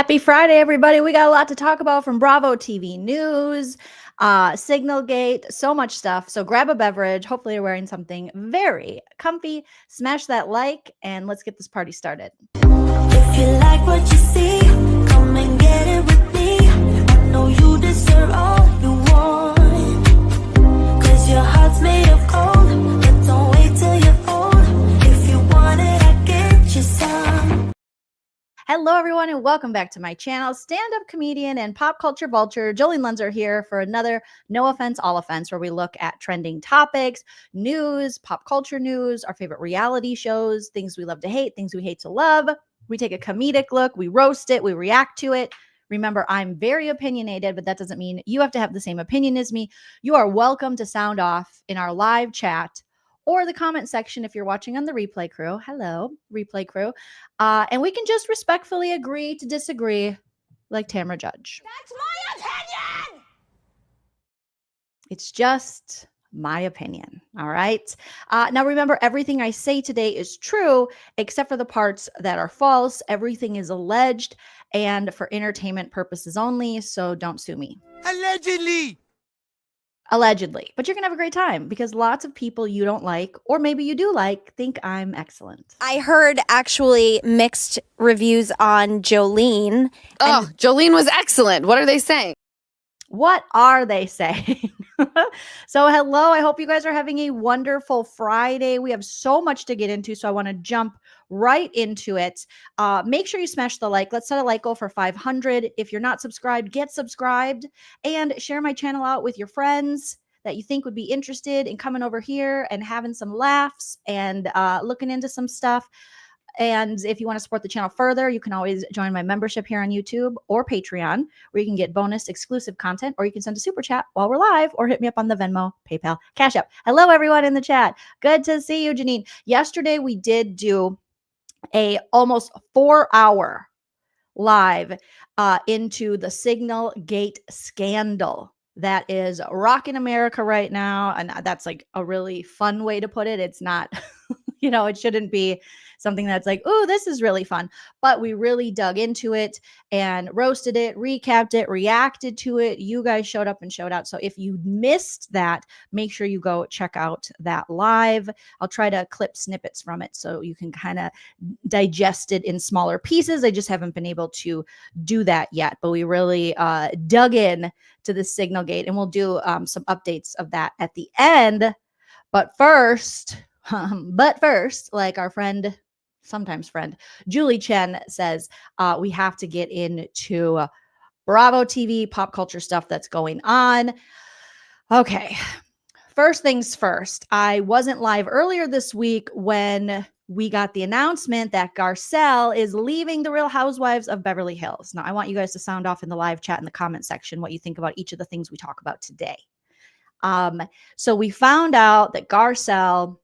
Happy Friday, everybody. We got a lot to talk about from Bravo TV News, Signalgate, so much stuff. So grab a beverage. Hopefully you're wearing something very comfy. Smash that like, and let's get this party started. If you like what you see, come and get it with me. I know you deserve all you want, 'cause your heart's made of gold. But don't wait till you're old. If you want it, I get you some. Hello, everyone, and welcome back to my channel. Stand-up comedian and pop culture vulture Joleen Lunzer here for another No Offense, All Offense, where we look at trending topics, news, pop culture news, our favorite reality shows, things we love to hate, things we hate to love. We take a comedic look, we roast it, we react to it. Remember, I'm very opinionated, but that doesn't mean you have to have the same opinion as me. You are welcome to sound off in our live chat or the comment section if you're watching on the replay crew. Hello, replay crew. And we can just respectfully agree to disagree like Tamra Judge. That's my opinion! It's just my opinion. All right. Now, remember, everything I say today is true, except for the parts that are false. Everything is alleged and for entertainment purposes only. So don't sue me. Allegedly. But you're going to have a great time because lots of people you don't like, or maybe you do like, think I'm excellent. I heard actually mixed reviews on Joleen. Oh, Joleen was excellent. What are they saying? What are they saying? So hello, I hope you guys are having a wonderful Friday. We have so much to get into, so I want to jump right into it. Make sure you smash the like. Let's set a like goal for 500. If you're not subscribed, get subscribed and share my channel out with your friends that you think would be interested in coming over here and having some laughs and looking into some stuff. And if you want to support the channel further, you can always join my membership here on YouTube or Patreon, where you can get bonus exclusive content, or you can send a super chat while we're live, or hit me up on the Venmo, PayPal, Cash App. Hello, everyone in the chat. Good to see you, Janine. Yesterday, we did do a almost 4-hour live into the Signalgate scandal that is rocking America right now. And that's like a really fun way to put it. It's not, it shouldn't be something that's like, oh, this is really fun. But we really dug into it and roasted it, recapped it, reacted to it. You guys showed up and showed out. So if you missed that, make sure you go check out that live. I'll try to clip snippets from it so you can kind of digest it in smaller pieces. I just haven't been able to do that yet. But we really dug in to the Signalgate, and we'll do some updates of that at the end. But first, like our friend, sometimes friend, Julie Chen says, we have to get into Bravo TV pop culture stuff that's going on. Okay. First things first, I wasn't live earlier this week when we got the announcement that Garcelle is leaving the Real Housewives of Beverly Hills. Now, I want you guys to sound off in the live chat in the comment section what you think about each of the things we talk about today. So we found out that Garcelle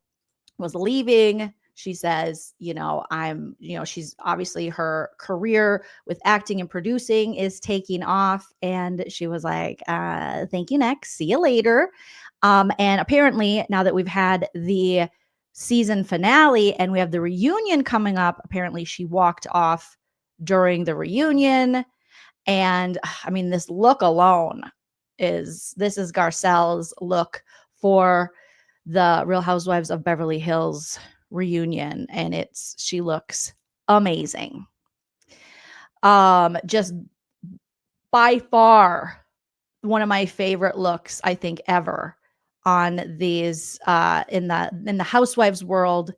was leaving. She says, she's obviously, her career with acting and producing is taking off. And she was like, thank you, next. See you later. And apparently now that we've had the season finale and we have the reunion coming up, apparently she walked off during the reunion. And I mean, this look alone this is Garcelle's look for the Real Housewives of Beverly Hills reunion, and she looks amazing. Just by far one of my favorite looks I think ever on these in the Housewives world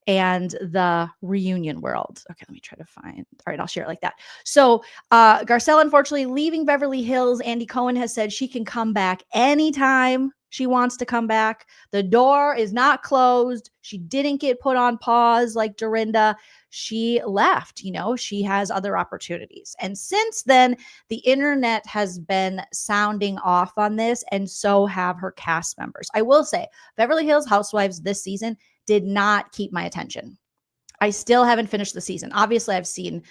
and the reunion world. Okay, let me try to find. All right, I'll share it like that. So Garcelle, unfortunately, leaving Beverly Hills. Andy Cohen has said she can come back anytime she wants to come back. The door is not closed. She didn't get put on pause like Dorinda. She left. She has other opportunities. And since then, the internet has been sounding off on this, and so have her cast members. I will say, Beverly Hills Housewives this season did not keep my attention. I still haven't finished the season. Obviously, I've seen,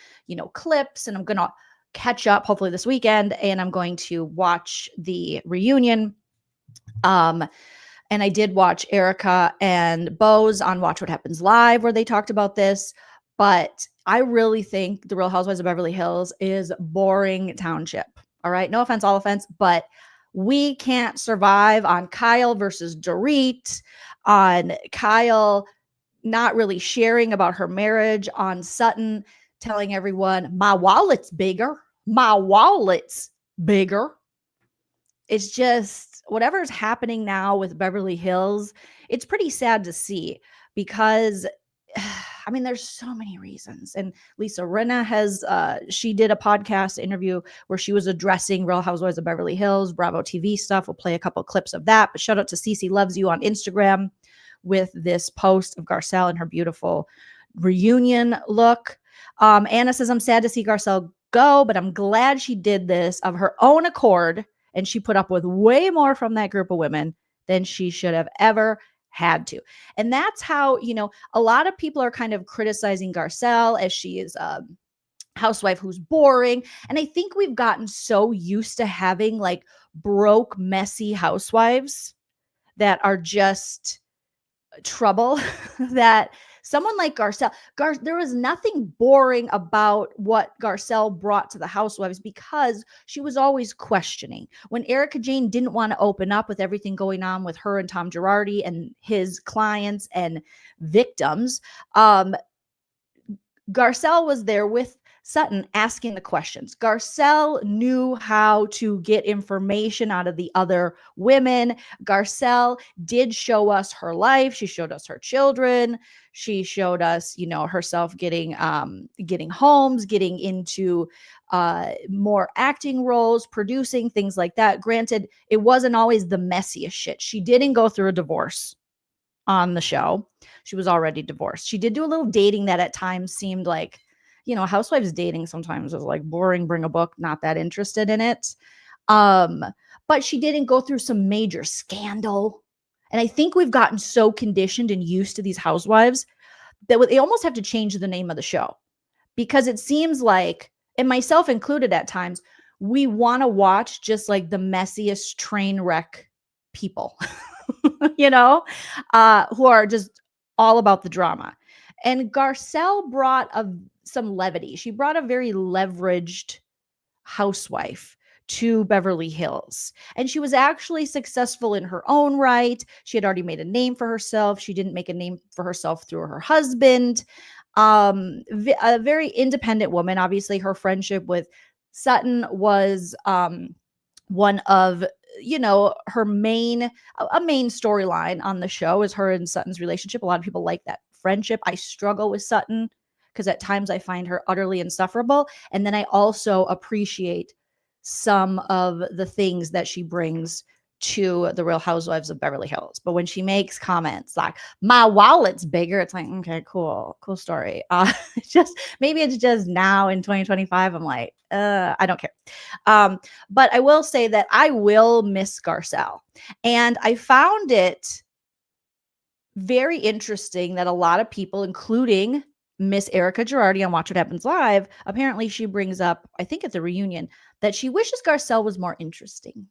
clips, and I'm going to catch up hopefully this weekend, and I'm going to watch the reunion. And I did watch Erika and Bo's on Watch What Happens Live, where they talked about this. But I really think the Real Housewives of Beverly Hills is boring township. All right. No offense, all offense, but we can't survive on Kyle versus Dorit, on Kyle not really sharing about her marriage, on Sutton telling everyone, my wallet's bigger. My wallet's bigger. It's just whatever's happening now with Beverly Hills, it's pretty sad to see because I mean, there's so many reasons. And Lisa Rinna has, she did a podcast interview where she was addressing Real Housewives of Beverly Hills, Bravo TV stuff. We'll play a couple of clips of that. But shout out to Cece Loves You on Instagram with this post of Garcelle and her beautiful reunion look. Anna says, I'm sad to see Garcelle go, but I'm glad she did this of her own accord. And she put up with way more from that group of women than she should have ever had to. And that's how, a lot of people are kind of criticizing Garcelle as she is a housewife who's boring. And I think we've gotten so used to having like broke, messy housewives that are just trouble that someone like Garcelle, there was nothing boring about what Garcelle brought to the housewives because she was always questioning. When Erika Jayne didn't want to open up with everything going on with her and Tom Girardi and his clients and victims, Garcelle was there with Sutton asking the questions. Garcelle knew how to get information out of the other women. Garcelle did show us her life. She showed us her children. She showed us, herself getting homes, getting into more acting roles, producing things like that. Granted, it wasn't always the messiest shit. She didn't go through a divorce on the show. She was already divorced. She did do a little dating that at times seemed like, housewives dating sometimes is like boring, bring a book, not that interested in it. But she didn't go through some major scandal. And I think we've gotten so conditioned and used to these housewives that they almost have to change the name of the show because it seems like, and myself included at times, we want to watch just like the messiest train wreck people, who are just all about the drama. And Garcelle brought some levity. She brought a very leveraged housewife to Beverly Hills. And she was actually successful in her own right. She had already made a name for herself. She didn't make a name for herself through her husband. A very independent woman. Obviously, her friendship with Sutton was one of her main storyline on the show is her and Sutton's relationship. A lot of people like that friendship. I struggle with Sutton because at times I find her utterly insufferable. And then I also appreciate some of the things that she brings to the Real Housewives of Beverly Hills. But when she makes comments like, my wallet's bigger, it's like, okay, cool story. Maybe it's just now in 2025, I'm like, I don't care. But I will say that I will miss Garcelle. And I found it very interesting that a lot of people, including Miss Erika Jayne on Watch What Happens Live, apparently she brings up, I think at the reunion, that she wishes Garcelle was more interesting.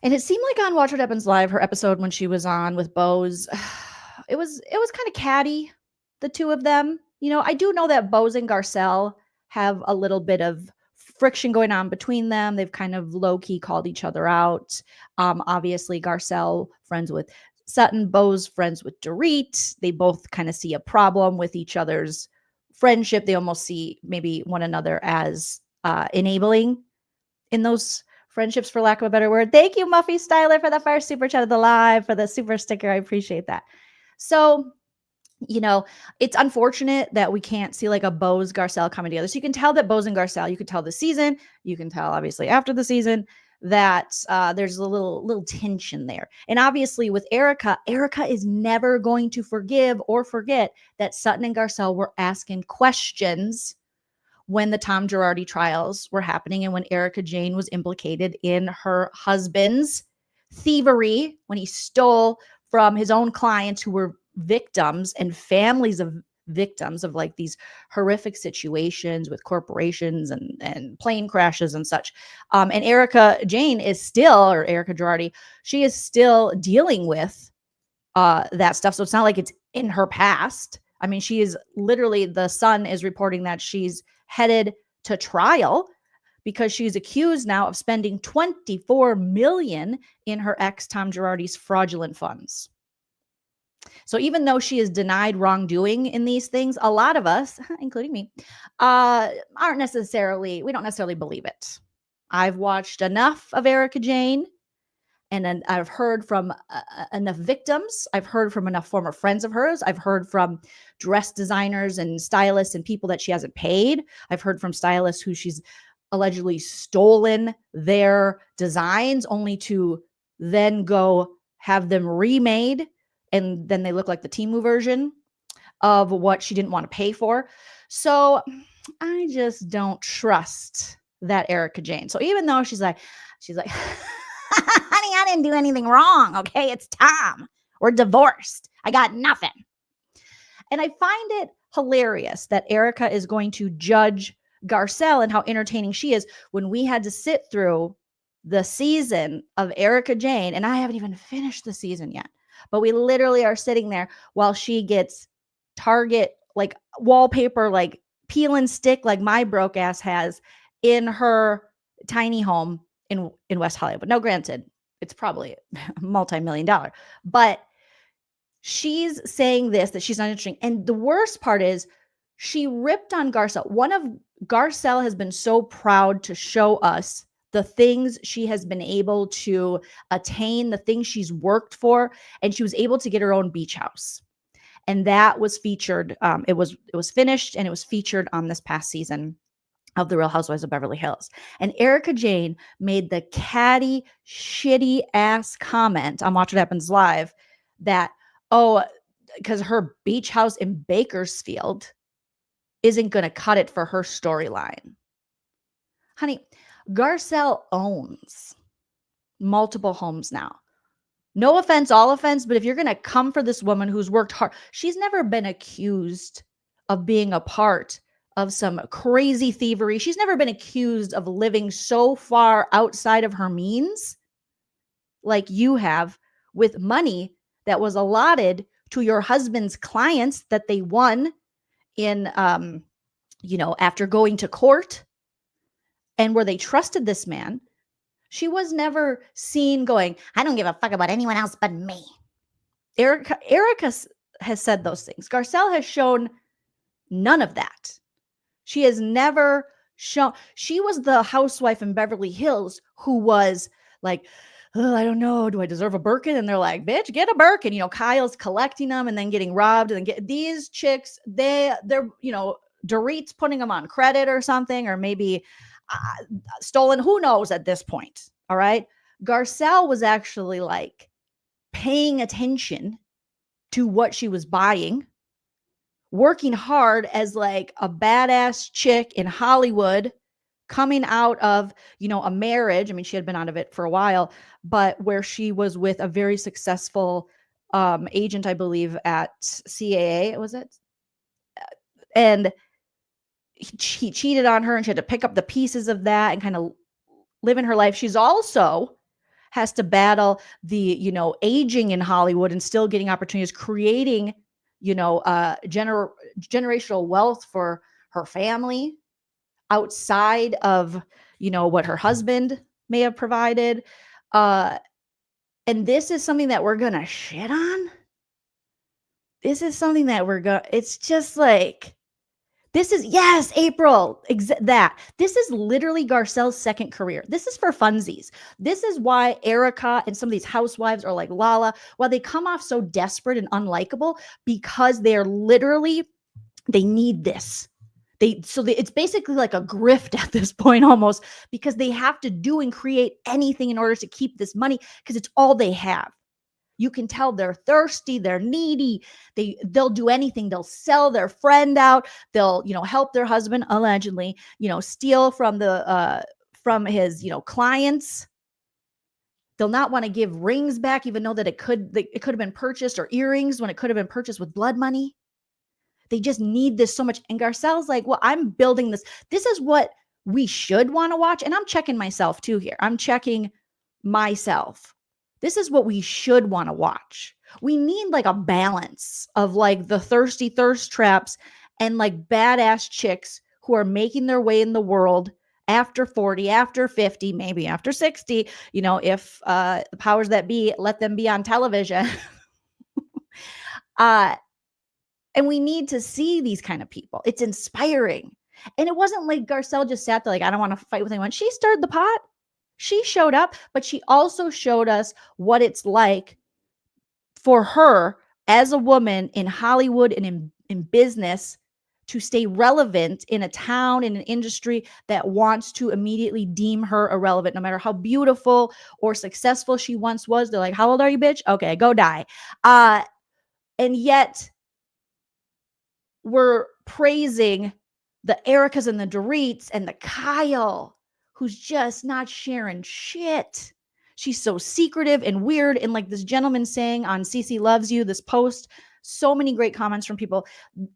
And it seemed like on Watch What Happens Live, her episode when she was on with Bose, it was kind of catty, the two of them. I do know that Bose and Garcelle have a little bit of friction going on between them. They've kind of low-key called each other out. Obviously, Garcelle, friends with Sutton, Bose, friends with Dorit. They both kind of see a problem with each other's friendship. They almost see maybe one another as enabling in those friendships, for lack of a better word. Thank you, Muffy Styler, for the first super chat of the live, for the super sticker. I appreciate that. So, it's unfortunate that we can't see like a Bose Garcelle coming together. So you can tell that Bose and Garcelle, you could tell this season, you can tell obviously after the season that there's a little tension there. And obviously with Erika is never going to forgive or forget that Sutton and Garcelle were asking questions when the Tom Girardi trials were happening and when Erika Jayne was implicated in her husband's thievery, when he stole from his own clients who were victims and families of victims of like these horrific situations with corporations and plane crashes and such. And Erika Jayne is still, or Erika Girardi, she is still dealing with that stuff. So it's not like it's in her past. I mean, she is literally, the Sun is reporting that she's headed to trial because she's accused now of spending $24 million in her ex Tom Girardi's fraudulent funds. So even though she is denied wrongdoing in these things, a lot of us, including me, we don't necessarily believe it. I've watched enough of Erika Jayne, and then I've heard from enough victims. I've heard from enough former friends of hers. I've heard from dress designers and stylists and people that she hasn't paid. I've heard from stylists who she's allegedly stolen their designs only to then go have them remade, and then they look like the Temu version of what she didn't want to pay for. So I just don't trust that Erika Jayne. So even though she's like, honey, I didn't do anything wrong. Okay. It's Tom. We're divorced. I got nothing. And I find it hilarious that Erika is going to judge Garcelle and how entertaining she is when we had to sit through the season of Erika Jayne, and I haven't even finished the season yet, but we literally are sitting there while she gets Target like wallpaper, like peel and stick, like my broke ass has in her tiny home in West Hollywood. Now, granted, it's probably multi-million dollar, but she's saying this, that she's not interesting. And the worst part is she ripped on Garcelle. Garcelle has been so proud to show us the things she has been able to attain, the things she's worked for, and she was able to get her own beach house. And that was featured. It was finished, and it was featured on this past season of The Real Housewives of Beverly Hills. And Erika Jayne made the catty, shitty ass comment on Watch What Happens Live that, because her beach house in Bakersfield isn't going to cut it for her storyline. Honey, Garcelle owns multiple homes now. No offense, all offense, but if you're going to come for this woman who's worked hard, she's never been accused of being a part of some crazy thievery. She's never been accused of living so far outside of her means like you have, with money that was allotted to your husband's clients that they won in, after going to court, and where they trusted this man. She was never seen going, I don't give a fuck about anyone else but me. Erika has said those things. Garcelle has shown none of that. She has never shown. She was the housewife in Beverly Hills who was like, oh, I don't know, do I deserve a Birkin? And they're like, bitch, get a Birkin. Kyle's collecting them and then getting robbed, and then get these chicks. They're Dorit's putting them on credit or something, or maybe stolen. Who knows at this point? All right. Garcelle was actually like paying attention to what she was buying, working hard as like a badass chick in Hollywood, coming out of, a marriage. I mean, she had been out of it for a while, but where she was with a very successful agent, I believe, at CAA, was it? And he cheated on her, and she had to pick up the pieces of that and kind of live in her life. She's also has to battle the, aging in Hollywood and still getting opportunities, creating, generational wealth for her family outside of, what her husband may have provided. And this is something that we're going to shit on. This is something that it's just like, this is, yes, April, that. This is literally Garcelle's second career. This is for funsies. This is why Erika and some of these housewives are like Lala, why they come off so desperate and unlikable, because they're literally, they need this. It's basically like a grift at this point almost, because they have to do and create anything in order to keep this money, because it's all they have. You can tell they're thirsty, they're needy. They'll do anything. They'll sell their friend out. They'll, help their husband allegedly, steal from from his, clients. They'll not want to give rings back, even though that it could have been purchased, or earrings when it could have been purchased with blood money. They just need this so much. And Garcelle's like, well, I'm building this. This is what we should want to watch. And I'm checking myself too here. I'm checking myself. This is what we should want to watch. We need like a balance of like the thirsty thirst traps and like badass chicks who are making their way in the world after 40, after 50, maybe after 60, if the powers that be let them be on television. And we need to see these kind of people. It's inspiring. And it wasn't like Garcelle just sat there like, I don't want to fight with anyone. She stirred the pot. She showed up, but she also showed us what it's like for her as a woman in Hollywood and in business to stay relevant in a town, in an industry that wants to immediately deem her irrelevant, no matter how beautiful or successful she once was. They're like, how old are you, bitch? Okay, go die. And yet we're praising the Erikas and the Doreets and the Kyle, who's just not sharing shit. She's so secretive and weird. And like this gentleman saying on CC Loves You, this post, so many great comments from people.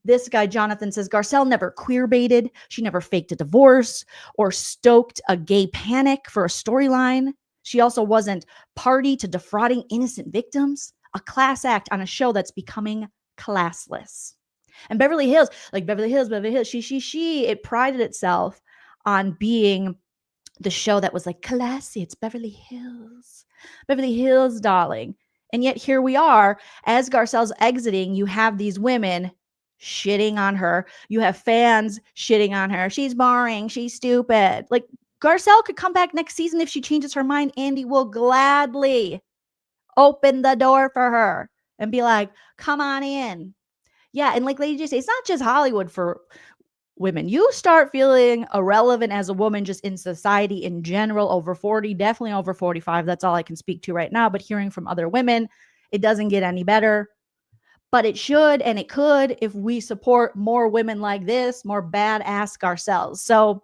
This guy, Jonathan, says, Garcelle never queer baited. She never faked a divorce or stoked a gay panic for a storyline. She also wasn't party to defrauding innocent victims, a class act on a show that's becoming classless. And Beverly Hills, it prided itself on being the show that was like classy. It's Beverly Hills, darling. And yet here we are, as Garcelle's exiting, you have these women shitting on her. You have fans shitting on her. She's boring. She's stupid. Like Garcelle could come back next season if she changes her mind. Andy will gladly open the door for her and be like, come on in. Yeah, and like Lady J said, it's not just Hollywood for women. You start feeling irrelevant as a woman just in society in general, over 40, definitely over 45. That's all I can speak to right now. But hearing from other women, it doesn't get any better. But it should and it could if we support more women like this, more badass Garcelles. So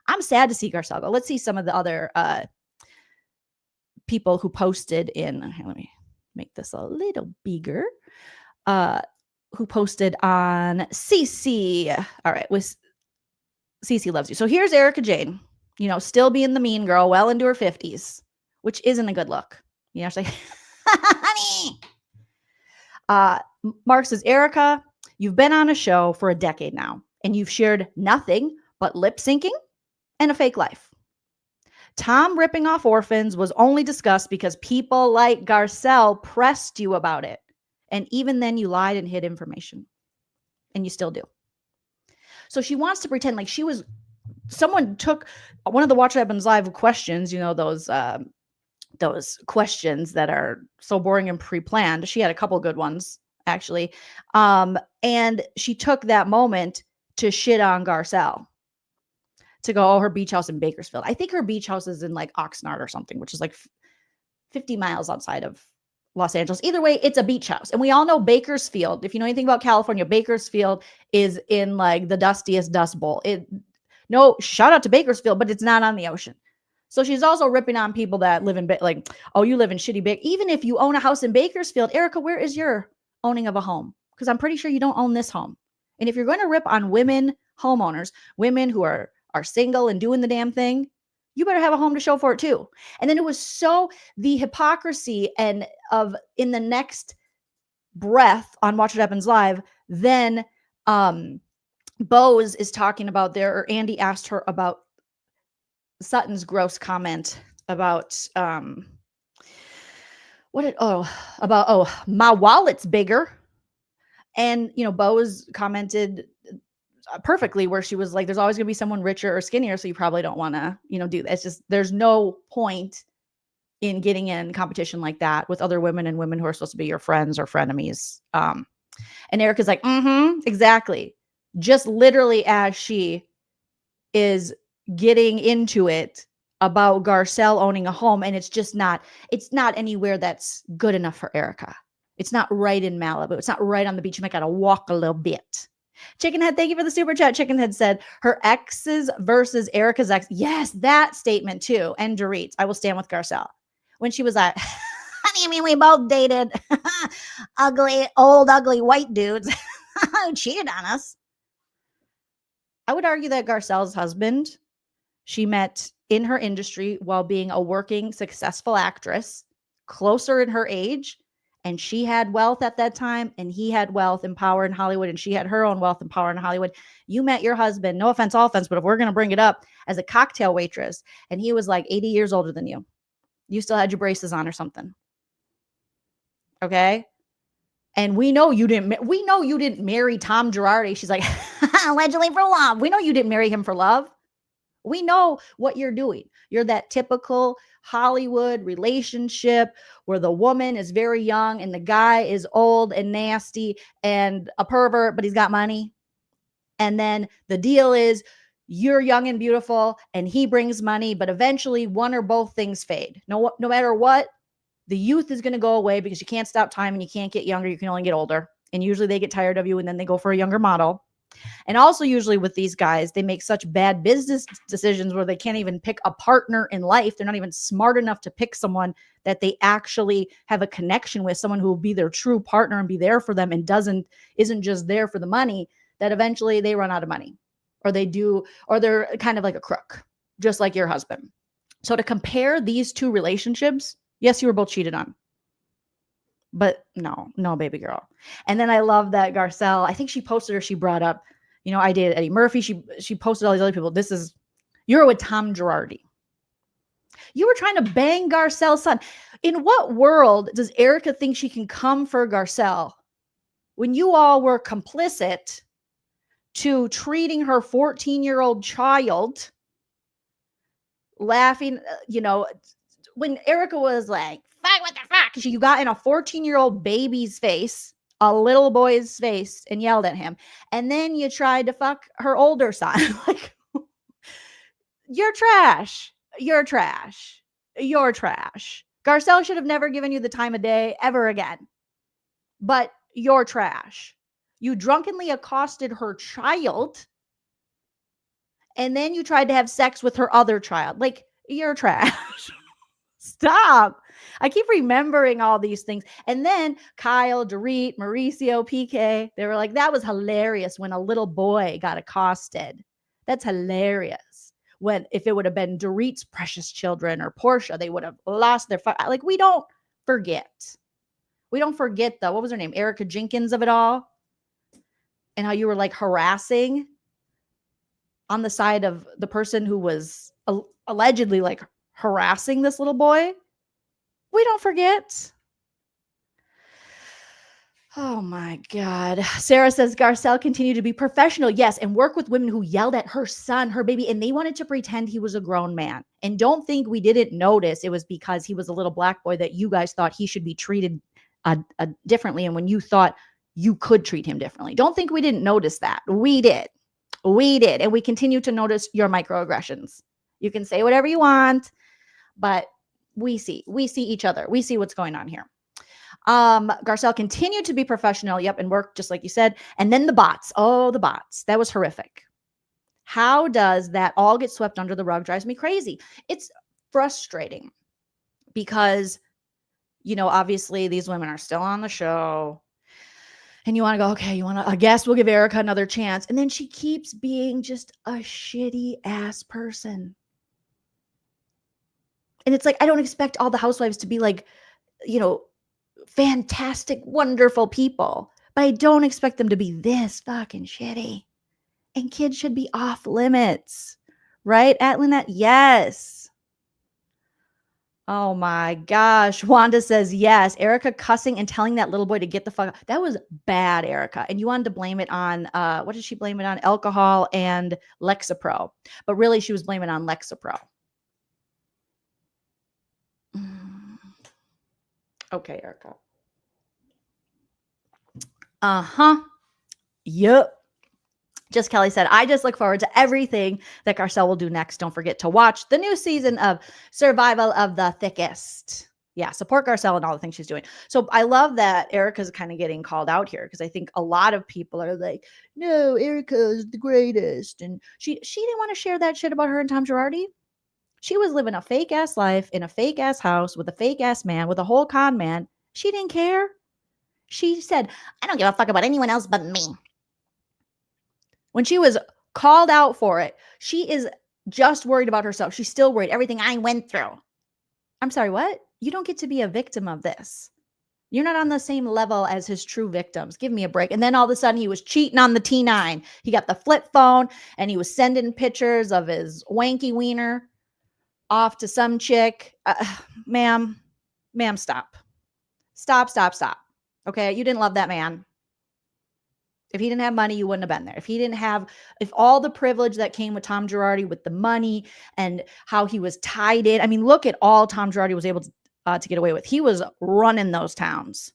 I'm sad to see Garcelle go. Let's see some of the other people who posted in. Let me make this a little bigger. Who posted on CC. All right, with CC Loves You. So here's Erika Jayne, still being the mean girl, well into her 50s, which isn't a good look. She's like, honey. Mark says, Erika, you've been on a show for a decade now, and you've shared nothing but lip syncing and a fake life. Tom ripping off orphans was only discussed because people like Garcelle pressed you about it. And even then you lied and hid information. And you still do. So she wants to pretend like someone took one of the Watch What Happens Live questions, those questions that are so boring and pre-planned. She had a couple good ones, actually. And she took that moment to shit on Garcelle. To go, her beach house in Bakersfield. I think her beach house is in like Oxnard or something, which is like 50 miles outside of Los Angeles. Either way, it's a beach house. And we all know Bakersfield. If you know anything about California, Bakersfield is in like the dustiest dust bowl. No, shout out to Bakersfield, but it's not on the ocean. So she's also ripping on people that live in like, oh, you live in shitty Bakersfield. Even if you own a house in Bakersfield, Erika, where is your owning of a home? Because I'm pretty sure you don't own this home. And if you're going to rip on women homeowners, women who are single and doing the damn thing, you better have a home to show for it too. And then it was the hypocrisy and of in the next breath on Watch What Happens Live, then Bose is talking about Andy asked her about Sutton's gross comment about my wallet's bigger. And, Bose commented perfectly where she was like, there's always going to be someone richer or skinnier. So you probably don't want to, do that. It's just, there's no point in getting in competition like that with other women and women who are supposed to be your friends or frenemies. And Erika's like, exactly. Just literally as she is getting into it about Garcelle owning a home. And it's not anywhere that's good enough for Erika. It's not right in Malibu. It's not right on the beach. You might got to walk a little bit. Chickenhead, thank you for the super chat. Chickenhead said her exes versus Erika's ex. Yes, that statement too. And Dorit, I will stand with Garcelle. When she was like, honey, we both dated old, ugly white dudes who cheated on us. I would argue that Garcelle's husband, she met in her industry while being a working, successful actress, closer in her age, and she had wealth at that time, and he had wealth and power in Hollywood, and she had her own wealth and power in Hollywood. You met your husband, no offense, all offense, but if we're going to bring it up, as a cocktail waitress, and he was like 80 years older than you. You still had your braces on or something. Okay? And we know you didn't marry Tom Girardi. She's like, allegedly for love. We know you didn't marry him for love. We know what you're doing. You're that typical Hollywood relationship where the woman is very young and the guy is old and nasty and a pervert, but he's got money. And then the deal is you're young and beautiful and he brings money, but eventually one or both things fade. No matter what, the youth is going to go away because you can't stop time and you can't get younger. You can only get older. And usually they get tired of you and then they go for a younger model. And also usually with these guys, they make such bad business decisions where they can't even pick a partner in life. They're not even smart enough to pick someone that they actually have a connection with, someone who will be their true partner and be there for them and isn't just there for the money, that eventually they run out of money or they're kind of like a crook, just like your husband. So to compare these two relationships, yes, you were both cheated on. But no, baby girl. And then I love that Garcelle, I think she posted or she brought up, I dated Eddie Murphy. She posted all these other people. You're with Tom Girardi. You were trying to bang Garcelle's son. In what world does Erika think she can come for Garcelle when you all were complicit to treating her 14-year-old child, laughing, when Erika was like, fuck, what the fuck? You got in a 14-year-old baby's face, a little boy's face, and yelled at him. And then you tried to fuck her older son. Like, you're trash. You're trash. You're trash. Garcelle should have never given you the time of day ever again. But you're trash. You drunkenly accosted her child. And then you tried to have sex with her other child. Like, you're trash. Stop. I keep remembering all these things. And then Kyle, Dorit, Mauricio, PK, they were like, that was hilarious when a little boy got accosted. That's hilarious. If it would have been Dorit's precious children or Portia, they would have lost their like, we don't forget. We don't forget what was her name? Erika Jenkins of it all. And how you were like harassing on the side of the person who was allegedly like harassing this little boy. We don't forget. Oh my God. Sarah says Garcelle continued to be professional. Yes. And work with women who yelled at her son, her baby, and they wanted to pretend he was a grown man. And don't think we didn't notice it was because he was a little black boy that you guys thought he should be treated differently. And when you thought you could treat him differently, don't think we didn't notice that. We did. We did. And we continue to notice your microaggressions. You can say whatever you want, but we see each other. We see what's going on here. Garcelle continued to be professional. Yep. And work, just like you said. And then the bots. Oh, the bots. That was horrific. How does that all get swept under the rug? Drives me crazy. It's frustrating because, obviously these women are still on the show. And you want to go, okay, I guess we'll give Erika another chance. And then she keeps being just a shitty ass person. And it's like, I don't expect all the housewives to be like, fantastic, wonderful people. But I don't expect them to be this fucking shitty. And kids should be off limits. Right, Atlanta? Yes. Oh my gosh. Wanda says yes. Erika cussing and telling that little boy to get the fuck out. That was bad, Erika. And you wanted to blame it on, what did she blame it on? Alcohol and Lexapro. But really, she was blaming it on Lexapro. Okay, Erika. Yep. Just Kelly said, I just look forward to everything that Garcelle will do next. Don't forget to watch the new season of Survival of the Thickest. Yeah, support Garcelle and all the things she's doing. So I love that Erika's kind of getting called out here because I think a lot of people are like, no, Erika is the greatest. And she didn't want to share that shit about her and Tom Girardi. She was living a fake ass life in a fake ass house with a fake ass man, with a whole con man. She didn't care. She said, I don't give a fuck about anyone else but me. When she was called out for it, she is just worried about herself. She's still worried. Everything I went through. I'm sorry, what? You don't get to be a victim of this. You're not on the same level as his true victims. Give me a break. And then all of a sudden he was cheating on the T9. He got the flip phone and he was sending pictures of his wanky wiener off to some chick. Ma'am, stop. Stop. Okay. You didn't love that man. If he didn't have money, you wouldn't have been there. If all the privilege that came with Tom Girardi, with the money and how he was tied in. I mean, look at all Tom Girardi was able to get away with. He was running those towns.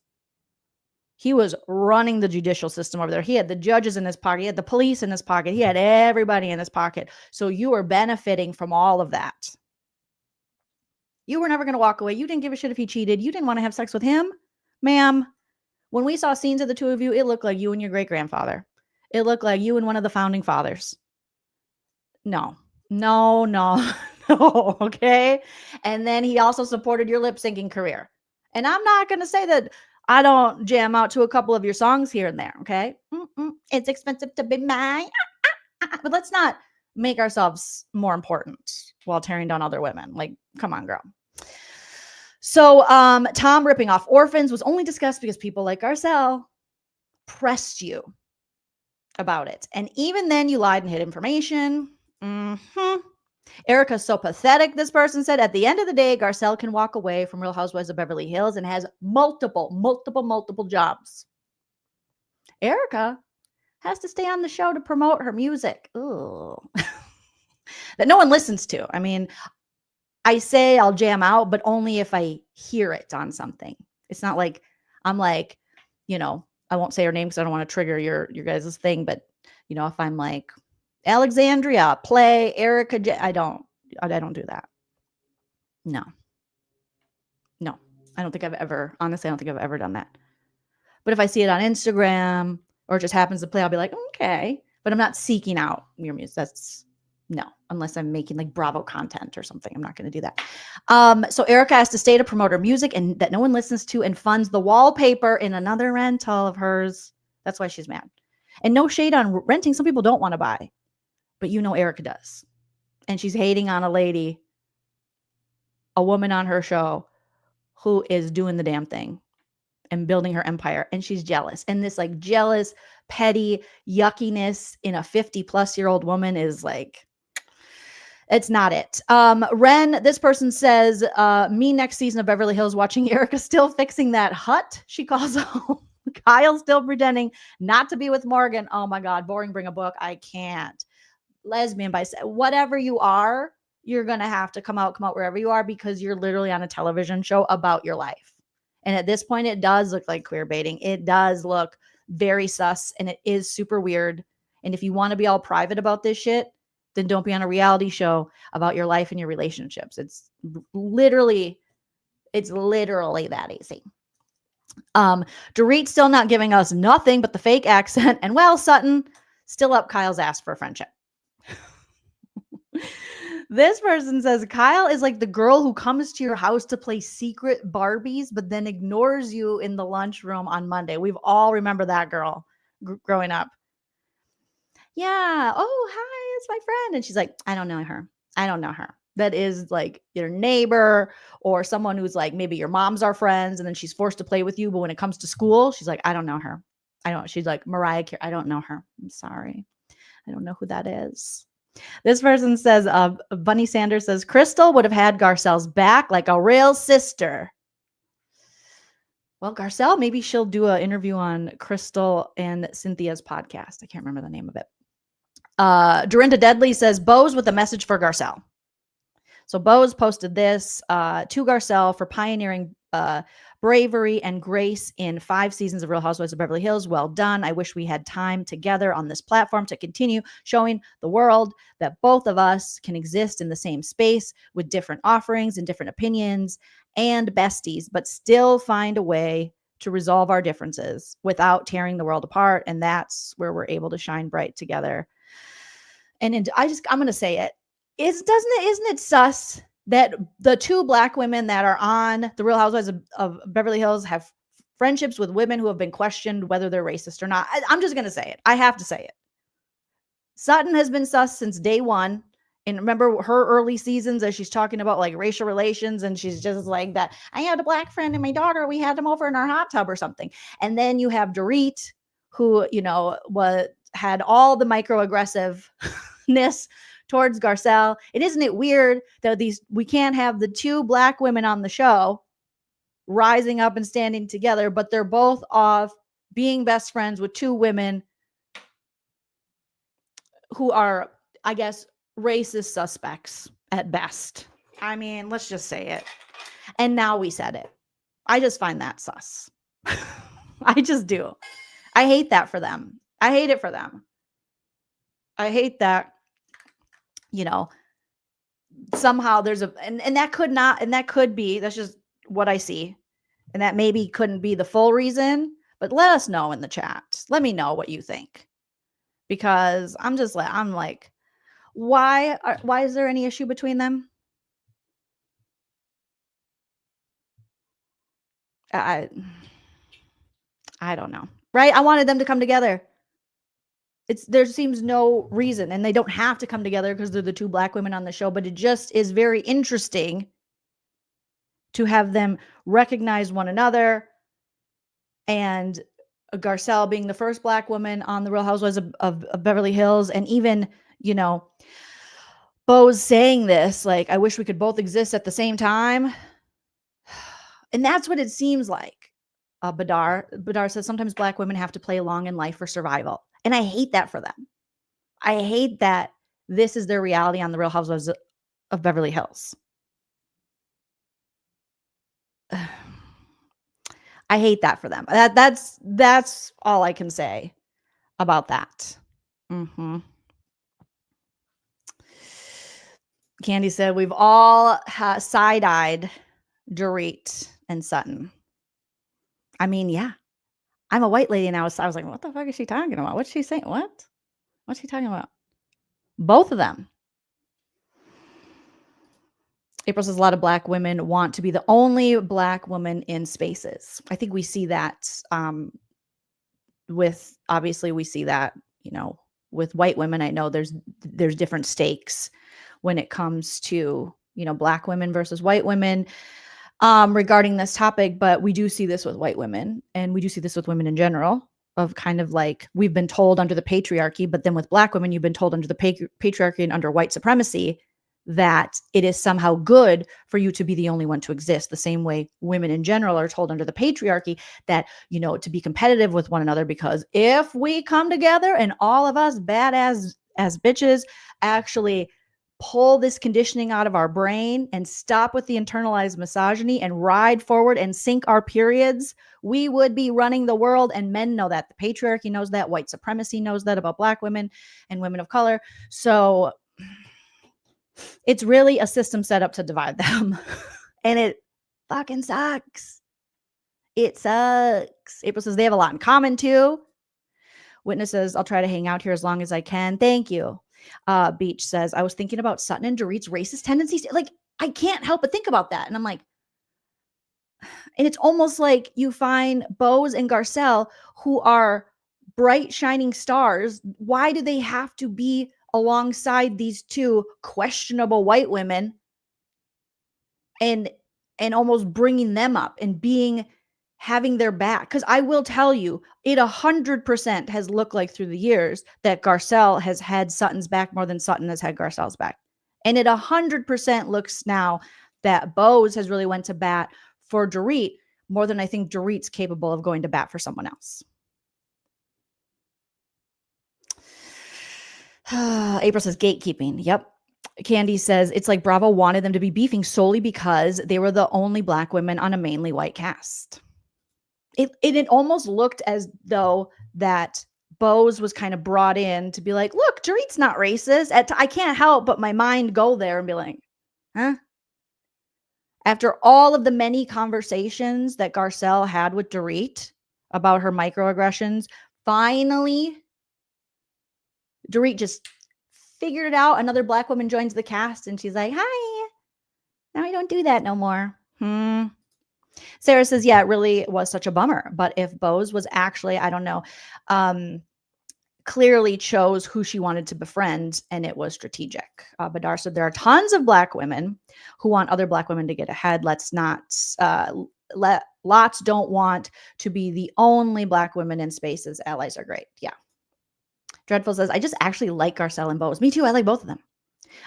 He was running the judicial system over there. He had the judges in his pocket. He had the police in his pocket. He had everybody in his pocket. So you were benefiting from all of that. You were never going to walk away. You didn't give a shit if he cheated. You didn't want to have sex with him. Ma'am, when we saw scenes of the two of you, it looked like you and your great-grandfather. It looked like you and one of the founding fathers. No, okay? And then he also supported your lip-syncing career. And I'm not going to say that I don't jam out to a couple of your songs here and there, okay? It's expensive to be mine. But let's not make ourselves more important while tearing down other women. Like, come on, girl. So Tom ripping off orphans was only discussed because people like Garcelle pressed you about it. And even then you lied and hid information. Erika's so pathetic, this person said. At the end of the day, Garcelle can walk away from Real Housewives of Beverly Hills and has multiple jobs. Erika has to stay on the show to promote her music. Ooh. That no one listens to. I mean, I say I'll jam out, but only if I hear it on something. It's not like I'm like, I won't say her name because I don't want to trigger your guys' thing. But if I'm like Alexandria, play Erika Jayne, I don't do that. No. I don't think I've ever done that. But if I see it on Instagram or it just happens to play, I'll be like, okay. But I'm not seeking out your music. No, unless I'm making like Bravo content or something. I'm not going to do that. So Erika has to stay to promote her music and that no one listens to and funds the wallpaper in another rental of hers. That's why she's mad. And no shade on renting. Some people don't want to buy, but Erika does. And she's hating on a woman on her show who is doing the damn thing and building her empire. And she's jealous. And this like jealous, petty yuckiness in a 50-plus-year-old woman is like, it's not it. Ren, this person says, me next season of Beverly Hills watching Erika still fixing that hut she calls home. Kyle still pretending not to be with Morgan. Oh my God, boring, bring a book. I can't. Lesbian, bisexual, whatever you are, you're going to have to come out wherever you are because you're literally on a television show about your life. And at this point, it does look like queer baiting. It does look very sus and it is super weird. And if you want to be all private about this shit, then don't be on a reality show about your life and your relationships. It's literally that easy. Dorit still not giving us nothing but the fake accent. And well, Sutton still up Kyle's ass for friendship. This person says, Kyle is like the girl who comes to your house to play secret Barbies, but then ignores you in the lunchroom on Monday. We've all remember that girl growing up. Yeah. Oh, hi, it's my friend. And she's like, I don't know her. That is like your neighbor or someone who's like, maybe your moms are friends and then she's forced to play with you. But when it comes to school, she's like, I don't know her. She's like Mariah Carey. I don't know her. I'm sorry. I don't know who that is. This person says, Bunny Sanders says, Crystal would have had Garcelle's back like a real sister. Well, Garcelle, maybe she'll do an interview on Crystal and Cynthia's podcast. I can't remember the name of it. Dorinda Deadly says, Bose with a message for Garcelle. So Bose posted this to Garcelle for pioneering bravery and grace in 5 seasons of Real Housewives of Beverly Hills. Well done. I wish we had time together on this platform to continue showing the world that both of us can exist in the same space with different offerings and different opinions and besties, but still find a way to resolve our differences without tearing the world apart. And that's where we're able to shine bright together. And I'm going to say it. Isn't it sus that the 2 Black women that are on the Real Housewives of Beverly Hills have friendships with women who have been questioned whether they're racist or not? I'm just going to say it. I have to say it. Sutton has been sus since day one, And remember her early seasons as she's talking about like racial relations and she's just like that. I had a black friend and my daughter, we had them over in our hot tub or something. And then you have Dorit, who, had all the microaggressiveness towards Garcelle. And isn't it weird that we can't have the two black women on the show rising up and standing together, but they're both off being best friends with two women who are, I guess, racist suspects at best. I mean, let's just say it. And now we said it. I just find that sus. I just do. I hate that for them. I hate it for them. I hate that, somehow there's and that could be, that's just what I see. And that maybe couldn't be the full reason, but let us know in the chat. Let me know what you think. Because I'm like, why is there any issue between them? I don't know. Right? I wanted them to come together. There seems no reason, and they don't have to come together because they're the two black women on the show, but it just is very interesting to have them recognize one another. And Garcelle being the first black woman on the Real Housewives of Beverly Hills, and even, Bo's saying this, like, I wish we could both exist at the same time. And that's what it seems like. Badar says sometimes black women have to play along in life for survival. And I hate that for them. I hate that this is their reality on the Real Housewives of Beverly Hills. I hate that for them. That's all I can say about that. Candy said we've all side-eyed Dorit and Sutton. I mean, yeah. I'm a white lady and I was like, what the fuck is she talking about? What's she saying? What's she talking about? Both of them. April says a lot of black women want to be the only black woman in spaces. I think we see that we see that, with white women. I know there's different stakes when it comes to, black women versus white women regarding this topic, but we do see this with white women, and we do see this with women in general, of kind of like, we've been told under the patriarchy, but then with black women, you've been told under the patriarchy and under white supremacy that it is somehow good for you to be the only one to exist. The same way women in general are told under the patriarchy that, to be competitive with one another, because if we come together and all of us badass as bitches actually pull this conditioning out of our brain and stop with the internalized misogyny and ride forward and sink our periods, we would be running the world. And men know that. The patriarchy knows that. White supremacy knows that about black women and women of color. So it's really a system set up to divide them. And it fucking sucks. It sucks. April says they have a lot in common too. Witness says, I'll try to hang out here as long as I can. Thank you. Beach says, I was thinking about Sutton and Dorit's racist tendencies. Like, I can't help but think about that. And I'm like, and it's almost like you find Bose and Garcelle, who are bright, shining stars. Why do they have to be alongside these two questionable white women and almost bringing them up and having their back? Because I will tell you, it 100% has looked like through the years that Garcelle has had Sutton's back more than Sutton has had Garcelle's back. And it 100% looks now that Bose has really went to bat for Dorit more than I think Dorit's capable of going to bat for someone else. April says gatekeeping. Yep. Candy says it's like Bravo wanted them to be beefing solely because they were the only black women on a mainly white cast. It almost looked as though that Bose was kind of brought in to be like, look, Dorit's not racist. I can't help but my mind go there and be like, huh? After all of the many conversations that Garcelle had with Dorit about her microaggressions, finally, Dorit just figured it out. Another black woman joins the cast and she's like, hi, now I don't do that no more. Sarah says, yeah, it really was such a bummer. But if Bose was actually, I don't know, clearly chose who she wanted to befriend, and it was strategic. Badar said, there are tons of Black women who want other Black women to get ahead. Lots don't want to be the only Black women in spaces. Allies are great. Yeah. Dreadful says, I just actually like Garcelle and Bose. Me too. I like both of them.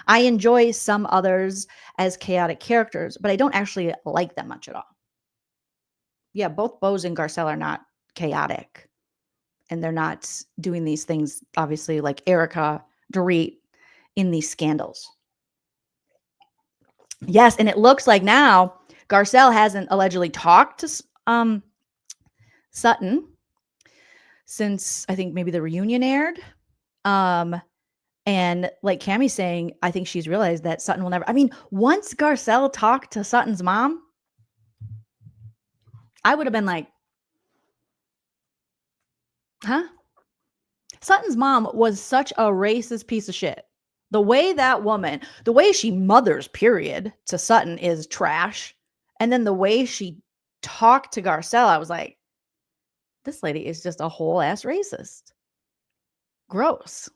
I enjoy some others as chaotic characters, but I don't actually like them much at all. Yeah, both Bose and Garcelle are not chaotic. And they're not doing these things, obviously, like Erika, Dorit, in these scandals. Yes, and it looks like now Garcelle hasn't allegedly talked to Sutton since I think maybe the reunion aired. And like Cammie's saying, I think she's realized that Sutton will never. I mean, once Garcelle talked to Sutton's mom, I would have been like, huh? Sutton's mom was such a racist piece of shit. The way that woman, the way she mothers, period, to Sutton is trash. And then the way she talked to Garcelle, I was like, this lady is just a whole ass racist. Gross.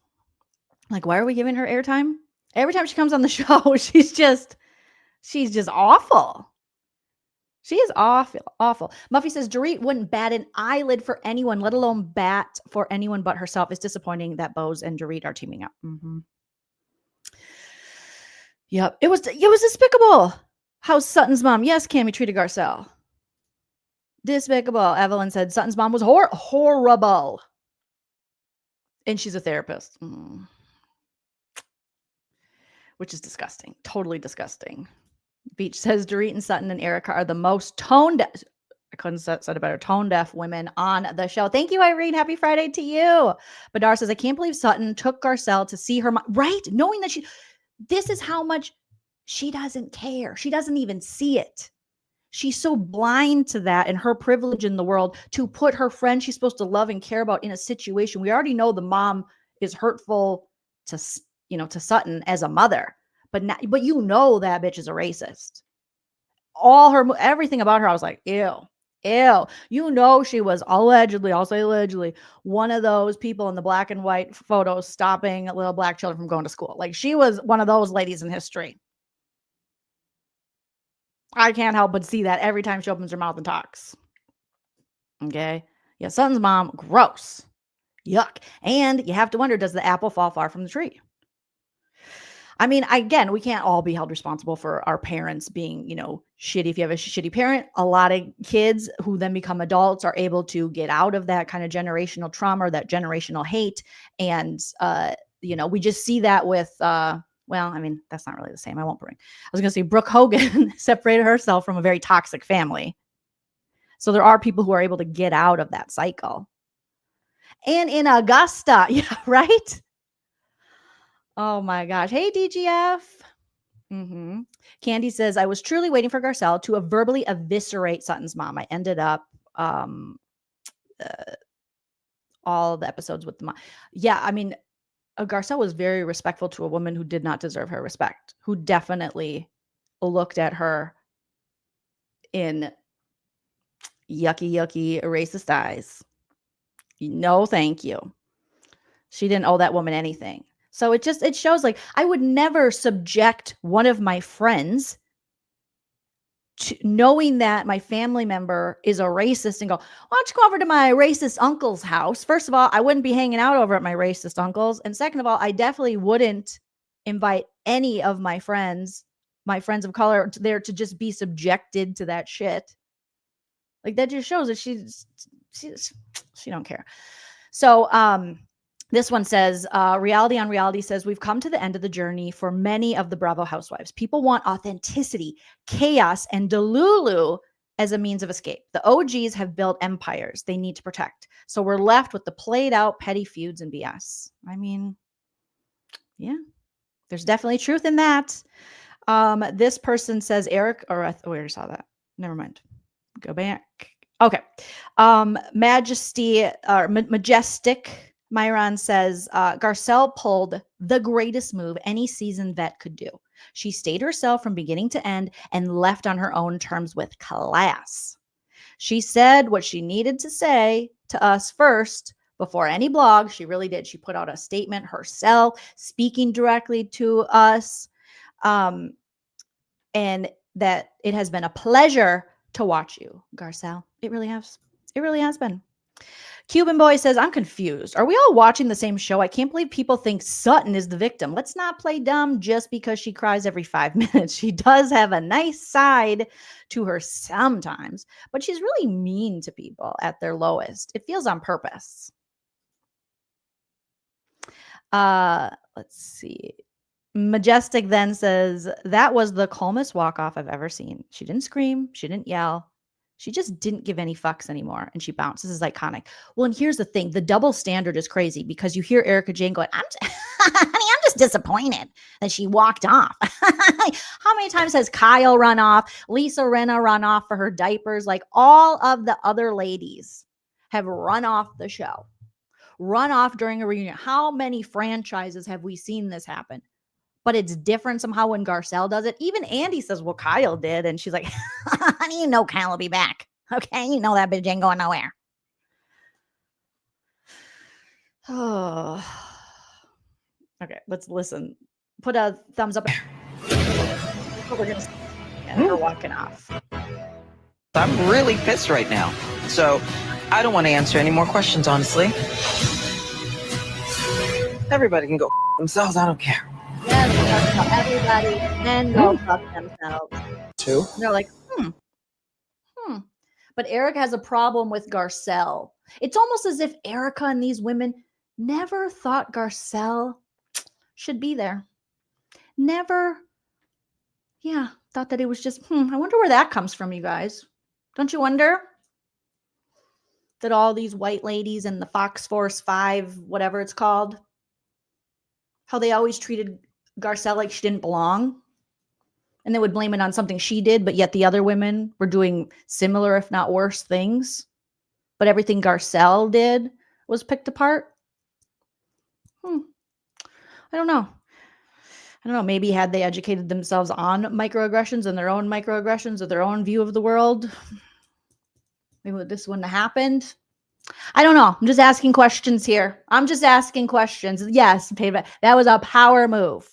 Like, why are we giving her airtime? Every time she comes on the show, she's just awful. She is awful. Muffy says, Dorit wouldn't bat an eyelid for anyone, let alone bat for anyone but herself. It's disappointing that Bose and Dorit are teaming up. Mm-hmm. Yep. It was despicable how Sutton's mom, yes, Cammie treated Garcelle. Despicable. Evelyn said Sutton's mom was horrible. And she's a therapist. Which is disgusting. Totally disgusting. Beach says Dorit and Sutton and Erika are the most tone deaf. I couldn't have said it better. Tone deaf women on the show. Thank you, Irene. Happy Friday to you. Badar says, I can't believe Sutton took Garcelle to see her mom. Right? Knowing that this is how much she doesn't care. She doesn't even see it. She's so blind to that and her privilege in the world to put her friend she's supposed to love and care about in a situation. We already know the mom is hurtful to Sutton as a mother. But that bitch is a racist. Everything about her, I was like, ew. She was allegedly, I'll say allegedly, one of those people in the black and white photos stopping little Black children from going to school. Like, she was one of those ladies in history. I can't help but see that every time she opens her mouth and talks. Okay. Yeah, Sutton's mom, gross. Yuck. And you have to wonder, does the apple fall far from the tree? I mean, again, we can't all be held responsible for our parents being, shitty. If you have a shitty parent, a lot of kids who then become adults are able to get out of that kind of generational trauma or that generational hate. And, we just see that with, that's not really the same. I won't bring. I was going to say Brooke Hogan separated herself from a very toxic family. So there are people who are able to get out of that cycle. And in Augusta, yeah, right? Oh my gosh. Hey, DGF. Candy says, I was truly waiting for Garcelle to verbally eviscerate Sutton's mom. I ended up all the episodes with the mom. Yeah, I mean, Garcelle was very respectful to a woman who did not deserve her respect, who definitely looked at her in yucky, racist eyes. No, thank you. She didn't owe that woman anything. So it shows, like, I would never subject one of my friends to knowing that my family member is a racist and go, why don't you go over to my racist uncle's house? First of all, I wouldn't be hanging out over at my racist uncle's. And second of all, I definitely wouldn't invite any of my friends of color there to just be subjected to that shit. Like, that just shows that she don't care. So, this one says, Reality on Reality says, we've come to the end of the journey for many of the Bravo housewives. People want authenticity, chaos, and Delulu as a means of escape. The OGs have built empires they need to protect. So we're left with the played out petty feuds and BS. I mean, yeah, there's definitely truth in that. This person says, Eric, we already saw that. Never mind. Go back. Okay. Majestic Myron says, Garcelle pulled the greatest move any seasoned vet could do. She stayed herself from beginning to end and left on her own terms with class. She said what she needed to say to us first before any blog. She really did. She put out a statement herself, speaking directly to us. And that it has been a pleasure to watch you, Garcelle. It really has. It really has been. Cuban Boy says, I'm confused. Are we all watching the same show? I can't believe people think Sutton is the victim. Let's not play dumb just because she cries every 5 minutes. She does have a nice side to her sometimes, but she's really mean to people at their lowest. It feels on purpose. Let's see. Majestic then says, that was the calmest walk-off I've ever seen. She didn't scream. She didn't yell. She just didn't give any fucks anymore. And she bounced. This is iconic. Well, and here's the thing. The double standard is crazy because you hear Erika Jayne going, honey, I'm just disappointed that she walked off. How many times has Kyle run off? Lisa Rinna run off for her diapers? Like all of the other ladies have run off the show. Run off during a reunion. How many franchises have we seen this happen? But it's different somehow when Garcelle does it. Even Andy says, well, Kyle did. And she's like, honey, you know Kyle will be back. Okay? You know that bitch ain't going nowhere. Oh. Okay, let's listen. Put a thumbs up. We're going to see her walking off. I'm really pissed right now. So I don't want to answer any more questions, honestly. Everybody can go themselves. I don't care. Yes, everybody can go fuck themselves. Two. And they're like, But Erika has a problem with Garcelle. It's almost as if Erika and these women never thought Garcelle should be there. Never, thought that it was just, I wonder where that comes from, you guys. Don't you wonder? That all these white ladies in the Fox Force 5, whatever it's called, how they always treated Garcelle like she didn't belong. And they would blame it on something she did, but yet the other women were doing similar, if not worse, things. But everything Garcelle did was picked apart. I don't know. Maybe had they educated themselves on microaggressions and their own microaggressions or their own view of the world, maybe this wouldn't have happened. I don't know. I'm just asking questions here. Yes, payback. That was a power move.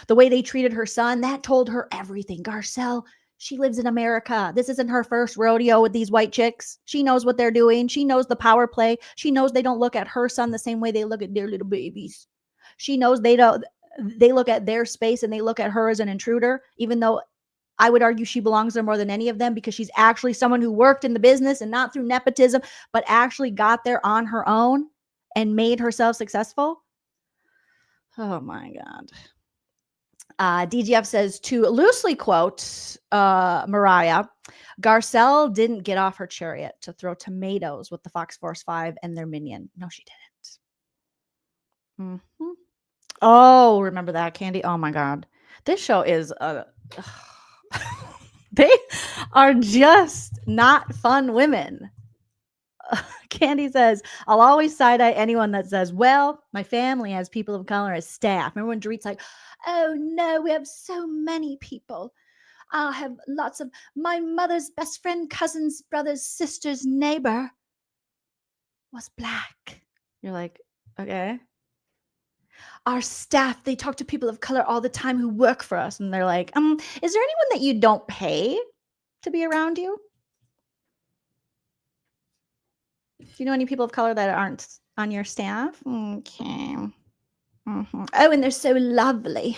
The way they treated her son, that told her everything. Garcelle, she lives in America. This isn't her first rodeo with these white chicks. She knows what they're doing. She knows the power play. She knows they don't look at her son the same way they look at their little babies. She knows they look at their space and they look at her as an intruder, even though I would argue she belongs there more than any of them because she's actually someone who worked in the business and not through nepotism, but actually got there on her own and made herself successful. Oh my God. DGF says, to loosely quote Mariah, Garcelle didn't get off her chariot to throw tomatoes with the Fox Force 5 and their minion. No, she didn't. Oh, remember that, Candy? Oh my God. This show is they are just not fun women. Candy says, I'll always side-eye anyone that says, well, my family has people of color as staff. Remember when Dorit's like, oh no, we have so many people. I'll have lots of my mother's best friend, cousins, brothers, sisters, neighbor was black. You're like, okay. Our staff, they talk to people of color all the time who work for us. And they're like, is there anyone that you don't pay to be around you? Do you know any people of color that aren't on your staff? Okay. Oh, and they're so lovely.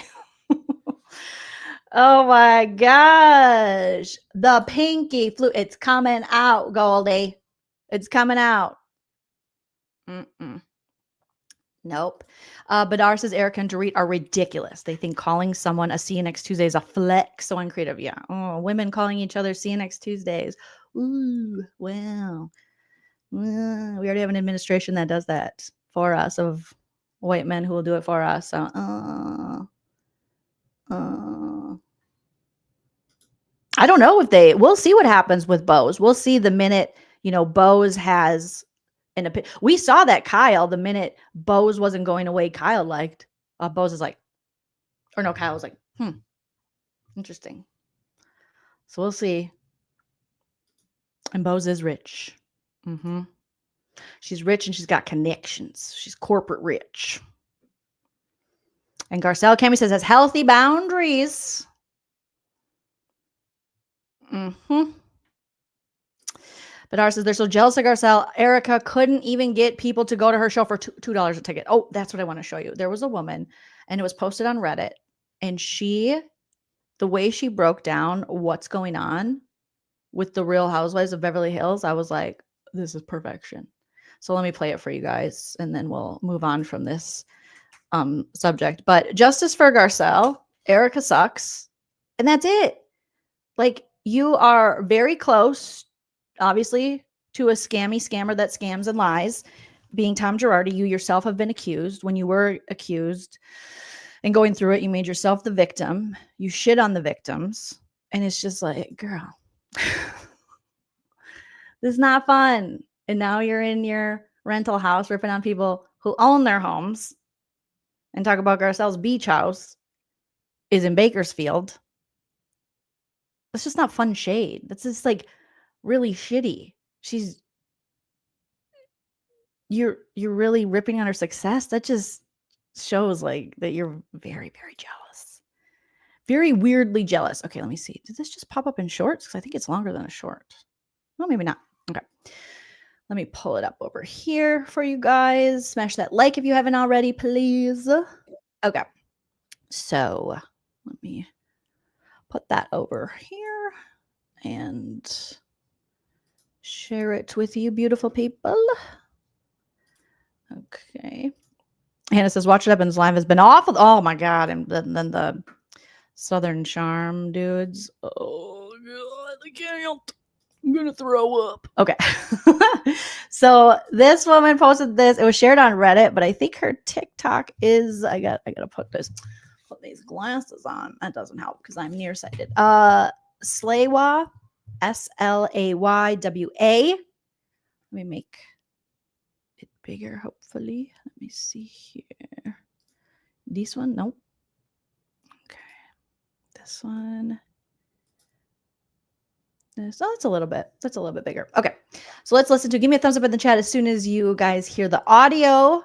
Oh my gosh. The pinky flu. It's coming out, Goldie. It's coming out. Nope. Badar says Erika and Dorit are ridiculous. They think calling someone a see you next Tuesday is a flex. So uncreative. Yeah. Oh, women calling each other see you next Tuesdays. Ooh, wow. We already have an administration that does that for us, of white men who will do it for us. So, I don't know if we'll see what happens with Bose. We'll see the minute, Bose has an opinion. We saw that Kyle, the minute Bose wasn't going away, Kyle liked. Bose is like, or no, Kyle was like, interesting. So we'll see. And Bose is rich. She's rich and she's got connections. She's corporate rich. And Garcelle Cami says has healthy boundaries. Mm-hmm. But says they're so jealous of Garcelle. Erika couldn't even get people to go to her show for $2 a ticket. Oh, that's what I want to show you. There was a woman, and it was posted on Reddit, and the way she broke down what's going on with the Real Housewives of Beverly Hills, I was like, this is perfection. So let me play it for you guys, and then we'll move on from this subject. But justice for Garcelle. Erika sucks, and that's it. Like, you are very close, obviously, to a scammer that scams and lies. Being Tom Girardi, you yourself have been accused. When you were accused and going through it, you made yourself the victim. You shit on the victims. And it's just like, girl, this is not fun. And now you're in your rental house ripping on people who own their homes, and talk about Garcelle's beach house is in Bakersfield. That's just not fun shade. That's just like really shitty. You're really ripping on her success. That just shows like that you're very, very jealous. Very weirdly jealous. Okay, let me see. Did this just pop up in shorts? Because I think it's longer than a short. Well, maybe not. Okay. Let me pull it up over here for you guys. Smash that like if you haven't already, please. Okay. So let me put that over here and share it with you, beautiful people. Okay. Hannah says, Watch It Happens Live has been awful. Oh my God. And then the Southern Charm dudes. Oh God, I can't. I'm going to throw up. Okay. So this woman posted this. It was shared on Reddit, but I think her TikTok is, I got to put these glasses on. That doesn't help because I'm nearsighted. Slaywa, Slaywa. Let me make it bigger, hopefully. Let me see here. This one? Nope. Okay. This one. That's a little bit. That's a little bit bigger. Okay. So let's listen to. Give me a thumbs up in the chat as soon as you guys hear the audio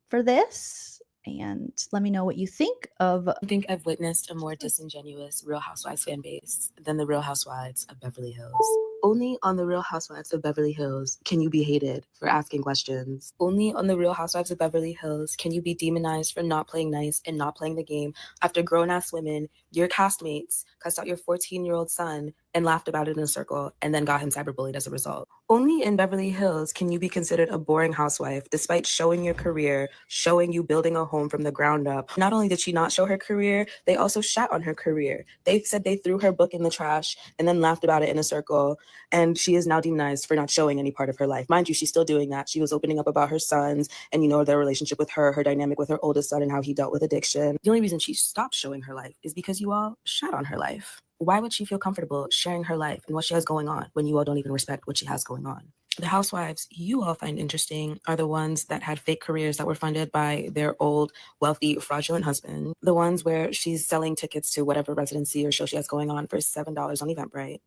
for this. And let me know what you think of. I think I've witnessed a more disingenuous Real Housewives fan base than the Real Housewives of Beverly Hills. Only on the Real Housewives of Beverly Hills can you be hated for asking questions. Only on the Real Housewives of Beverly Hills can you be demonized for not playing nice and not playing the game after grown-ass women, your castmates, cussed out your 14-year-old son and laughed about it in a circle and then got him cyberbullied as a result. Only in Beverly Hills can you be considered a boring housewife despite showing your career, showing you building a home from the ground up. Not only did she not show her career, they also shat on her career. They said they threw her book in the trash and then laughed about it in a circle. And she is now demonized for not showing any part of her life. Mind you, she's still doing that. She was opening up about her sons and, their relationship with her dynamic with her oldest son and how he dealt with addiction. The only reason she stopped showing her life is because you all shat on her life. Why would she feel comfortable sharing her life and what she has going on when you all don't even respect what she has going on? The housewives you all find interesting are the ones that had fake careers that were funded by their old, wealthy, fraudulent husband. The ones where she's selling tickets to whatever residency or show she has going on for $7 on Eventbrite.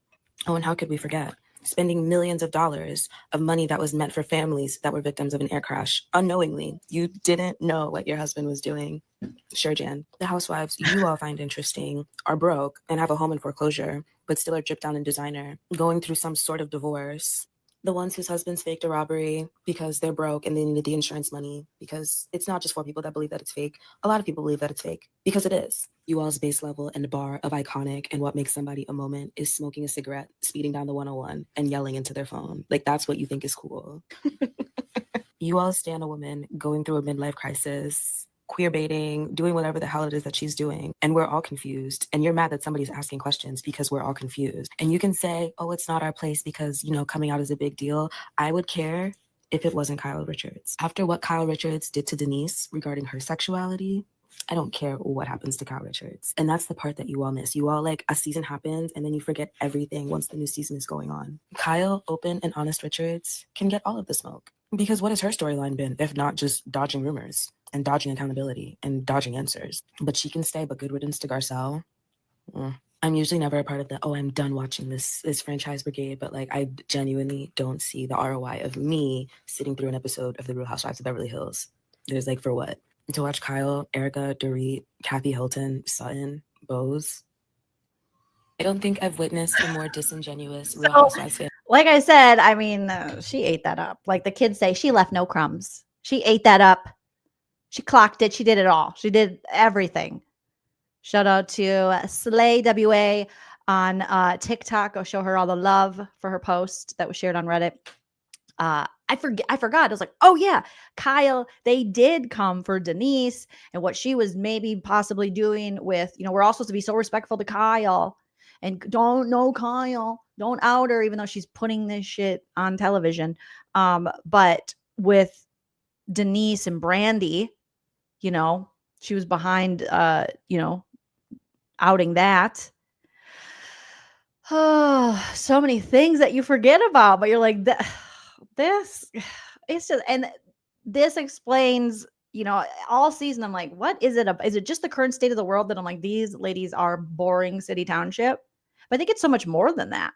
Oh, and how could we forget? Spending millions of dollars of money that was meant for families that were victims of an air crash unknowingly. You didn't know what your husband was doing. Sure, Jan. The housewives you all find interesting are broke and have a home in foreclosure, but still are dripped down in designer, going through some sort of divorce. The ones whose husbands faked a robbery because they're broke and they needed the insurance money, because it's not just 4 people that believe that it's fake. A lot of people believe that it's fake because it is. You all's base level and bar of iconic and what makes somebody a moment is smoking a cigarette, speeding down the 101 and yelling into their phone. Like, that's what you think is cool. You all stand a woman going through a midlife crisis, queer baiting, doing whatever the hell it is that she's doing. And we're all confused. And you're mad that somebody's asking questions because we're all confused. And you can say, oh, it's not our place because, coming out is a big deal. I would care if it wasn't Kyle Richards. After what Kyle Richards did to Denise regarding her sexuality, I don't care what happens to Kyle Richards. And that's the part that you all miss. You all a season happens and then you forget everything once the new season is going on. Kyle, open and honest Richards can get all of the smoke. Because what has her storyline been if not just dodging rumors and dodging accountability and dodging answers? But she can stay, but good riddance to Garcelle. I'm usually never a part of the, oh, I'm done watching this franchise brigade, but like I genuinely don't see the ROI of me sitting through an episode of The Real Housewives of Beverly Hills. There's like, for what? To watch Kyle, Erika, Dorit, Kathy Hilton, Sutton, Bose. I don't think I've witnessed a more disingenuous Real Housewives fan. Like I said, I mean, she ate that up. Like the kids say, she left no crumbs. She ate that up. She clocked it. She did it all. She did everything. Shout out to Slay WA on TikTok. Go show her all the love for her post that was shared on Reddit. I forgot. I was like, oh yeah, Kyle, they did come for Denise and what she was maybe possibly doing with, we're all supposed to be so respectful to Kyle and don't out her, even though she's putting this shit on television. But with Denise and Brandy, she was behind, outing that. Oh, so many things that you forget about, but you're like, this, it's just, and this explains, all season. I'm like, what is it? Is it just the current state of the world that I'm like, these ladies are boring city township? But I think it's so much more than that.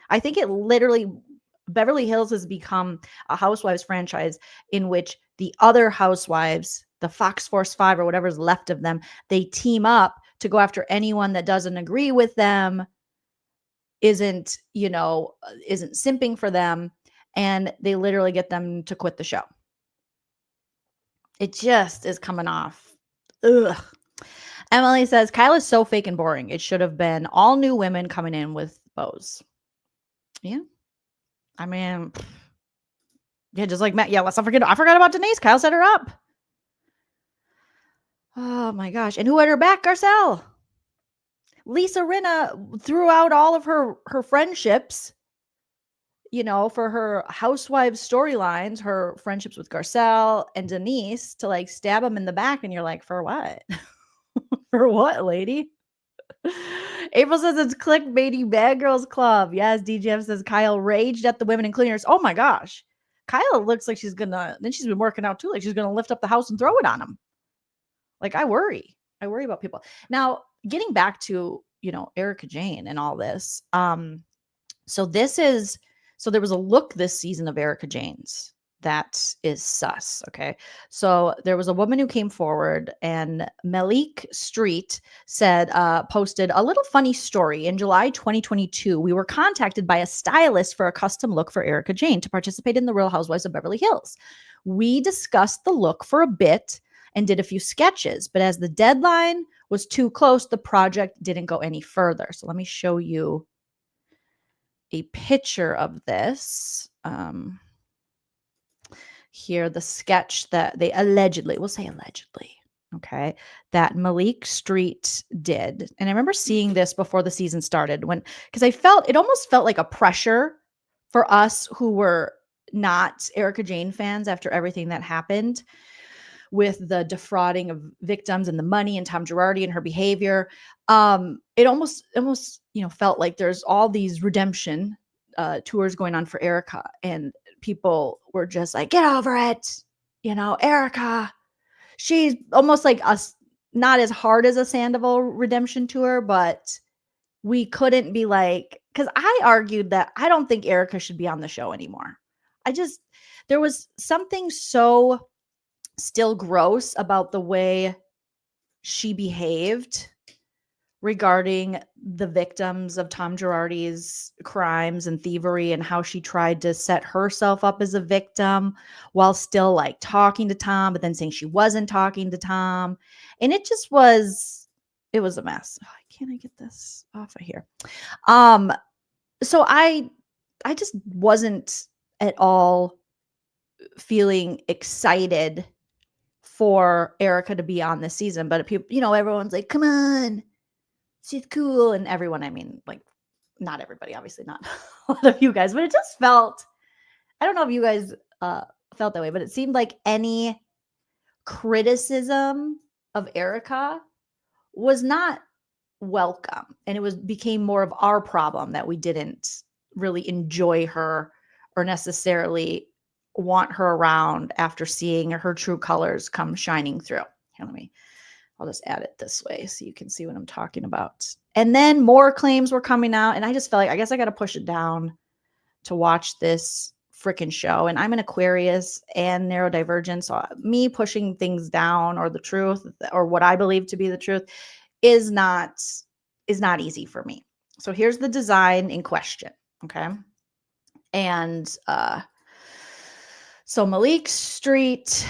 I think it literally, Beverly Hills has become a housewives franchise in which the other housewives, the Fox Force 5 or whatever's left of them, they team up to go after anyone that doesn't agree with them, isn't simping for them, and they literally get them to quit the show. It just is coming off. Ugh. Emily says, Kyle is so fake and boring. It should have been all new women coming in with bows. Yeah. I mean, yeah, just like Matt. Yeah, let's not forget. I forgot about Denise. Kyle set her up. Oh my gosh. And who had her back? Garcelle. Lisa Rinna threw out all of her friendships, for her housewives storylines, her friendships with Garcelle and Denise, to like stab them in the back. And you're like, for what? For what, lady? April says it's clickbaity Bad Girls Club. Yes, DJF says Kyle raged at the women and cleaners. Oh my gosh. Kyle looks like she's then she's been working out too. Like she's gonna lift up the house and throw it on them. Like I worry about people. Now, getting back to, Erika Jayne and all this. So there was a look this season of Erika Jayne's that is sus. Okay. So there was a woman who came forward, and Malik Street said, posted a little funny story. In July 2022, we were contacted by a stylist for a custom look for Erika Jayne to participate in the Real Housewives of Beverly Hills. We discussed the look for a bit and did a few sketches, but as the deadline was too close, the project didn't go any further. So let me show you a picture of this. Here, the sketch that they allegedly, okay, that Malik Street did. And I remember seeing this before the season started, because it almost felt like a pressure for us who were not Erika Jayne fans after everything that happened with the defrauding of victims and the money and Tom Girardi and her behavior. It almost, felt like there's all these redemption tours going on for Erika, and people were just like, get over it. Erika, she's almost like us, not as hard as a Sandoval redemption tour, but we couldn't be like, because I argued that I don't think Erika should be on the show anymore. There was something so still gross about the way she behaved regarding the victims of Tom Girardi's crimes and thievery, and how she tried to set herself up as a victim while still like talking to Tom, but then saying she wasn't talking to Tom. And it was a mess. Oh, can't I get this off of here? So I just wasn't at all feeling excited for Erika to be on this season, but people, everyone's like, come on, she's cool. And everyone, I mean, like, not everybody, obviously not a lot of you guys, but it just felt, I don't know if you guys felt that way, but it seemed like any criticism of Erika was not welcome. And it became more of our problem that we didn't really enjoy her or necessarily want her around after seeing her true colors come shining through. Here, let me I'll just add it this way so you can see what I'm talking about. And then more claims were coming out, and I just felt like, I guess I got to push it down to watch this freaking show. And I'm an Aquarius and neurodivergent, so me pushing things down or the truth or what I believe to be the truth is not easy for me. So here's the design in question, okay? And so Malik Street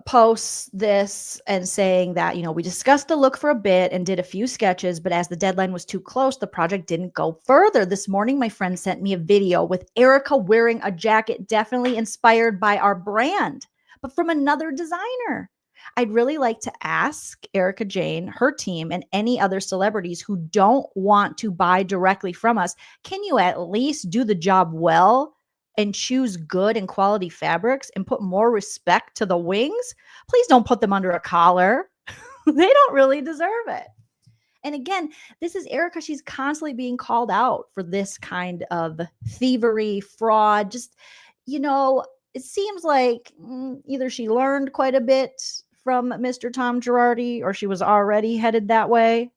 posts this and saying that, we discussed the look for a bit and did a few sketches, but as the deadline was too close, the project didn't go further. This morning, my friend sent me a video with Erika wearing a jacket definitely inspired by our brand, but from another designer. I'd really like to ask Erika Jayne, her team, and any other celebrities who don't want to buy directly from us, can you at least do the job well and choose good and quality fabrics and put more respect to the wings? Please don't put them under a collar. They don't really deserve it. And again, this is Erika. She's constantly being called out for this kind of thievery, fraud. Just, it seems like either she learned quite a bit from Mr. Tom Girardi or she was already headed that way.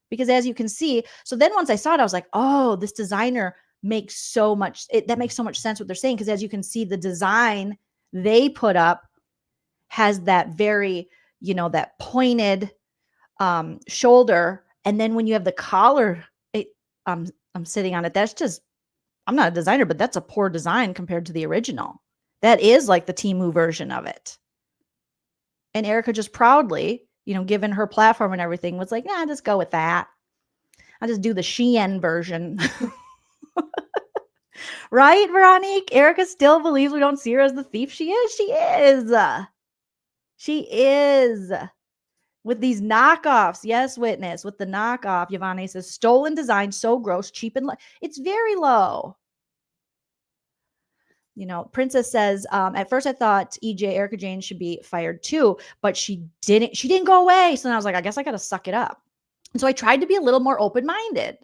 Because as you can see, so then once I saw it, I was like, oh, this designer makes so much sense what they're saying, because as you can see, the design they put up has that very, that pointed shoulder, and then when you have the collar, I'm sitting on it. That's just, I'm not a designer, but that's a poor design compared to the original. That is like the Temu version of it. And Erika just proudly, given her platform and everything, was like, just go with that. I'll just do the Shein version. Right, Veronique? Erika still believes we don't see her as the thief she is. She is. She is. With these knockoffs. Yes, witness. With the knockoff, Yvonne says, stolen design, so gross, cheap, and it's very low. Princess says, at first I thought Erika Jayne should be fired too, but she didn't go away. So then I was like, I guess I got to suck it up. And so I tried to be a little more open-minded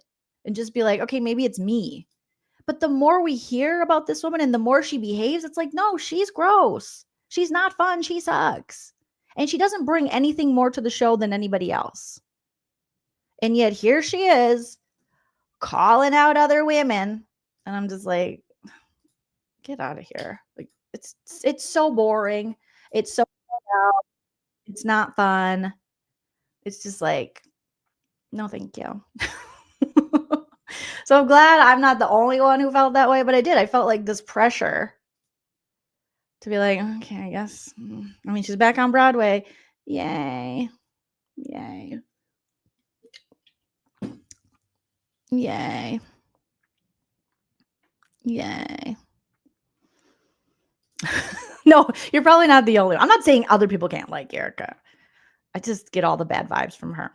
and just be like, okay, maybe it's me. But the more we hear about this woman and the more she behaves, it's like, no, she's gross. She's not fun. She sucks. And she doesn't bring anything more to the show than anybody else. And yet here she is calling out other women. And I'm just like, get out of here. Like, it's so boring. It's so out. It's not fun. It's just like, no, thank you. So I'm glad I'm not the only one who felt that way, but I did. I felt like this pressure to be like, okay, I guess. I mean, she's back on Broadway. Yay. Yay. Yay. Yay. No, you're probably not the only one. I'm not saying other people can't like Erika. I just get all the bad vibes from her.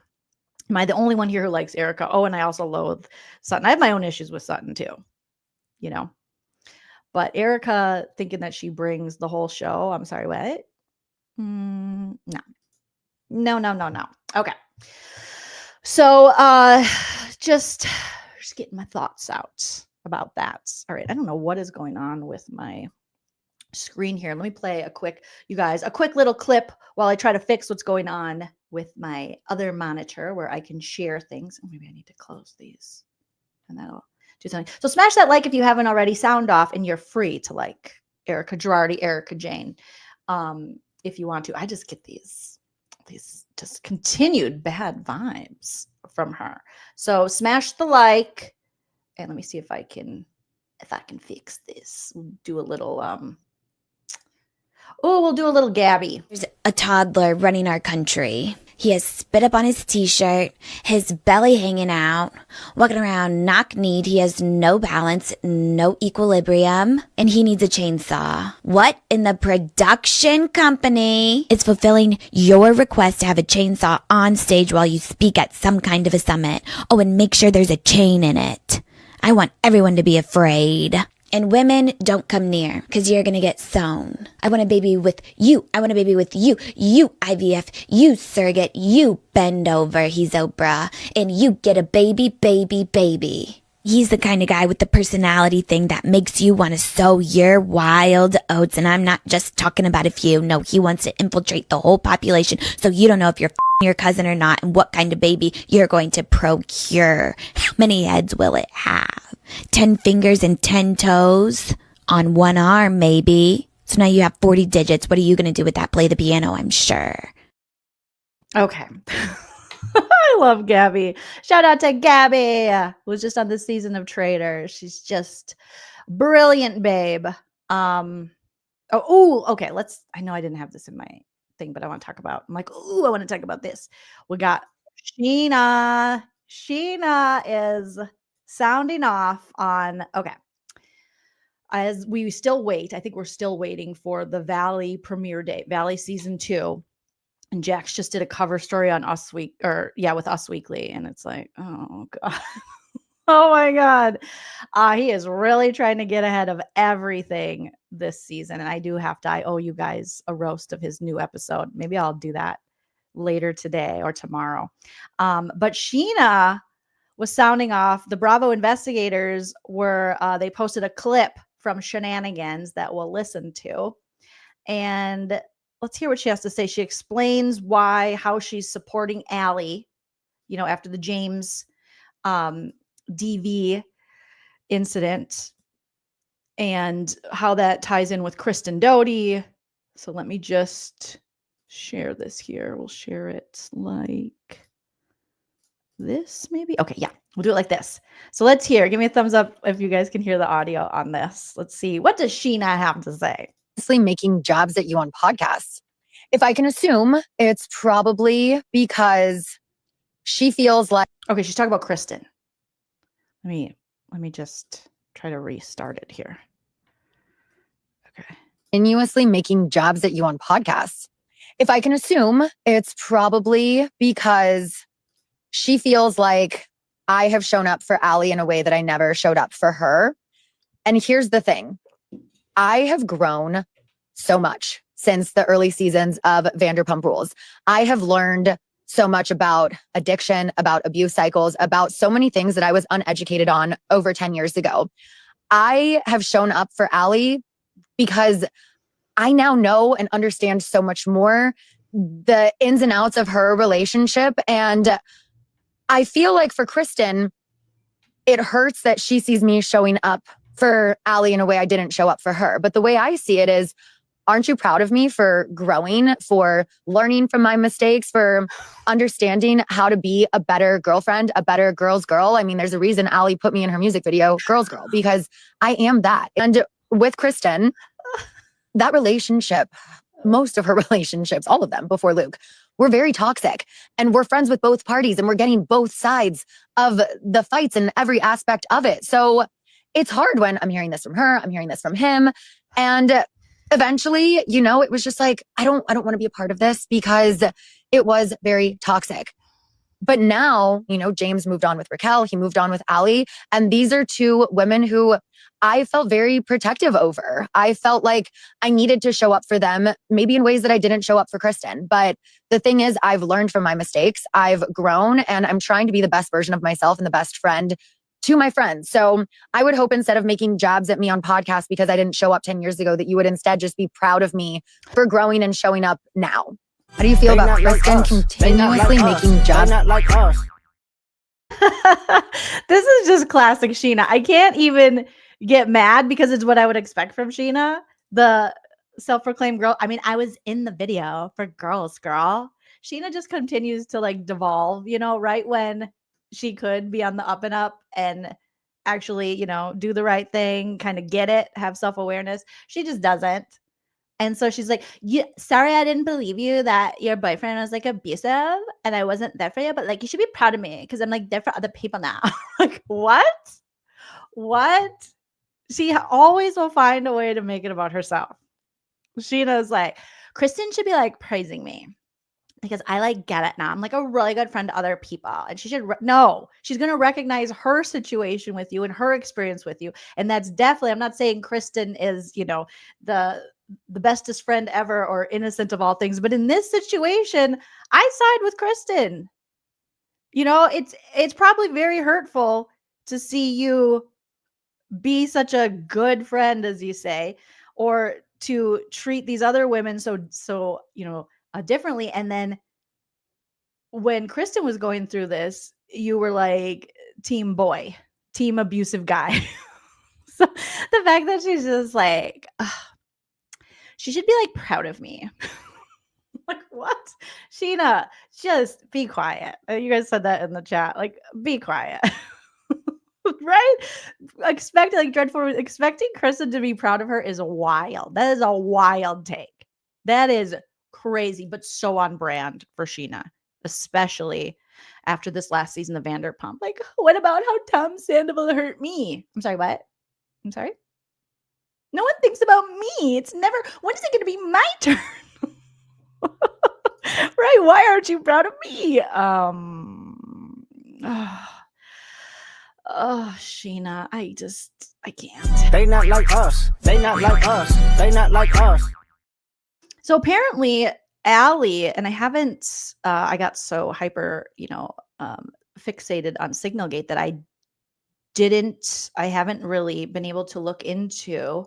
Am I the only one here who likes Erika? Oh, and I also loathe Sutton. I have my own issues with Sutton too, But Erika thinking that she brings the whole show. I'm sorry, what? No. Okay. So just getting my thoughts out about that. All right. I don't know what is going on with my screen here. Let me play a quick little clip while I try to fix what's going on with my other monitor where I can share things. Oh, maybe I need to close these and that'll do something. So smash that like if you haven't already, sound off, and you're free to like Erika Girardi, Erika Jayne, if you want to. I just get these just continued bad vibes from her. So smash the like, and let me see if I can fix this. We'll do a little we'll do a little Gabby. There's a toddler running our country. He has spit up on his t-shirt, his belly hanging out, walking around knock-kneed. He has no balance, no equilibrium, and he needs a chainsaw. What in the production company is fulfilling your request to have a chainsaw on stage while you speak at some kind of a summit? Oh, and make sure there's a chain in it. I want everyone to be afraid. And women, don't come near, because you're going to get sewn. I want a baby with you. I want a baby with you. You IVF. You surrogate. You bend over. He's Oprah. And you get a baby, baby, baby. He's the kind of guy with the personality thing that makes you want to sow your wild oats. And I'm not just talking about a few. No, he wants to infiltrate the whole population. So you don't know if you're your cousin or not and what kind of baby you're going to procure. How many heads will it have? 10 fingers and 10 toes on one arm, maybe. So now you have 40 digits. What are you going to do with that? Play the piano, I'm sure. Okay. I love Gabby. Shout out to Gabby, who was just on this season of Traitors. She's just brilliant, babe. Okay. I know I didn't have this in my thing, but I want to talk about. I'm like, I want to talk about this. We got Sheena. Sheena is sounding off on. Okay. As we still wait, I think we're still waiting for the Valley premiere date, Valley season 2. And Jax just did a cover story on Us Week, with Us Weekly, and it's like, oh god, oh my god, he is really trying to get ahead of everything this season, and I owe you guys a roast of his new episode. Maybe I'll do that later today or tomorrow. But Sheena was sounding off. The Bravo investigators they posted a clip from Shenanigans that we'll listen to, and let's hear what she has to say. She explains how she's supporting Allie, after the James DV incident, and how that ties in with Kristen Doty. So let me just share this here. We'll share it like this, maybe. Okay, yeah, we'll do it like this. So let's hear. Give me a thumbs up if you guys can hear the audio on this. Let's see. What does Sheena have to say? Making jabs at you on podcasts. If I can assume, it's probably because she feels like... Okay, she's talking about Kristen. Let me just try to restart it here. Okay. Continuously making jabs at you on podcasts. If I can assume, it's probably because she feels like I have shown up for Allie in a way that I never showed up for her. And here's the thing. I have grown so much since the early seasons of Vanderpump Rules. I have learned so much about addiction, about abuse cycles, about so many things that I was uneducated on over 10 years ago. I have shown up for Allie because I now know and understand so much more the ins and outs of her relationship. And I feel like for Kristen, it hurts that she sees me showing up for Allie in a way I didn't show up for her. But the way I see it is, aren't you proud of me for growing, for learning from my mistakes, for understanding how to be a better girlfriend, a better girl's girl? I mean, there's a reason Allie put me in her music video, Girl's Girl, because I am that. And with Kristen, that relationship, most of her relationships, all of them before Luke, were very toxic. And we're friends with both parties and we're getting both sides of the fights and every aspect of it. So it's hard when I'm hearing this from her, I'm hearing this from him. And eventually, it was just like, I don't want to be a part of this because it was very toxic. But now, James moved on with Raquel, he moved on with Allie. And these are two women who I felt very protective over. I felt like I needed to show up for them, maybe in ways that I didn't show up for Kristen. But the thing is, I've learned from my mistakes. I've grown and I'm trying to be the best version of myself and the best friend to my friends. So I would hope instead of making jabs at me on podcasts because I didn't show up 10 years ago, that you would instead just be proud of me for growing and showing up now. How do you feel about Kristen continuously making jabs? Like us. This is just classic Sheena. I can't even get mad because it's what I would expect from Sheena, the self-proclaimed girl. I mean, I was in the video for Girls Girl. Sheena just continues to devolve, right when she could be on the up and up and actually, do the right thing, kind of get it, have self-awareness. She just doesn't. And so she's like, sorry, I didn't believe you that your boyfriend was abusive and I wasn't there for you, but you should be proud of me because I'm there for other people now. What? She always will find a way to make it about herself. Sheena's Kristen should be praising me because I get it now. I'm a really good friend to other people. And she should, she's going to recognize her situation with you and her experience with you. And that's definitely, I'm not saying Kristen is, the bestest friend ever or innocent of all things. But in this situation, I side with Kristen. It's probably very hurtful to see you be such a good friend, as you say, or to treat these other women so differently. And then when Kristen was going through this, you were like team boy, team abusive guy. So the fact that she's just like, ugh, she should be like proud of me. Like, what? Sheena, just be quiet. You guys said that in the chat. Like, be quiet. Right? Expecting Kristen to be proud of her is wild. That is a wild take. That is crazy, but so on brand for Sheena, especially after this last season of Vanderpump. Like, what about how Tom Sandoval hurt me? I'm sorry, what? I'm sorry? No one thinks about me. It's never, when is it going to be my turn? Right? Why aren't you proud of me? Oh, Sheena, I can't. They not like us. They not like us. They not like us. So apparently, Allie, and I haven't, I got so hyper, fixated on Signalgate that I haven't really been able to look into.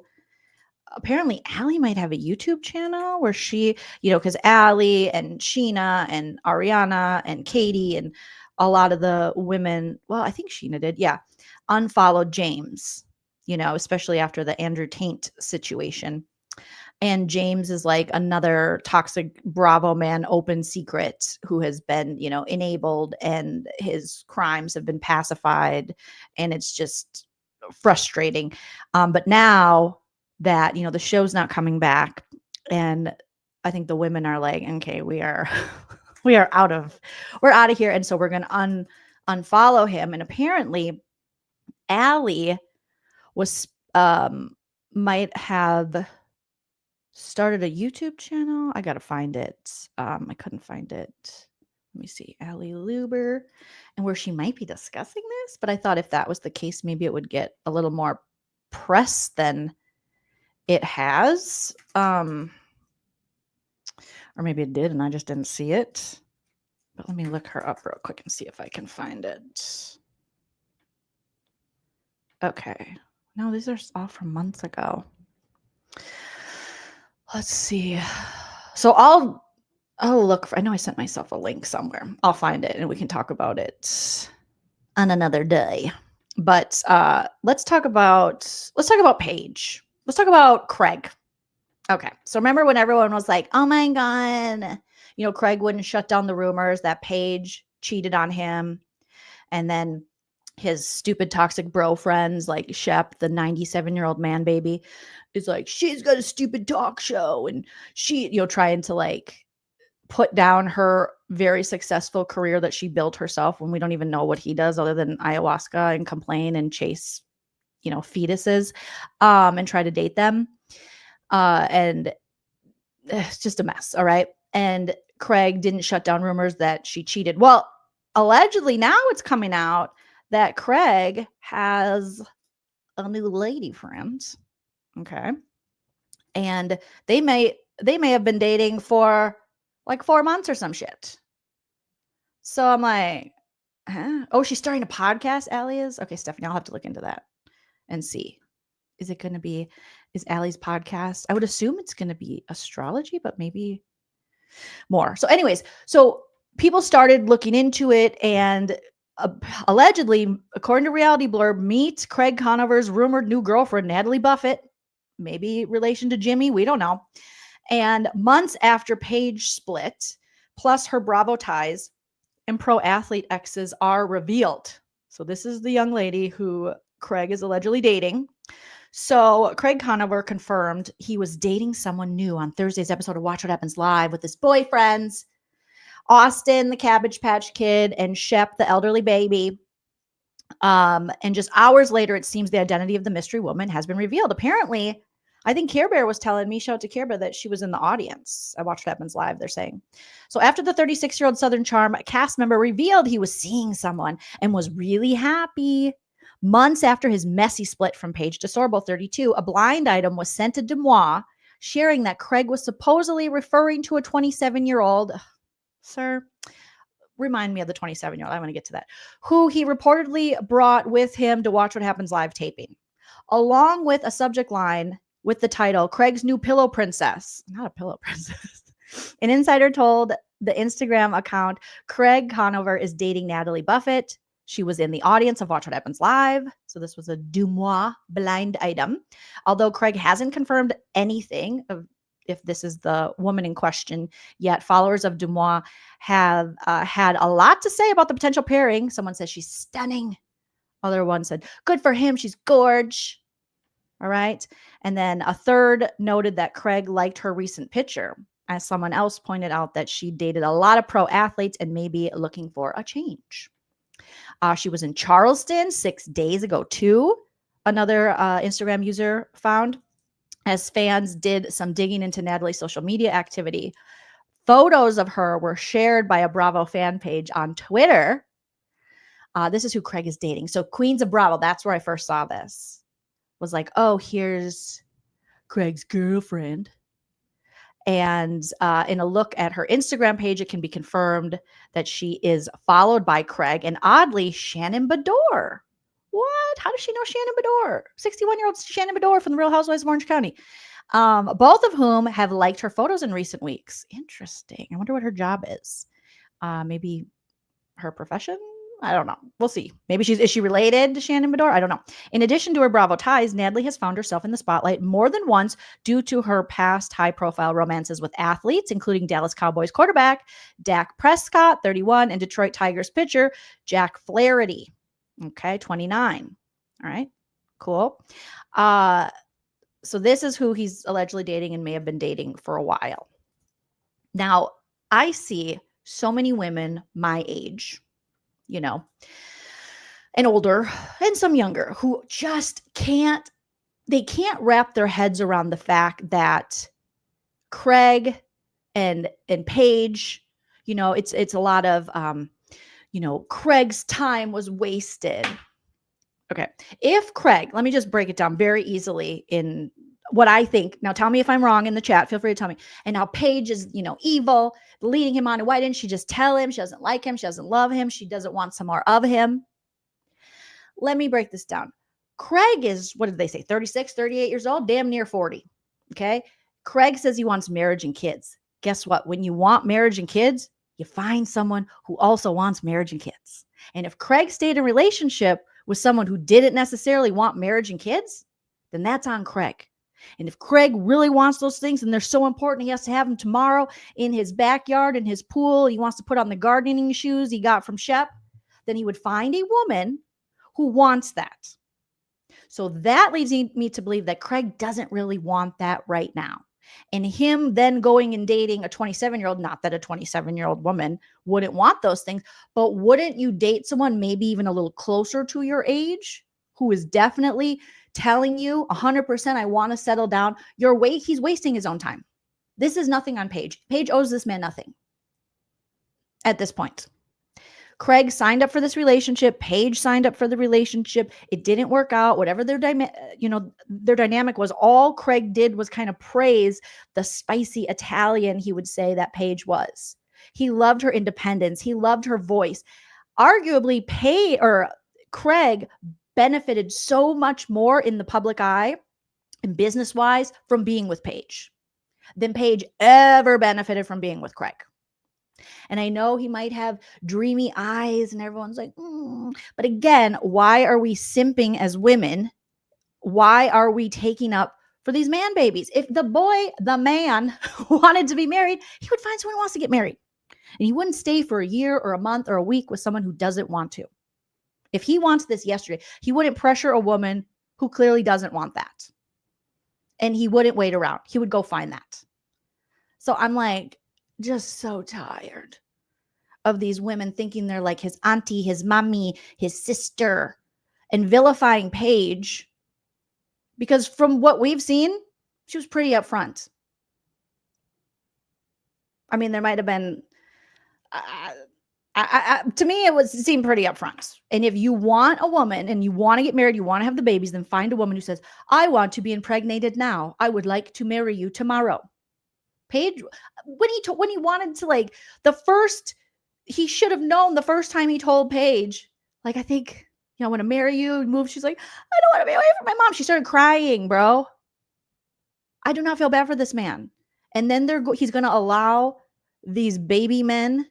Apparently, Allie might have a YouTube channel where she, because Allie and Sheena and Ariana and Katie and a lot of the women, well, I think Sheena did, yeah, unfollowed James, especially after the Andrew Tate situation. And James is like another toxic Bravo man, open secret, who has been, enabled, and his crimes have been pacified. And it's just frustrating. But now that, the show's not coming back, and I think the women are like, okay, we're out of here. And so we're going to unfollow him. And apparently Allie was, might have started a YouTube channel. I got to find it. I couldn't find it. Let me see. Allie Luber, and where she might be discussing this. But I thought if that was the case, maybe it would get a little more press than it has. Or maybe it did and I just didn't see it. But let me look her up real quick and see if I can find it. Okay. No, these are all from months ago. Let's see. So I'll look for, I know I sent myself a link somewhere. I'll find it and we can talk about it on another day. But let's talk about Paige. Let's talk about Craig. Okay. So remember when everyone was like, oh my God, Craig wouldn't shut down the rumors that Paige cheated on him. And then his stupid toxic bro friends like Shep, the 97-year-old man baby, is like, she's got a stupid talk show. And she, trying to like put down her very successful career that she built herself, when we don't even know what he does other than ayahuasca and complain and chase, fetuses, and try to date them. And it's just a mess. All right. And Craig didn't shut down rumors that she cheated. Well, allegedly now it's coming out that Craig has a new lady friend. Okay. And they may have been dating for like 4 months or some shit. So I'm like, huh? Oh, she's starting a podcast, Allie is? Okay, Stephanie, I'll have to look into that and see. Is Allie's podcast? I would assume it's going to be astrology, but maybe more. So anyways, so people started looking into it, and allegedly, according to Reality Blurb, meet Craig Conover's rumored new girlfriend, Natalie Buffett, maybe relation to Jimmy, we don't know. And months after Paige split, plus her Bravo ties and pro athlete exes are revealed. So this is the young lady who Craig is allegedly dating. So Craig Conover confirmed he was dating someone new on Thursday's episode of Watch What Happens Live with his boyfriends, Austin, the Cabbage Patch Kid, and Shep, the elderly baby. And just hours later, it seems the identity of the mystery woman has been revealed. Apparently, I think Care Bear was telling me, shout out to Care Bear, that she was in the audience. I Watch What Happens Live, they're saying. So after the 36-year-old Southern Charm cast member revealed he was seeing someone and was really happy, months after his messy split from Paige DeSorbo, 32, a blind item was sent to Demois, sharing that Craig was supposedly referring to a 27-year-old. Sir, remind me of the 27-year-old. I want to get to that. Who he reportedly brought with him to Watch What Happens live taping, along with a subject line with the title, Craig's New Pillow Princess. Not a pillow princess. An insider told the Instagram account, Craig Conover is dating Natalie Buffett. She was in the audience of Watch What Happens Live. So this was a Dumois blind item. Although Craig hasn't confirmed anything of if this is the woman in question yet, followers of Dumois have had a lot to say about the potential pairing. Someone says she's stunning. Other one said, good for him. She's gorge. All right. And then a third noted that Craig liked her recent picture, as someone else pointed out that she dated a lot of pro athletes and may be looking for a change. She was in Charleston 6 days ago, too. Another Instagram user found, as fans did some digging into Natalie's social media activity. Photos of her were shared by a Bravo fan page on Twitter. This is who Craig is dating. So Queens of Bravo, that's where I first saw this. Was like, oh, here's Craig's girlfriend. And in a look at her Instagram page, it can be confirmed that she is followed by Craig and oddly Shannon Bedore. What? How does she know Shannon Bedore? 61-year-old Shannon Bedore from the Real Housewives of Orange County. Both of whom have liked her photos in recent weeks. Interesting. I wonder what her job is. Maybe her profession? I don't know. We'll see. Maybe is she related to Shannon Bedore? I don't know. In addition to her Bravo ties, Natalie has found herself in the spotlight more than once due to her past high-profile romances with athletes, including Dallas Cowboys quarterback Dak Prescott, 31, and Detroit Tigers pitcher Jack Flaherty, okay, 29. All right, cool. So this is who he's allegedly dating and may have been dating for a while. Now, I see so many women my age, you know, and older and some younger who just can't wrap their heads around the fact that Craig and Paige, you know, it's a lot of, you know, Craig's time was wasted. Okay. If Craig, let me just break it down very easily in what I think. Now tell me if I'm wrong in the chat. Feel free to tell me. And now Paige is, you know, evil, leading him on. Why didn't she just tell him she doesn't like him? She doesn't love him. She doesn't want some more of him. Let me break this down. Craig is, what did they say? 36, 38 years old, damn near 40. Okay. Craig says he wants marriage and kids. Guess what? When you want marriage and kids, you find someone who also wants marriage and kids. And if Craig stayed in a relationship with someone who didn't necessarily want marriage and kids, then that's on Craig. And if Craig really wants those things and they're so important, he has to have them tomorrow in his backyard, in his pool, he wants to put on the gardening shoes he got from Shep, then he would find a woman who wants that. So that leads me to believe that Craig doesn't really want that right now. And him then going and dating a 27-year-old, not that a 27-year-old woman wouldn't want those things, but wouldn't you date someone maybe even a little closer to your age who is definitely telling you 100%, I want to settle down? He's wasting his own time. This is nothing on Paige. Paige owes this man nothing at this point. Craig signed up for this relationship. Paige signed up for the relationship. It didn't work out. Whatever their dynamic was, all Craig did was kind of praise the spicy Italian, he would say, that Paige was. He loved her independence. He loved her voice. Arguably, Craig benefited so much more in the public eye and business-wise from being with Paige than Paige ever benefited from being with Craig. And I know he might have dreamy eyes and everyone's like, but again, why are we simping as women? Why are we taking up for these man babies? If the man wanted to be married, he would find someone who wants to get married. And he wouldn't stay for a year or a month or a week with someone who doesn't want to. If he wants this yesterday, he wouldn't pressure a woman who clearly doesn't want that. And he wouldn't wait around. He would go find that. So I'm like, just so tired of these women thinking they're like his auntie, his mommy, his sister, and vilifying Paige. Because from what we've seen, she was pretty upfront. I mean, there might have been, to me, it seemed pretty upfront. And if you want a woman and you want to get married, you want to have the babies, then find a woman who says, I want to be impregnated now. I would like to marry you tomorrow. Paige, when he wanted to, like, the first he should have known the first time he told Paige, like, I think, I want to marry you and move. She's like, I don't want to be away from my mom. She started crying, bro. I do not feel bad for this man. And then he's going to allow these baby men,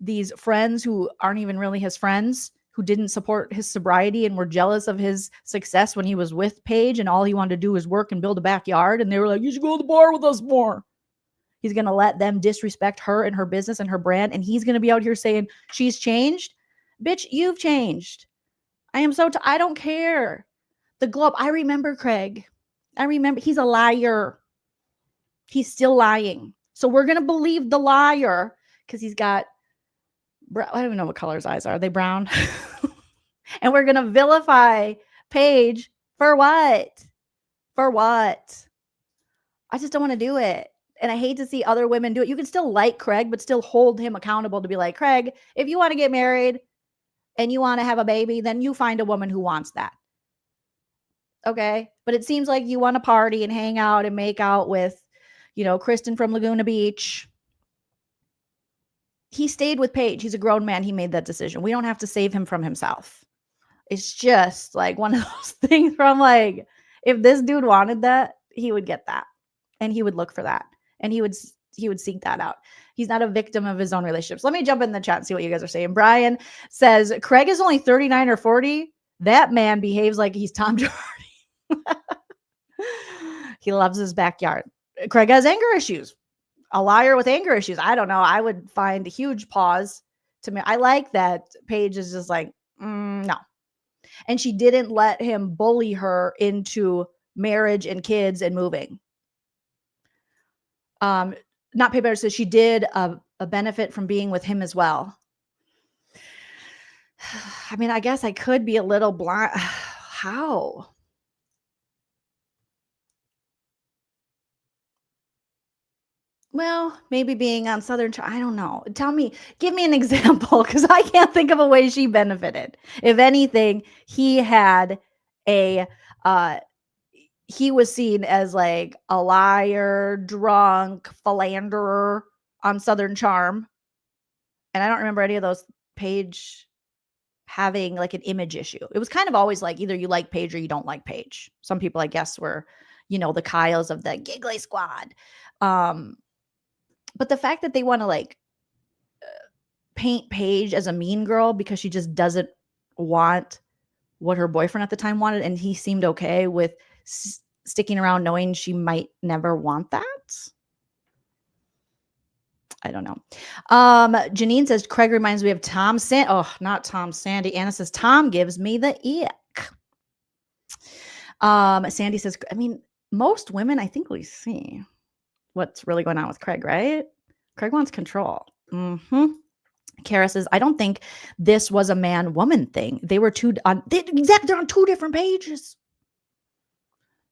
these friends who aren't even really his friends, who didn't support his sobriety and were jealous of his success when he was with Paige, and all he wanted to do was work and build a backyard. And they were like, you should go to the bar with us more. He's going to let them disrespect her and her business and her brand. And he's going to be out here saying she's changed. Bitch, you've changed. I am I don't care. The Globe. I remember Craig. I remember he's a liar. He's still lying. So we're going to believe the liar because he's got, I don't even know what color his eyes are. Are they brown? And we're going to vilify Paige for what? For what? I just don't want to do it. And I hate to see other women do it. You can still like Craig, but still hold him accountable to be like, Craig, if you want to get married and you want to have a baby, then you find a woman who wants that. Okay? But it seems like you want to party and hang out and make out with, Kristen from Laguna Beach. He stayed with Paige. He's a grown man. He made that decision. We don't have to save him from himself. It's just like one of those things where I'm like, if this dude wanted that, he would get that. And he would look for that. And he would seek that out. He's not a victim of his own relationships. Let me jump in the chat and see what you guys are saying. Brian says, Craig is only 39 or 40. That man behaves like he's Tom Hardy. He loves his backyard. Craig has anger issues. A liar with anger issues. I don't know. I would find a huge pause to me. I like that Paige is just like, no. And she didn't let him bully her into marriage and kids and moving. Not Pay Better says she did a benefit from being with him as well. I mean, I guess I could be a little blind. How? Well, maybe being on Southern, I don't know. Give me an example, because I can't think of a way she benefited. If anything, he had he was seen as like a liar, drunk, philanderer on Southern Charm. And I don't remember any of those Paige having like an image issue. It was kind of always like either you like Paige or you don't like Paige. Some people, I guess, were, the Kyles of the giggly squad. But the fact that they want to like paint Paige as a mean girl because she just doesn't want what her boyfriend at the time wanted, and he seemed okay with sticking around knowing she might never want that. I don't know. Janine says, Craig reminds me of Tom Sandy. Oh, not Tom Sandy. Anna says, Tom gives me the ick. Sandy says, I mean, most women, I think we see what's really going on with Craig, right? Craig wants control. Kara says, I don't think this was a man-woman thing. They were they're on two different pages.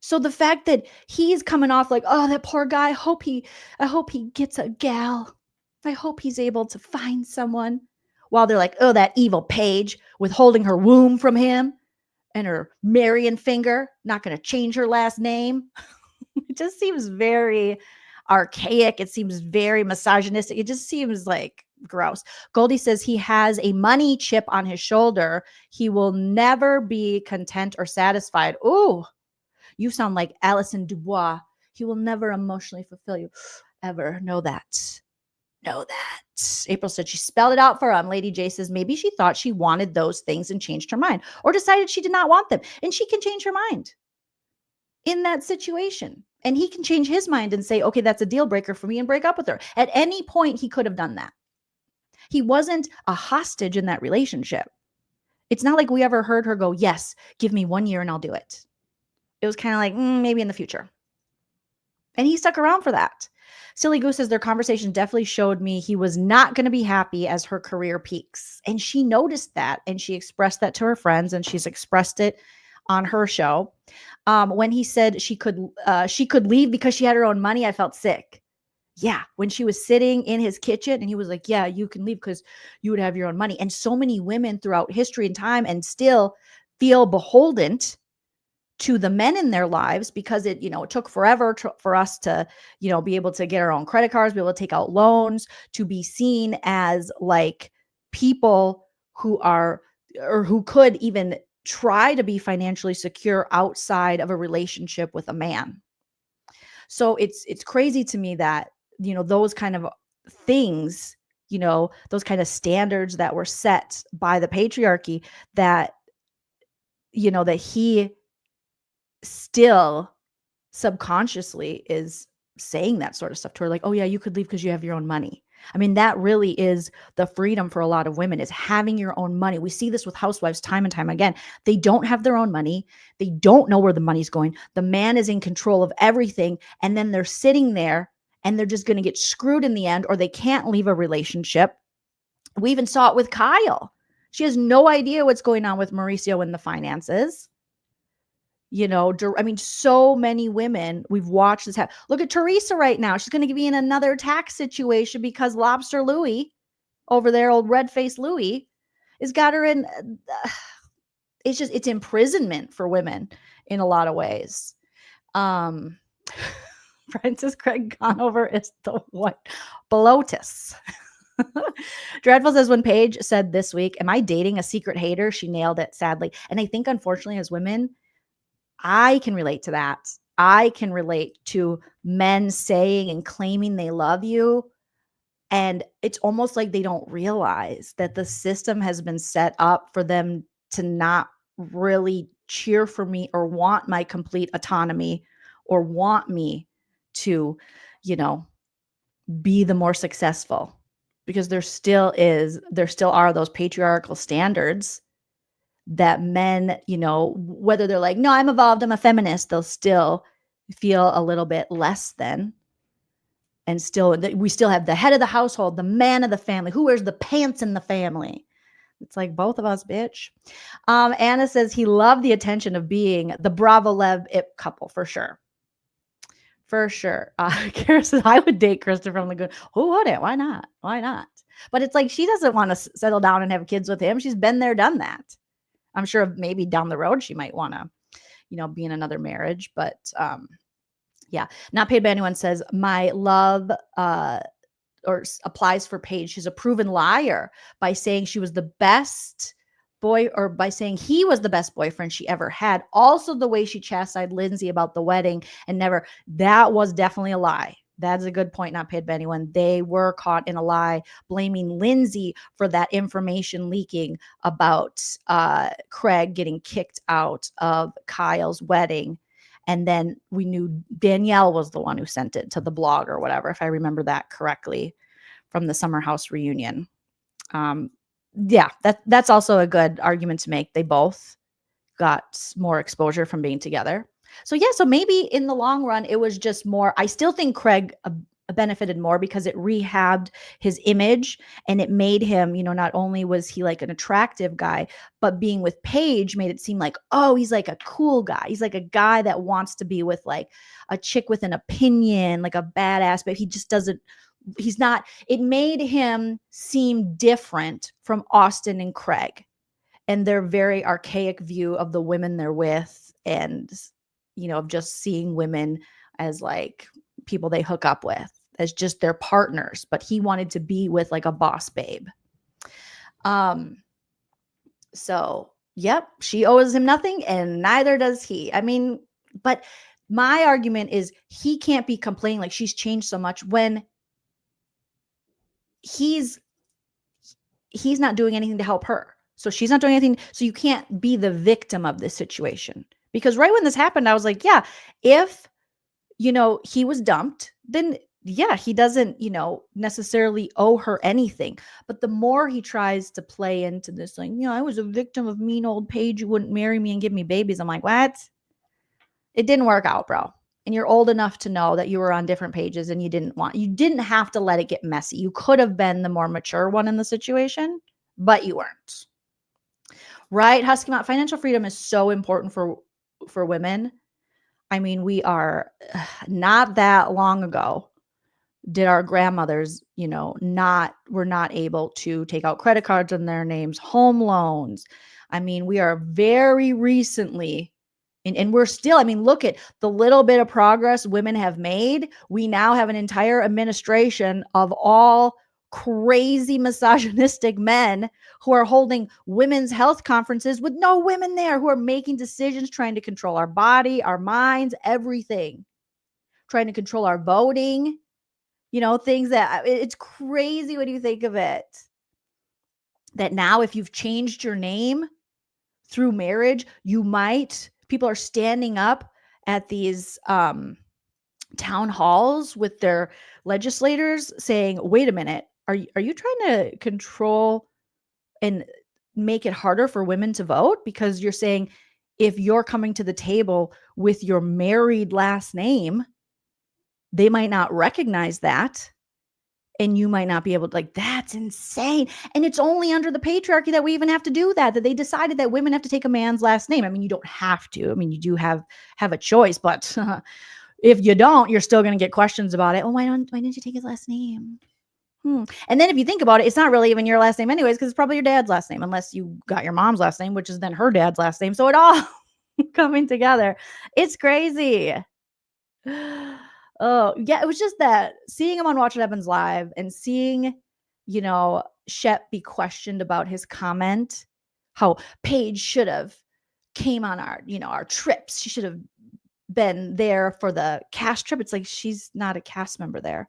So the fact that he's coming off like, oh, that poor guy, I hope he gets a gal. I hope he's able to find someone. While they're like, oh, that evil Paige withholding her womb from him and her Marion finger, not going to change her last name. It just seems very archaic. It seems very misogynistic. It just seems like gross. Goldie says he has a money chip on his shoulder. He will never be content or satisfied. Ooh, you sound like Alison Dubois. He will never emotionally fulfill you. Ever. Know that. April said she spelled it out for him. Lady J says maybe she thought she wanted those things and changed her mind, or decided she did not want them. And she can change her mind in that situation. And he can change his mind and say, okay, that's a deal breaker for me, and break up with her. At any point, he could have done that. He wasn't a hostage in that relationship. It's not like we ever heard her go, yes, give me 1 year and I'll do it. It was kind of like, maybe in the future. And he stuck around for that. Silly Goose says their conversation definitely showed me he was not going to be happy as her career peaks. And she noticed that, and she expressed that to her friends, and she's expressed it on her show. When he said she could leave because she had her own money, I felt sick. Yeah, when she was sitting in his kitchen and he was like, yeah, you can leave because you would have your own money. And so many women throughout history and time and still feel beholden to the men in their lives, because it took forever for us to, be able to get our own credit cards, be able to take out loans, to be seen as like people who are, or who could even try to be financially secure outside of a relationship with a man. So it's crazy to me that, those kind of things, those kind of standards that were set by the patriarchy, that, that he still subconsciously is saying that sort of stuff to her, like, oh yeah, you could leave because you have your own money. I mean, that really is the freedom for a lot of women, is having your own money. We see this with housewives time and time again. They don't have their own money. They don't know where the money's going. The man is in control of everything. And then they're sitting there and they're just going to get screwed in the end, or they can't leave a relationship. We even saw it with Kyle. She has no idea what's going on with Mauricio in the finances. I mean, so many women, we've watched this happen. Look at Teresa right now. She's going to be in another tax situation because Lobster Louie over there, old red-faced Louie, has got her in. It's imprisonment for women in a lot of ways. Francis Craig Conover is the what? Bloatus. Dreadful says, when Paige said this week, am I dating a secret hater? She nailed it, sadly. And I think, unfortunately, as women, I can relate to that. I can relate to men saying and claiming they love you. And it's almost like they don't realize that the system has been set up for them to not really cheer for me or want my complete autonomy or want me to, be the more successful, because there still are those patriarchal standards that men, whether they're like, no, I'm evolved, I'm a feminist, they'll still feel a little bit less than. And still, we still have the head of the household, the man of the family, who wears the pants in the family. It's like both of us, bitch. Anna says he loved the attention of being the bravotv it couple, for sure. For sure. Kara says, I would date Christopher Lagoon. Who wouldn't? Why not? Why not? But it's like, she doesn't want to settle down and have kids with him. She's been there, done that. I'm sure maybe down the road she might want to, be in another marriage. But yeah, not paid by anyone says, my love or applies for Paige. She's a proven liar by saying she was the best boy, or by saying he was the best boyfriend she ever had. Also, the way she chastised Lindsay about the wedding and that was definitely a lie. That's a good point, not paid by anyone. They were caught in a lie, blaming Lindsay for that information leaking about Craig getting kicked out of Kyle's wedding. And then we knew Danielle was the one who sent it to the blog or whatever, if I remember that correctly, from the summerhouse reunion. Yeah, that's also a good argument to make. They both got more exposure from being together. So yeah, so maybe in the long run, it was just more. I still think Craig benefited more because it rehabbed his image and it made him, not only was he like an attractive guy, but being with Paige made it seem like, oh, he's like a cool guy. He's like a guy that wants to be with like a chick with an opinion, like a badass, but he just doesn't. He's not. It made him seem different from Austin and Craig and their very archaic view of the women they're with, and of just seeing women as like people they hook up with, as just their partners. But he wanted to be with like a boss babe. So yep, she owes him nothing and neither does he. I mean, but my argument is he can't be complaining like she's changed so much when he's not doing anything to help her. So she's not doing anything. So you can't be the victim of this situation. Because right when this happened, I was like, yeah, if, he was dumped, then yeah, he doesn't, necessarily owe her anything. But the more he tries to play into this, like, I was a victim of mean old Paige who wouldn't marry me and give me babies. I'm like, what? It didn't work out, bro. And you're old enough to know that you were on different pages and you didn't have to let it get messy. You could have been the more mature one in the situation, but you weren't. Right? Husky Mount, financial freedom is so important for women. I mean, we are not that long ago did our grandmothers, were not able to take out credit cards in their names, home loans. I mean, we are very recently And we're still, I mean, look at the little bit of progress women have made. We now have an entire administration of all crazy misogynistic men who are holding women's health conferences with no women there, who are making decisions, trying to control our body, our minds, everything, trying to control our voting, things that it's crazy when you think of it. That now if you've changed your name through marriage, people are standing up at these town halls with their legislators saying, wait a minute, are you trying to control and make it harder for women to vote? Because you're saying if you're coming to the table with your married last name, they might not recognize that. And you might not be able to, that's insane. And it's only under the patriarchy that we even have to do that they decided that women have to take a man's last name. I mean, you don't have to. I mean, you do have a choice, but if you don't, you're still going to get questions about it. Oh, why didn't you take his last name? And then if you think about it, it's not really even your last name anyways, because it's probably your dad's last name, unless you got your mom's last name, which is then her dad's last name. So it all coming together. It's crazy. Oh, yeah. It was just that seeing him on Watch What Happens Live and seeing, Shep be questioned about his comment, how Paige should have came on our trips. She should have been there for the cast trip. It's like she's not a cast member there.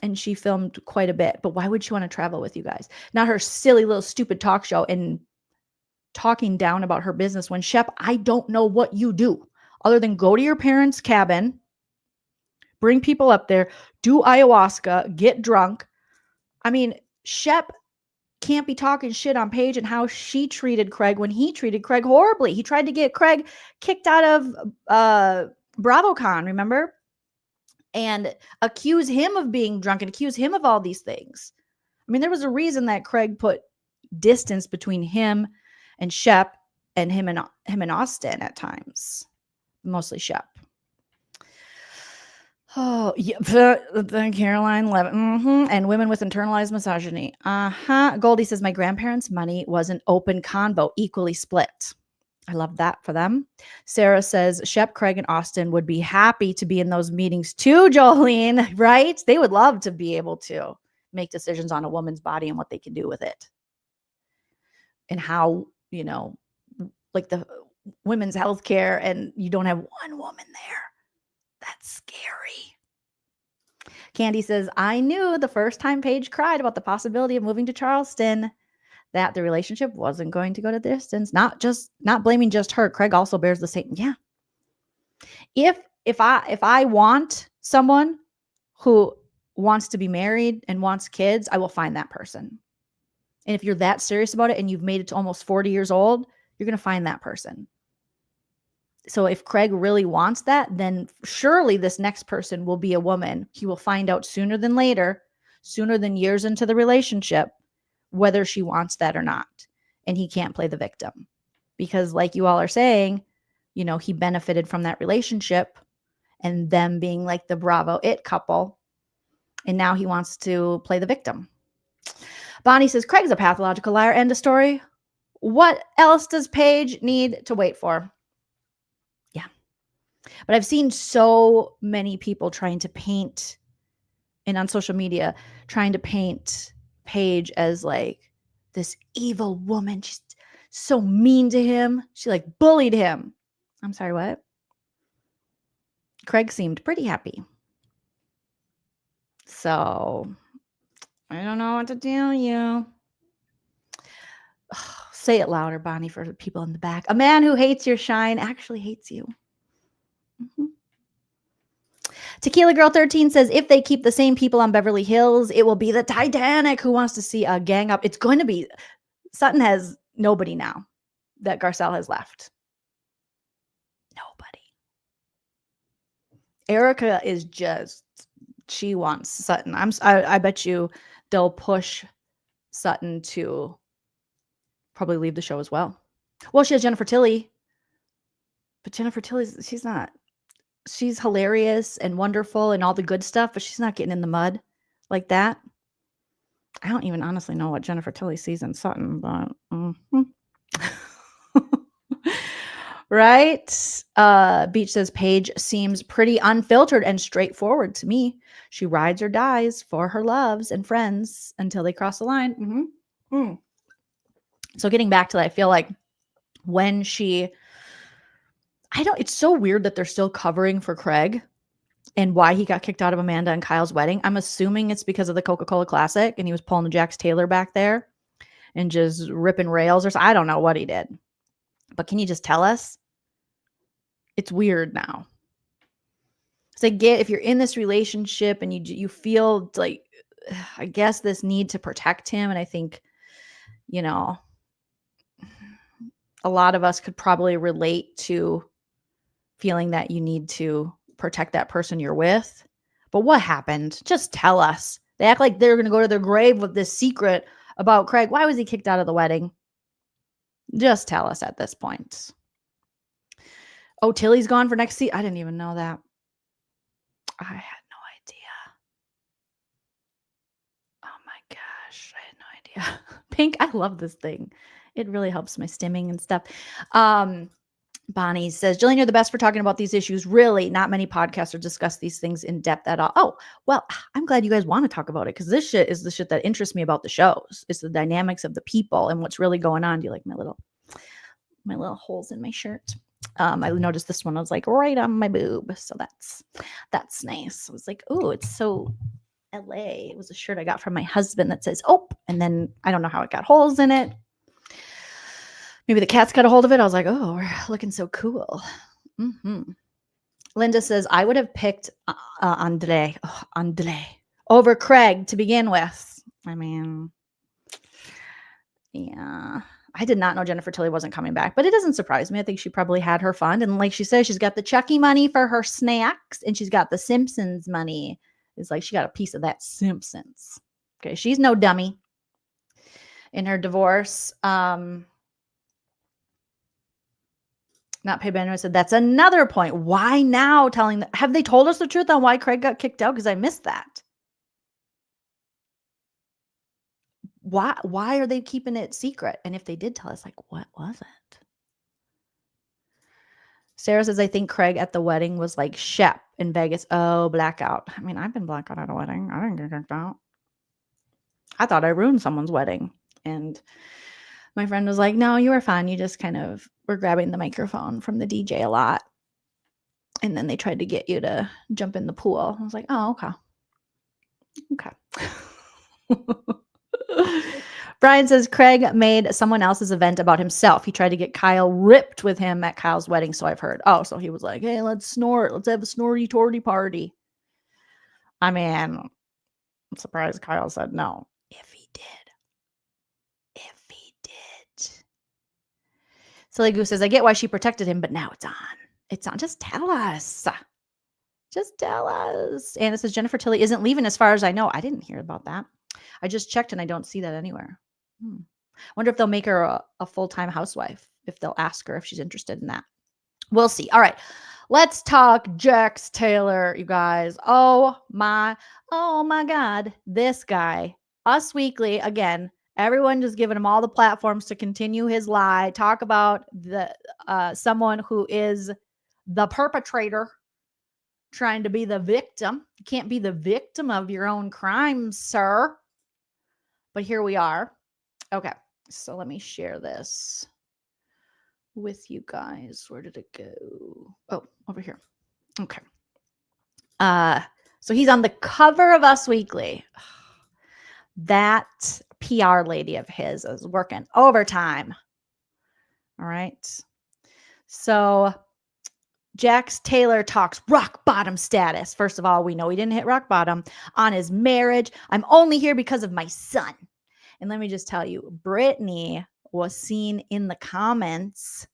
And she filmed quite a bit. But why would she want to travel with you guys? Not her silly little stupid talk show and talking down about her business when Shep, I don't know what you do other than go to your parents' cabin, bring people up there, do ayahuasca, get drunk. I mean, Shep can't be talking shit on Paige and how she treated Craig when he treated Craig horribly. He tried to get Craig kicked out of BravoCon, remember? And accuse him of being drunk and accuse him of all these things. I mean, there was a reason that Craig put distance between him and Shep and him and Austin at times. Mostly Shep. Oh, yeah. The Caroline Levitt. And women with internalized misogyny. Goldie says, my grandparents' money was an open convo, equally split. I love that for them. Sarah says, Shep, Craig, and Austin would be happy to be in those meetings too, Jolene, right? They would love to be able to make decisions on a woman's body and what they can do with it. And how, like the women's health care, and you don't have one woman there. That's scary. Candy says, I knew the first time Paige cried about the possibility of moving to Charleston that the relationship wasn't going to go to distance. Not blaming just her. Craig also bears the same. Yeah. If I want someone who wants to be married and wants kids, I will find that person. And if you're that serious about it and you've made it to almost 40 years old, you're going to find that person. So if Craig really wants that, then surely this next person will be a woman. He will find out sooner than later, sooner than years into the relationship, whether she wants that or not. And he can't play the victim because, like you all are saying, he benefited from that relationship and them being like the Bravo it couple. And now he wants to play the victim. Bonnie says, Craig's a pathological liar. End of story. What else does Paige need to wait for? Yeah. But I've seen so many people trying to paint, and on social media, trying to paint Paige as like this evil woman. She's so mean to him. She like bullied him. I'm sorry, what? Craig seemed pretty happy. So I don't know what to tell you. Oh, say it louder, Bonnie, for the people in the back. A man who hates your shine actually hates you. Tequila Girl 13 says, if they keep the same people on Beverly Hills, it will be the Titanic. Who wants to see a gang up? It's going to be. Sutton has nobody now that Garcelle has left. Nobody. Erika is just, she wants Sutton. I bet you they'll push Sutton to probably leave the show as well. Well, she has Jennifer Tilly. But Jennifer Tilly, she's hilarious and wonderful and all the good stuff, but she's not getting in the mud like that. I don't even honestly know what Jennifer Tilly sees in Sutton, but Right? Beach says Paige seems pretty unfiltered and straightforward to me. She rides or dies for her loves and friends until they cross the line. So getting back to that, I feel like when it's so weird that they're still covering for Craig and why he got kicked out of Amanda and Kyle's wedding. I'm assuming it's because of the Coca-Cola Classic and he was pulling the Jax Taylor back there and just ripping rails or something. I don't know what he did. But can you just tell us? It's weird now. So I get if you're in this relationship and you feel like, I guess, this need to protect him. And I think, a lot of us could probably relate to feeling that you need to protect that person you're with. But what happened? Just tell us. They act like they're going to go to their grave with this secret about Craig. Why was he kicked out of the wedding? Just tell us at this point. Oh, Tilly's gone for next season. I didn't even know that. I had no idea. Oh my gosh. I had no idea. Pink, I love this thing. It really helps my stimming and stuff. Bonnie says, Joleen, you're the best for talking about these issues. Really, not many podcasters discuss these things in depth at all. Oh, well, I'm glad you guys want to talk about it because this shit is the shit that interests me about the shows. It's the dynamics of the people and what's really going on. Do you like my little holes in my shirt? I noticed this one was like right on my boob. So that's nice. I was like, oh, it's so LA. It was a shirt I got from my husband that says, oh, and then I don't know how it got holes in it. Maybe the cats got a hold of it. I was like, oh, we're looking so cool. Linda says, I would have picked Andre over Craig to begin with. I mean, yeah. I did not know Jennifer Tilly wasn't coming back, but it doesn't surprise me. I think she probably had her fun. And like she says, she's got the Chucky money for her snacks and she's got the Simpsons money. It's like she got a piece of that Simpsons. Okay, she's no dummy in her divorce. Not Pay Benjamin said, that's another point. Why now telling them? Have they told us the truth on why Craig got kicked out? Because I missed that. Why are they keeping it secret? And if they did tell us, like, what was it? Sarah says, I think Craig at the wedding was like Shep in Vegas. Oh, blackout. I mean, I've been blackout at a wedding. I didn't get kicked out. I thought I ruined someone's wedding. And my friend was like, no, you were fine. You just kind of were grabbing the microphone from the DJ a lot. And then they tried to get you to jump in the pool. I was like, oh, okay. Brian says, Craig made someone else's event about himself. He tried to get Kyle ripped with him at Kyle's wedding, so I've heard. Oh, so he was like, hey, let's snort. Let's have a snorty-torty party. I mean, I'm surprised Kyle said no. If he did. Silly Goose says, I get why she protected him, but now it's on. It's on. Just tell us. Just tell us. Anna says, Jennifer Tilly isn't leaving as far as I know. I didn't hear about that. I just checked and I don't see that anywhere. Wonder if they'll make her a full-time housewife, if they'll ask her if she's interested in that. We'll see. All right. Let's talk Jax Taylor, you guys. Oh my God. This guy, Us Weekly, again, everyone just giving him all the platforms to continue his lie. Talk about the someone who is the perpetrator trying to be the victim. You can't be the victim of your own crimes, sir. But here we are. Okay, so let me share this with you guys. Where did it go? Oh, over here. Okay. So he's on the cover of Us Weekly. That PR lady of his is working overtime. All right. So Jax Taylor talks rock bottom status. First of all, we know he didn't hit rock bottom on his marriage. I'm only here because of my son. And let me just tell you, Brittany was seen in the comments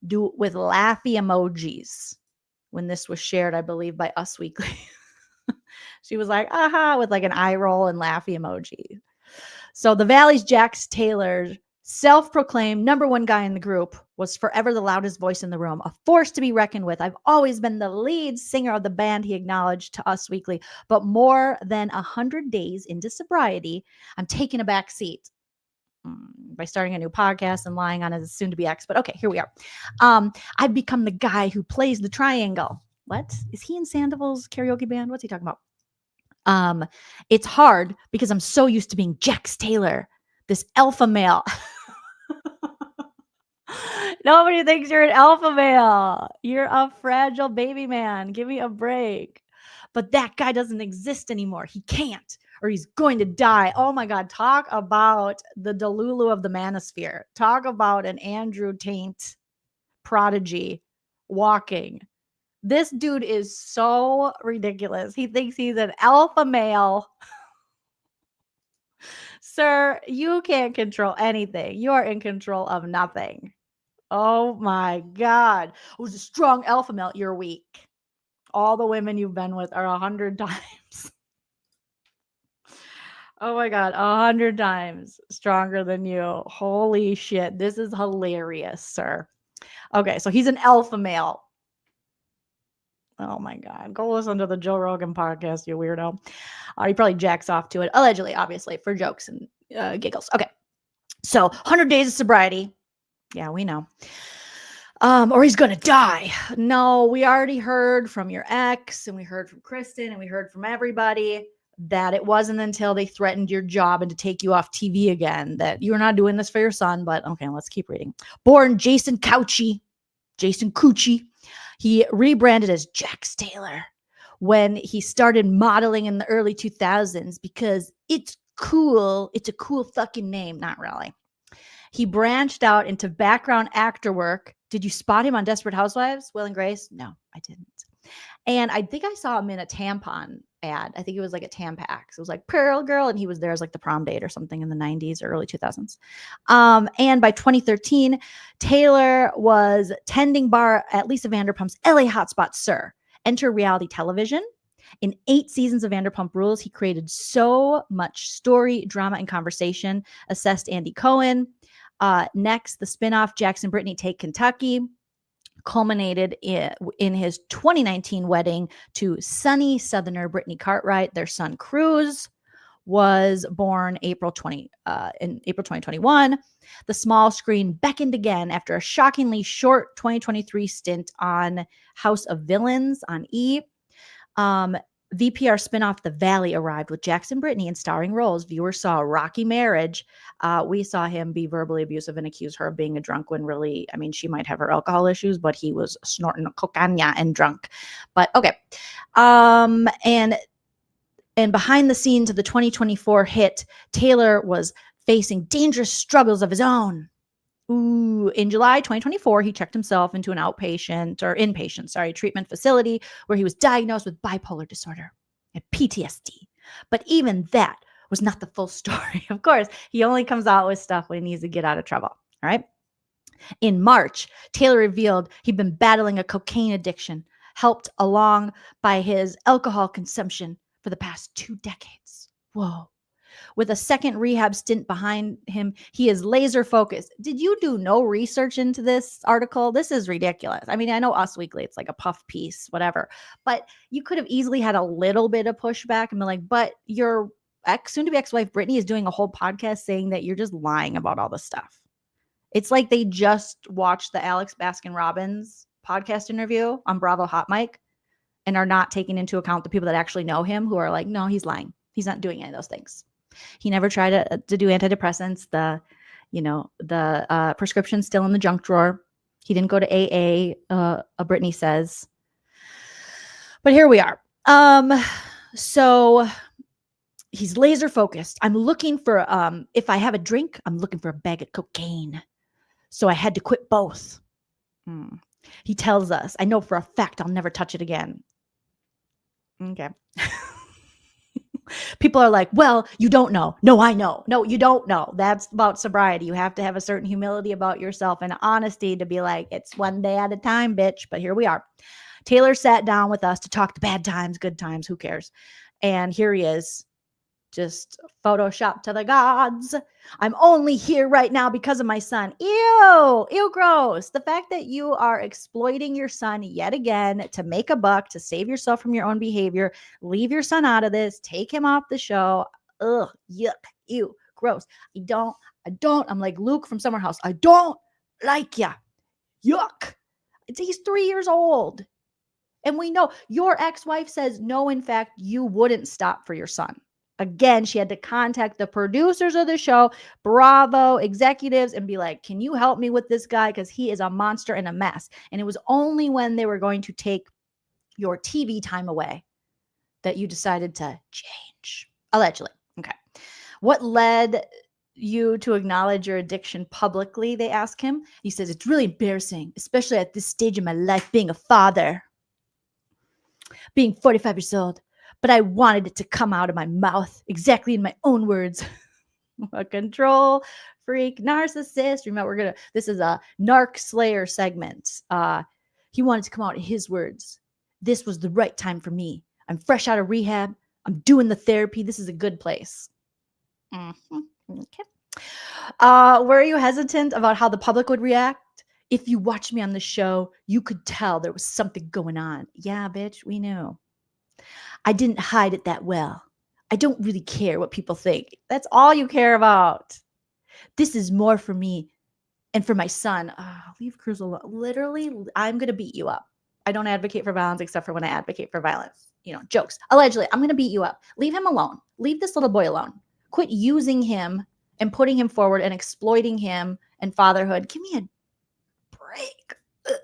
with laughy emojis when this was shared, I believe, by Us Weekly. She was like, aha, with like an eye roll and laughy emoji. So the Valley's Jax Taylor, self-proclaimed #1 guy in the group, was forever the loudest voice in the room, a force to be reckoned with. I've always been the lead singer of the band, he acknowledged to Us Weekly. But more than 100 days into sobriety, I'm taking a back seat. by starting a new podcast and lying on his soon-to-be ex. But okay, here we are. I've become the guy who plays the triangle. What? Is he in Sandoval's karaoke band? What's he talking about? It's hard because I'm so used to being Jax Taylor, this alpha male. Nobody thinks you're an alpha male. You're a fragile baby man. Give me a break. But that guy doesn't exist anymore. He can't, or he's going to die. Oh my God. Talk about the Delulu of the manosphere. Talk about an Andrew Tate prodigy walking. This dude is so ridiculous. He thinks he's an alpha male. Sir, you can't control anything. You are in control of nothing. Oh my God. Who's a strong alpha male? You're weak. All the women you've been with are 100 times. Oh my God, 100 times stronger than you. Holy shit. This is hilarious, sir. Okay, so he's an alpha male. Oh my God. Go listen to the Joe Rogan podcast, you weirdo. He probably jacks off to it, allegedly, obviously, for jokes and giggles. Okay. So 100 days of sobriety. Yeah, we know. Or he's going to die. No, we already heard from your ex, and we heard from Kristen, and we heard from everybody that it wasn't until they threatened your job and to take you off TV again that you're not doing this for your son. But okay, let's keep reading. Born Jason Cauchi. He rebranded as Jax Taylor when he started modeling in the early 2000s because it's cool. It's a cool fucking name. Not really. He branched out into background actor work. Did you spot him on Desperate Housewives, Will and Grace? No, I didn't. And I think I saw him in a tampon ad. I think it was like a Tampax. It was like Pearl Girl, and he was there as like the prom date or something in the 90s or early 2000s. And by 2013, Taylor was tending bar at Lisa Vanderpump's LA Hotspot Sir. Enter reality television. In 8 seasons of Vanderpump Rules, he created so much story, drama, and conversation. Assessed Andy Cohen. Next, the spinoff Jackson Brittany Take Kentucky culminated in his 2019 wedding to sunny Southerner Brittany Cartwright. Their son Cruz was born in April 2021. The small screen beckoned again after a shockingly short 2023 stint on House of Villains on E! VPR spinoff The Valley arrived with Jackson Brittany in starring roles. Viewers saw a rocky marriage. We saw him be verbally abusive and accuse her of being a drunk when really, I mean, she might have her alcohol issues, but he was snorting cocaine and drunk. But okay. And behind the scenes of the 2024 hit, Taylor was facing dangerous struggles of his own. In July 2024, he checked himself into an inpatient treatment facility where he was diagnosed with bipolar disorder and PTSD. But even that was not the full story. Of course, he only comes out with stuff when he needs to get out of trouble. All right. In March, Taylor revealed he'd been battling a cocaine addiction, helped along by his alcohol consumption for the past 2 decades. Whoa. With a second rehab stint behind him, he is laser focused. Did you do no research into this article? This is ridiculous. I mean, I know Us Weekly, it's like a puff piece, whatever. But you could have easily had a little bit of pushback and be like, but your soon-to-be ex-wife, Brittany, is doing a whole podcast saying that you're just lying about all this stuff. It's like they just watched the Alex Baskin-Robbins podcast interview on Bravo Hot Mic and are not taking into account the people that actually know him who are like, no, he's lying. He's not doing any of those things. He never tried to do antidepressants. The prescription's still in the junk drawer. He didn't go to AA, Brittany says. But here we are. So he's laser focused. I'm looking for, if I have a drink, I'm looking for a bag of cocaine. So I had to quit both. He tells us, I know for a fact I'll never touch it again. Okay. People are like, well, you don't know. No, I know. No, you don't know. That's about sobriety. You have to have a certain humility about yourself and honesty to be like, it's one day at a time, bitch. But here we are. Taylor sat down with us to talk the bad times, good times, who cares? And here he is, just Photoshop to the gods. I'm only here right now because of my son. Ew, gross. The fact that you are exploiting your son yet again to make a buck, to save yourself from your own behavior, leave your son out of this, take him off the show. Ugh, yuck, ew, gross. I'm like Luke from Summerhouse. I don't like ya. Yuck. He's 3 years old. And we know your ex-wife says, no, in fact, you wouldn't stop for your son. Again, she had to contact the producers of the show, Bravo executives, and be like, can you help me with this guy? Because he is a monster and a mess. And it was only when they were going to take your TV time away that you decided to change. Allegedly. Okay. What led you to acknowledge your addiction publicly? They ask him. He says, it's really embarrassing, especially at this stage of my life, being a father. Being 45 years old, but I wanted it to come out of my mouth exactly in my own words. A control freak narcissist. Remember, this is a narc slayer segment. He wanted to come out in his words. This was the right time for me. I'm fresh out of rehab. I'm doing the therapy. This is a good place. Mm-hmm. Okay. Were you hesitant about how the public would react? If you watched me on the show, you could tell there was something going on. Yeah, bitch, we knew. I didn't hide it that well. I don't really care what people think. That's all you care about. This is more for me and for my son. Oh, leave Cruz alone. Literally, I'm going to beat you up. I don't advocate for violence except for when I advocate for violence. Jokes. Allegedly, I'm going to beat you up. Leave him alone. Leave this little boy alone. Quit using him and putting him forward and exploiting him and fatherhood. Give me a break. Ugh.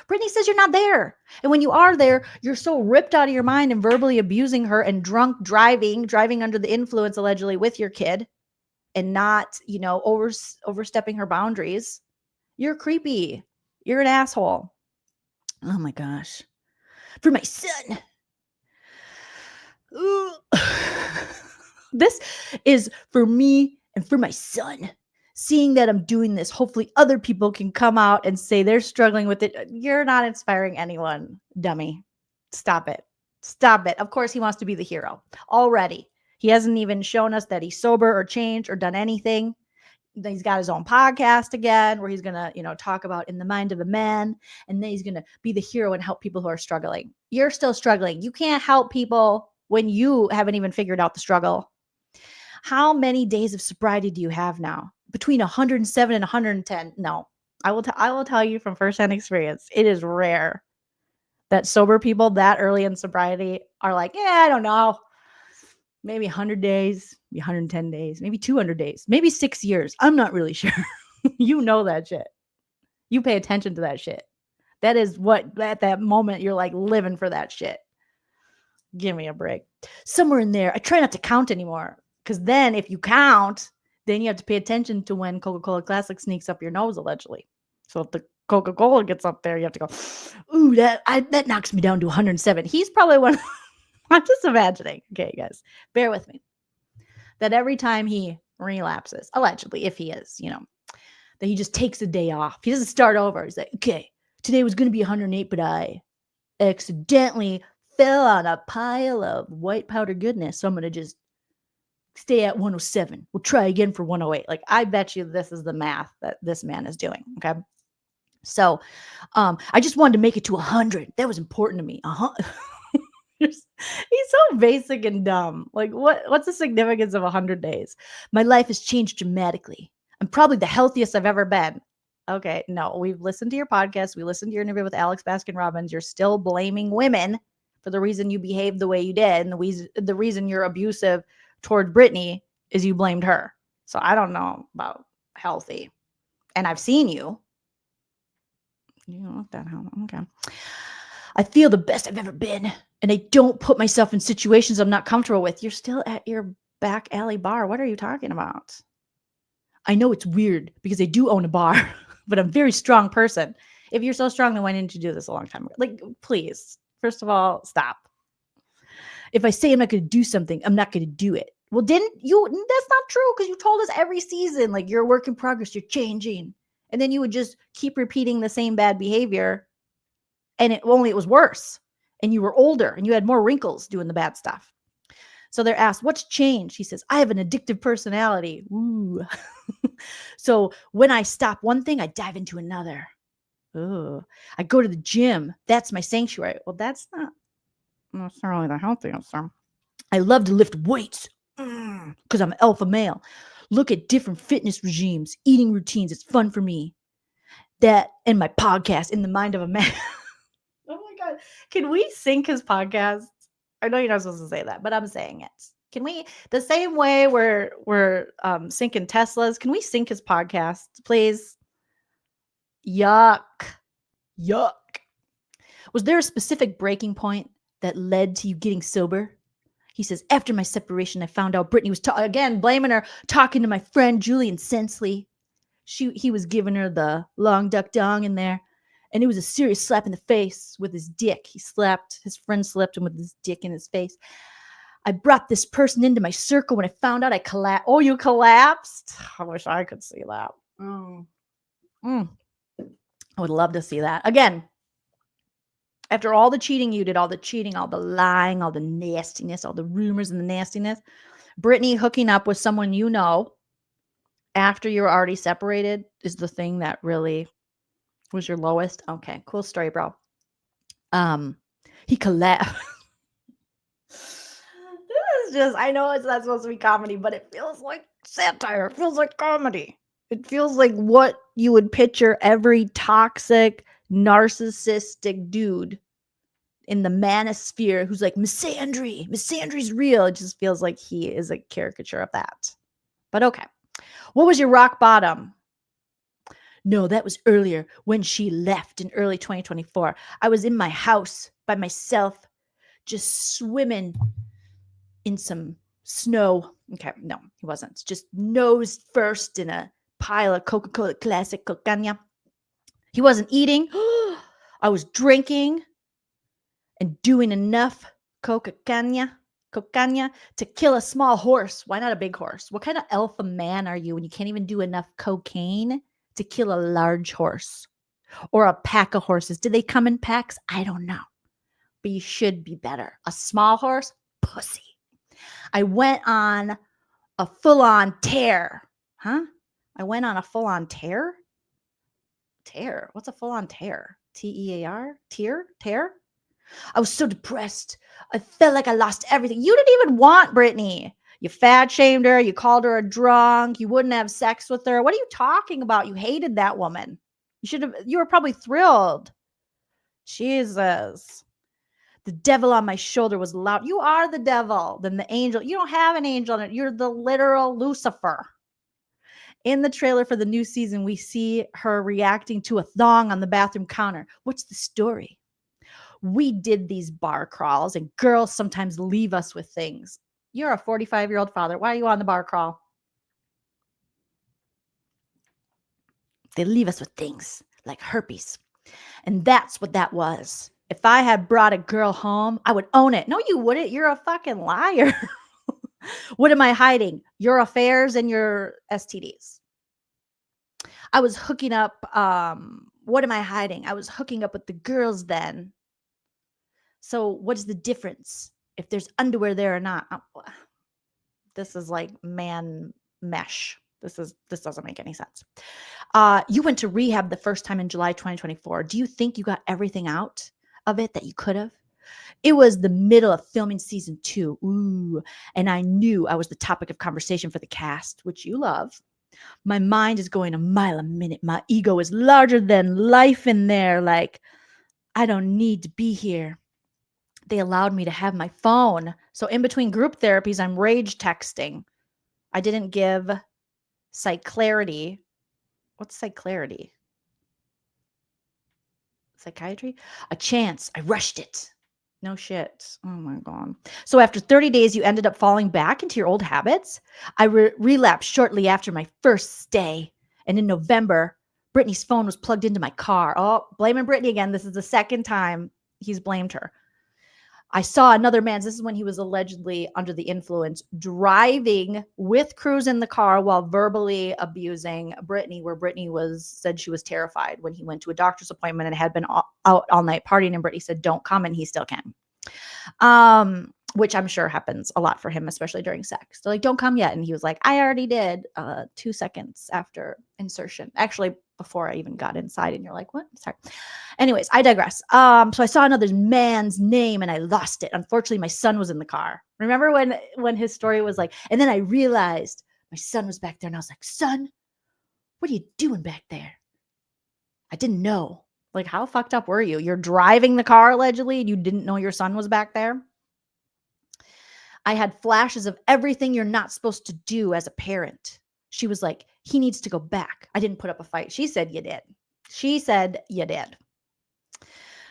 Brittany says you're not there. And when you are there, you're so ripped out of your mind and verbally abusing her and drunk driving under the influence allegedly with your kid and not, overstepping her boundaries. You're creepy. You're an asshole. Oh my gosh. For my son. This is for me and for my son. Seeing that I'm doing this, hopefully other people can come out and say they're struggling with it. You're not inspiring anyone, dummy. Stop it. Stop it. Of course, he wants to be the hero already. He hasn't even shown us that he's sober or changed or done anything. He's got his own podcast again where he's going to, talk about in the mind of a man. And then he's going to be the hero and help people who are struggling. You're still struggling. You can't help people when you haven't even figured out the struggle. How many days of sobriety do you have now? Between 107 and 110. No, I will tell you from firsthand experience, it is rare that sober people that early in sobriety are like, I don't know, maybe 100 days, maybe 110 days, maybe 200 days, maybe 6 years. I'm not really sure. You know that shit. You pay attention to that shit. That is what at that moment you're like living for that shit. Give me a break. Somewhere in there, I try not to count anymore because then if you count, then you have to pay attention to when Coca-Cola Classic sneaks up your nose, allegedly. So if the Coca-Cola gets up there, you have to go, ooh, that knocks me down to 107. He's probably one. I'm just imagining. Okay, guys, bear with me. That every time he relapses, allegedly, if he is, that he just takes a day off. He doesn't start over. He's like, okay, today was going to be 108, but I accidentally fell on a pile of white powder goodness. So I'm going to just stay at 107. We'll try again for 108. Like, I bet you this is the math that this man is doing. Okay. So, I just wanted to make it to 100. That was important to me. He's so basic and dumb. Like, what's the significance of 100 days? My life has changed dramatically. I'm probably the healthiest I've ever been. Okay. No, we've listened to your podcast. We listened to your interview with Alex Baskin-Robbins. You're still blaming women for the reason you behaved the way you did. And the reason you're abusive toward Brittany is you blamed her. So I don't know about healthy. And I've seen you. You know what that hell? Okay. I feel the best I've ever been. And I don't put myself in situations I'm not comfortable with. You're still at your back alley bar. What are you talking about? I know it's weird because I do own a bar, but I'm a very strong person. If you're so strong, then why didn't you do this a long time ago? Like, please, first of all, stop. If I say I'm not going to do something, I'm not going to do it. Well, didn't you? That's not true because you told us every season, like, you're a work in progress, you're changing. And then you would just keep repeating the same bad behavior. And it was worse. And you were older and you had more wrinkles doing the bad stuff. So they're asked, what's changed? He says, I have an addictive personality. Ooh. So when I stop one thing, I dive into another. Ooh. I go to the gym. That's my sanctuary. Well, that's not necessarily the healthiest. I love to lift weights because I'm an alpha male. Look at different fitness regimes, eating routines. It's fun for me. That and my podcast, In the Mind of a Man. Oh my God. Can we sync his podcast? I know you're not supposed to say that, but I'm saying it. Can we, the same way we're syncing Teslas, can we sync his podcast, please? Yuck. Yuck. Was there a specific breaking point that led to you getting sober? He says, after my separation, I found out Brittany was, again, blaming her, talking to my friend Julian Sensley. He was giving her the long duck dong in there. And it was a serious slap in the face with his dick. His friend slapped him with his dick in his face. I brought this person into my circle. When I found out I collapsed. Oh, you collapsed? I wish I could see that. I would love to see that. Again, after all the cheating you did, all the cheating, all the lying, all the nastiness, all the rumors and the nastiness, Brittany hooking up with someone you know after you're already separated is the thing that really was your lowest. Okay, cool story, bro. He collapsed. This is just, I know it's not supposed to be comedy, but it feels like satire. It feels like comedy. It feels like what you would picture every toxic, narcissistic dude in the manosphere who's like, misandry's real. It just feels like he is a caricature of that. But okay. What was your rock bottom? No, that was earlier when she left in early 2024. I was in my house by myself, just swimming in some snow. Okay, no, he wasn't. Just nose first in a pile of Coca-Cola Classic Cocaña. He wasn't eating. I was drinking and doing enough Cocaña to kill a small horse. Why not a big horse? What kind of alpha man are you when you can't even do enough cocaine to kill a large horse or a pack of horses? Do they come in packs? I don't know, but you should be better. A small horse? Pussy. I went on a full-on tear. Huh? I went on a full-on tear? Tear? What's a full-on tear? T-E-A-R? Tear? I was so depressed. I felt like I lost everything. You didn't even want Brittany. You fat shamed her. You called her a drunk. You wouldn't have sex with her. What are you talking about? You hated that woman. You were probably thrilled. Jesus. The devil on my shoulder was loud. You are the devil. Then the angel. You don't have an angel in it. You're the literal Lucifer. In the trailer for the new season, we see her reacting to a thong on the bathroom counter. What's the story? We did these bar crawls, and girls sometimes leave us with things. You're a 45-year-old father. Why are you on the bar crawl? They leave us with things like herpes. And that's what that was. If I had brought a girl home, I would own it. No, you wouldn't. You're a fucking liar. What am I hiding? Your affairs and your STDs. I was hooking up. What am I hiding? I was hooking up with the girls then. So what is the difference if there's underwear there or not? This is like man mesh. This doesn't make any sense. You went to rehab the first time in July 2024. Do you think you got everything out of it that you could have? It was the middle of filming season 2. Ooh, and I knew I was the topic of conversation for the cast, which you love. My mind is going a mile a minute. My ego is larger than life in there. Like, I don't need to be here. They allowed me to have my phone. So in between group therapies, I'm rage texting. I didn't give Psyclarity. What's Psyclarity? Psychiatry? A chance. I rushed it. No shit. Oh my God. So after 30 days, you ended up falling back into your old habits. I relapsed shortly after my first stay. And in November, Brittany's phone was plugged into my car. Oh, blaming Brittany again. This is the second time he's blamed her. I saw another man's, this is when he was allegedly under the influence, driving with Cruz in the car while verbally abusing Brittany, where Brittany said she was terrified when he went to a doctor's appointment and had been out all night partying, and Brittany said, don't come, and he still can. Which I'm sure happens a lot for him, especially during sex. They're like, don't come yet. And he was like, I already did 2 seconds after insertion. Actually, before I even got inside. And you're like, what? Sorry. Anyways, I digress. So I saw another man's name and I lost it. Unfortunately, my son was in the car. Remember when his story was like, and then I realized My son was back there, and I was like, son, what are you doing back there? I didn't know. Like, how fucked up were you? You're driving the car allegedly, and you didn't know your son was back there? I had flashes of everything you're not supposed to do as a parent. She was like, he needs to go back. I didn't put up a fight. She said you did. She said you did.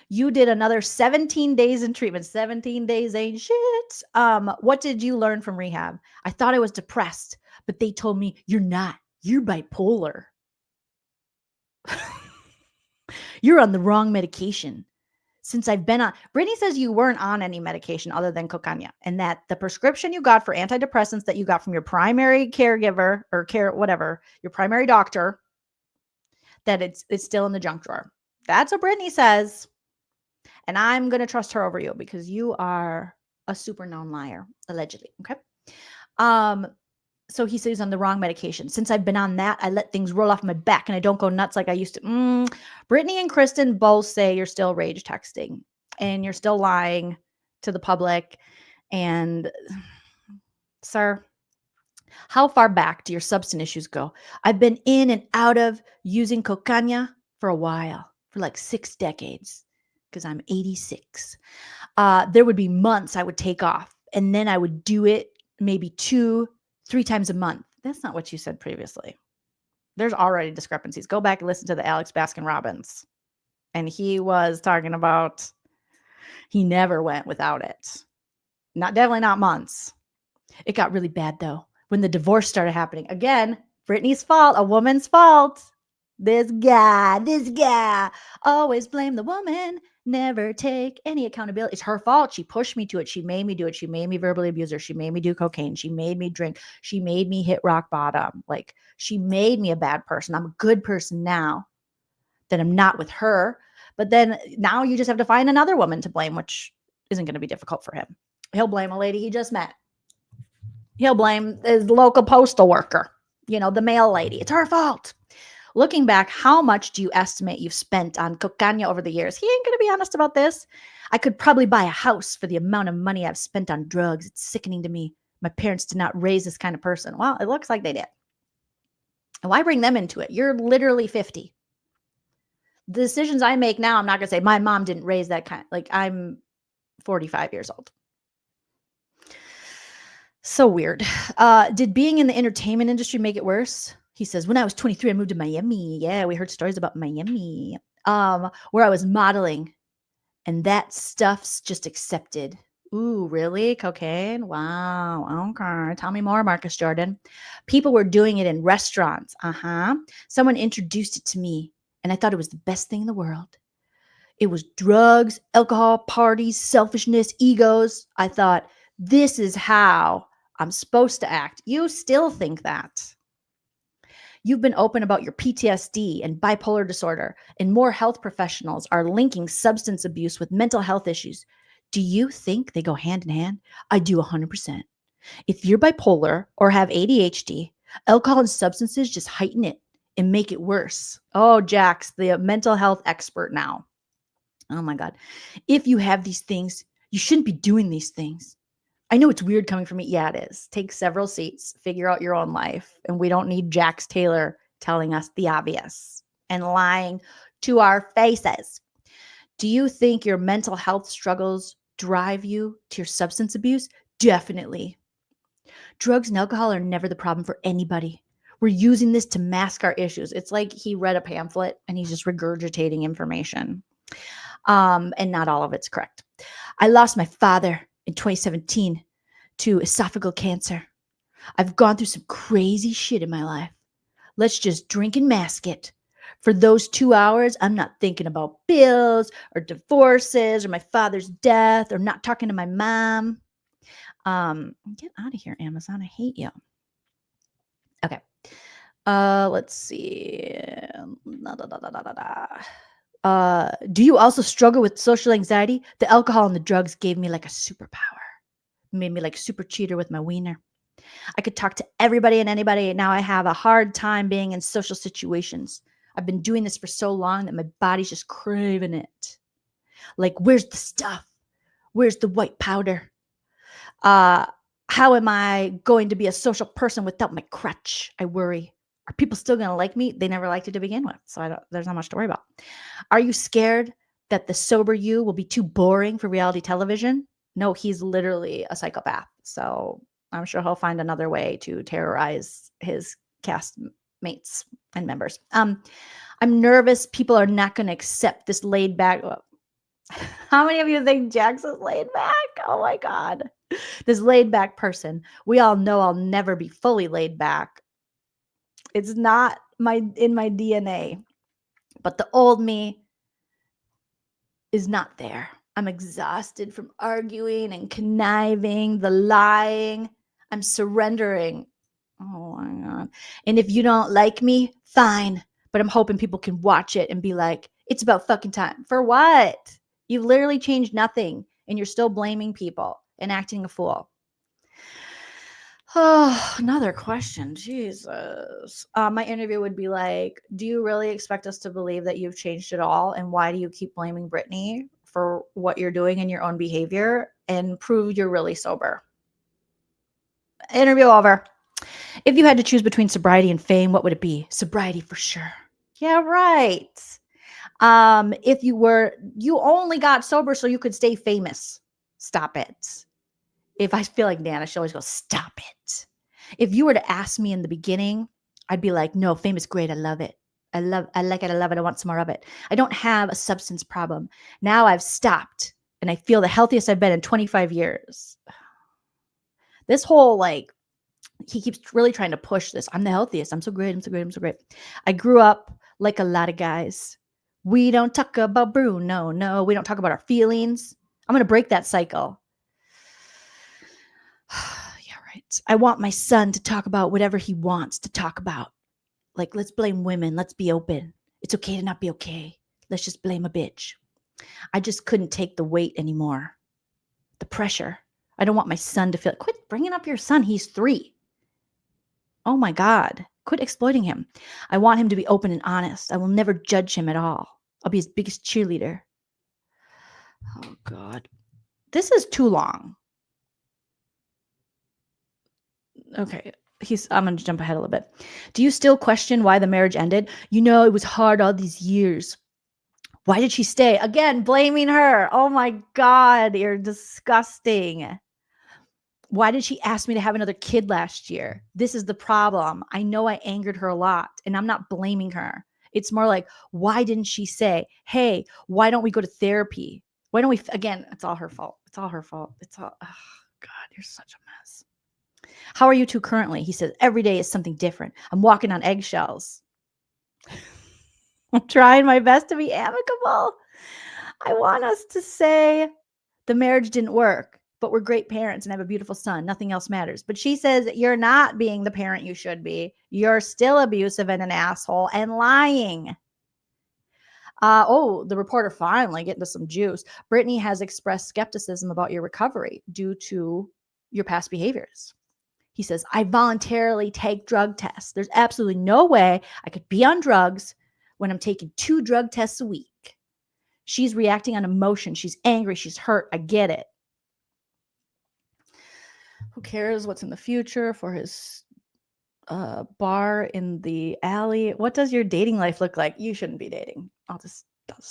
You did another 17 days in treatment. 17 days ain't shit. What did you learn from rehab? I thought I was depressed, but they told me you're not. You're bipolar. You're on the wrong medication. Since I've been on, Brittany says you weren't on any medication other than cocaine, and that the prescription you got for antidepressants that you got from your primary caregiver or whatever, your primary doctor, that it's still in the junk drawer. That's what Brittany says. And I'm going to trust her over you because you are a super known liar, allegedly. Okay. So he says he's on the wrong medication. Since I've been on that, I let things roll off my back and I don't go nuts like I used to. Brittany and Kristen both say you're still rage texting and you're still lying to the public. And sir, how far back do your substance issues go? I've been in and out of using cocaine for a while, for like 6 decades, because I'm 86. There would be months I would take off and then I would do it maybe 2-3 times a month. That's not what you said previously. There's already discrepancies. Go back and listen to the Alex Baskin Robbins. And he was talking about he never went without it. Definitely not months. It got really bad though when the divorce started happening. Again, Brittany's fault, a woman's fault. This guy, always blame the woman, never take any accountability. It's her fault. She pushed me to it. She made me do it. She made me verbally abuse her. She made me do cocaine. She made me drink. She made me hit rock bottom. Like, she made me a bad person. I'm a good person now that I'm not with her. But then now you just have to find another woman to blame, which isn't going to be difficult for him. He'll blame a lady he just met. He'll blame his local postal worker, the mail lady. It's her fault. Looking back, how much do you estimate you've spent on cocaine over the years? He ain't going to be honest about this. I could probably buy a house for the amount of money I've spent on drugs. It's sickening to me. My parents did not raise this kind of person. Well, it looks like they did. And why bring them into it? You're literally 50. The decisions I make now, I'm not going to say my mom didn't raise that kind. Like, I'm 45 years old. So weird. Did being in the entertainment industry make it worse? He says, when I was 23, I moved to Miami. Yeah, we heard stories about Miami, where I was modeling. And that stuff's just accepted. Ooh, really? Cocaine? Wow. Okay. Tell me more, Marcus Jordan. People were doing it in restaurants. Someone introduced it to me, and I thought it was the best thing in the world. It was drugs, alcohol, parties, selfishness, egos. I thought, this is how I'm supposed to act. You still think that. You've been open about your PTSD and bipolar disorder, and more health professionals are linking substance abuse with mental health issues. Do you think they go hand in hand? I do 100%. If you're bipolar or have ADHD, alcohol and substances just heighten it and make it worse. Oh, Jax, the mental health expert now. Oh my God. If you have these things, you shouldn't be doing these things. I know it's weird coming from me. Yeah, it is. Take several seats, figure out your own life. And we don't need Jax Taylor telling us the obvious and lying to our faces. Do you think your mental health struggles drive you to your substance abuse? Definitely. Drugs and alcohol are never the problem for anybody. We're using this to mask our issues. It's like he read a pamphlet and he's just regurgitating information. And not all of it's correct. I lost my father in 2017 to esophageal cancer. I've gone through some crazy shit in my life. Let's just drink and mask it. For those 2 hours, I'm not thinking about bills or divorces or my father's death or not talking to my mom. Get out of here, Amazon. I hate you. Okay. Let's see. Do you also struggle with social anxiety? The alcohol and the drugs gave me like a superpower. Made me like super cheater with my wiener. I could talk to everybody and anybody. Now I have a hard time being in social situations. I've been doing this for so long that my body's just craving it. Like, where's the stuff? Where's the white powder? How How am I going to be a social person without my crutch? I worry. Are people still going to like me? They never liked it to begin with. So there's not much to worry about. Are you scared that the sober you will be too boring for reality television? No, he's literally a psychopath. So I'm sure he'll find another way to terrorize his cast mates and members. I'm nervous people are not going to accept this laid back. How many of you think Jax is laid back? Oh my God. This laid back person. We all know I'll never be fully laid back. It's not in my DNA. But the old me is not there. I'm exhausted from arguing and conniving, the lying. I'm surrendering. Oh my God. And if you don't like me, fine. But I'm hoping people can watch it and be like, it's about fucking time. For what? You've literally changed nothing and you're still blaming people and acting a fool. Oh, another question. Jesus. My interview would be like, do you really expect us to believe that you've changed at all? And why do you keep blaming Brittany for what you're doing in your own behavior? And prove you're really sober. Interview over. If you had to choose between sobriety and fame, what would it be? Sobriety for sure. Yeah, right. If you only got sober so you could stay famous. Stop it. If I feel like Nana, she always goes, stop it. If you were to ask me in the beginning, I'd be like, no, fame is great. I love it. I like it. I love it. I want some more of it. I don't have a substance problem. Now I've stopped and I feel the healthiest I've been in 25 years. This whole he keeps really trying to push this. I'm the healthiest. I'm so great. I'm so great. I'm so great. I grew up like a lot of guys. We don't talk about Bruno. No, we don't talk about our feelings. I'm going to break that cycle. Yeah, right. I want my son to talk about whatever he wants to talk about. Like, let's blame women. Let's be open. It's okay to not be okay. Let's just blame a bitch. I just couldn't take the weight anymore. The pressure. I don't want my son to feel, quit bringing up your son. He's 3. Oh my God. Quit exploiting him. I want him to be open and honest. I will never judge him at all. I'll be his biggest cheerleader. Oh God. This is too long. Okay. I'm going to jump ahead a little bit. Do you still question why the marriage ended? You know, it was hard all these years. Why did she stay? Again, blaming her. Oh my God. You're disgusting. Why did she ask me to have another kid last year? This is the problem. I know I angered her a lot and I'm not blaming her. It's more like, why didn't she say, hey, why don't we go to therapy? Why don't we, again, it's all her fault. It's all her fault. It's all, oh God, you're such a mess. How are you two currently? He says, every day is something different. I'm walking on eggshells. I'm trying my best to be amicable. I want us to say the marriage didn't work, but we're great parents and have a beautiful son. Nothing else matters. But she says you're not being the parent you should be. You're still abusive and an asshole and lying. The reporter finally getting to some juice. Brittany has expressed skepticism about your recovery due to your past behaviors. He says, I voluntarily take drug tests. There's absolutely no way I could be on drugs when I'm taking 2 drug tests a week. She's reacting on emotion. She's angry. She's hurt. I get it. Who cares what's in the future for his bar in the alley? What does your dating life look like? You shouldn't be dating. I'll just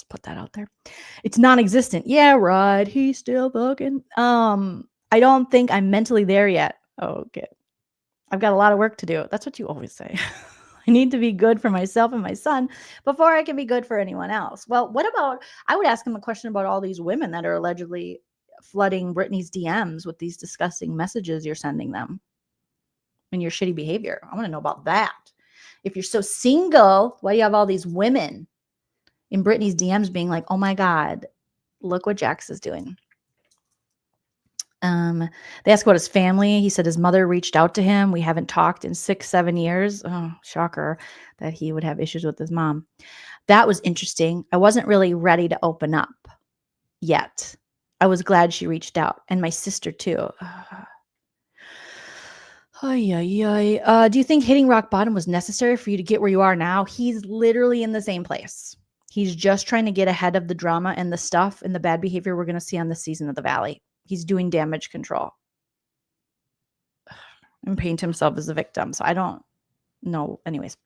put that out there. It's non-existent. Yeah, right. He's still fucking. I don't think I'm mentally there yet. Okay. I've got a lot of work to do. That's what you always say. I need to be good for myself and my son before I can be good for anyone else. Well, what about, I would ask him a question about all these women that are allegedly flooding Brittany's DMs with these disgusting messages you're sending them and your shitty behavior. I want to know about that. If you're so single, why do you have all these women in Brittany's DMs being like, oh my God, look what Jax is doing. They asked about his family. He said his mother reached out to him. We haven't talked in 6-7 years. Oh, shocker that he would have issues with his mom. That was interesting. I wasn't really ready to open up yet. I was glad she reached out, and my sister too. Do you think hitting rock bottom was necessary for you to get where you are now? He's literally in the same place. He's just trying to get ahead of the drama and the stuff and the bad behavior we're going to see on this season of The Valley. He's doing damage control. and paint himself as a victim. So I don't know. Anyways,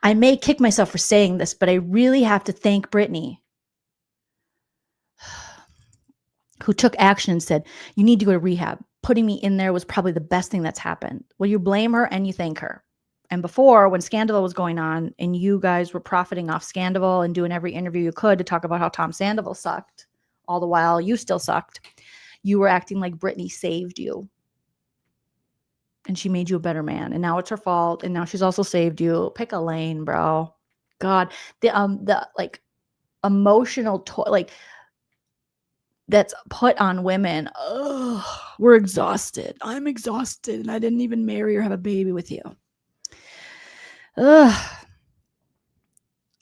I may kick myself for saying this, but I really have to thank Brittany, who took action and said, you need to go to rehab. Putting me in there was probably the best thing that's happened. Well, you blame her and you thank her. And before, when Scandal was going on and you guys were profiting off Scandal and doing every interview you could to talk about how Tom Sandoval sucked, all the while you still sucked, you were acting like Brittany saved you. And she made you a better man. And now it's her fault. And now she's also saved you. Pick a lane, bro. God, the like emotional like that's put on women. Oh, we're exhausted. I'm exhausted. And I didn't even marry or have a baby with you. Ugh.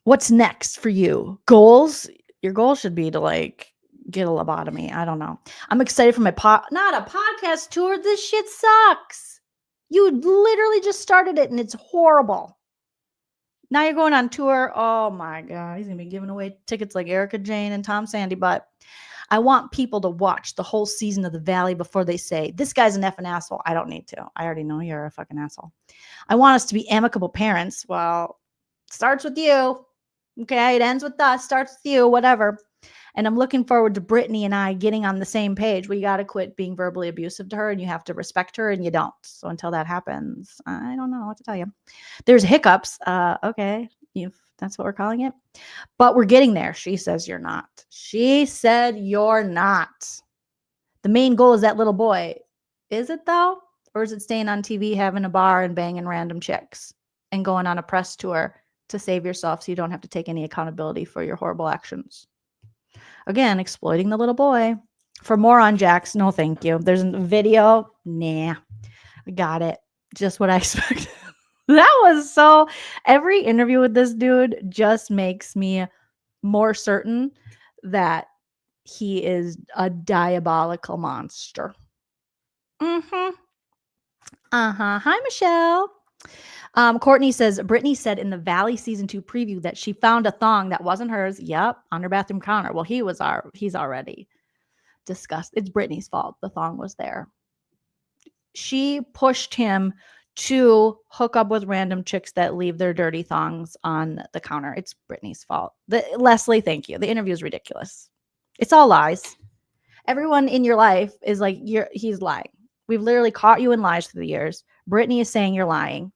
What's next for you? Goals? Your goal should be to like get a lobotomy. I don't know. I'm excited for my not a podcast tour. This shit sucks. You literally just started it and it's horrible. Now you're going on tour. Oh my God. He's going to be giving away tickets like Erika Jayne and Tom Sandy. But I want people to watch the whole season of The Valley before they say, this guy's an effing asshole. I don't need to. I already know you're a fucking asshole. I want us to be amicable parents. Well, it starts with you. Okay. It ends with us. Starts with you, whatever. And I'm looking forward to Brittany and I getting on the same page. We got to quit being verbally abusive to her and you have to respect her and you don't. So until that happens, I don't know what to tell you. There's hiccups. Okay. That's what we're calling it. But we're getting there. She says you're not. She said you're not. The main goal is that little boy. Is it though? Or is it staying on TV, having a bar and banging random chicks and going on a press tour to save yourself so you don't have to take any accountability for your horrible actions? Again, exploiting the little boy. For more on Jax, no thank you. There's a video. Nah, I got it. Just what I expected. That was so, every interview with this dude just makes me more certain that he is a diabolical monster. Hi, Michelle. Courtney says, Brittany said in the Valley season 2 preview that she found a thong that wasn't hers. Yep, on her bathroom counter. Well, he's already discussed. It's Brittany's fault. The thong was there. She pushed him to hook up with random chicks that leave their dirty thongs on the counter. It's Brittany's fault. Leslie, thank you. The interview is ridiculous. It's all lies. Everyone in your life is like, he's lying. We've literally caught you in lies through the years. Brittany is saying you're lying.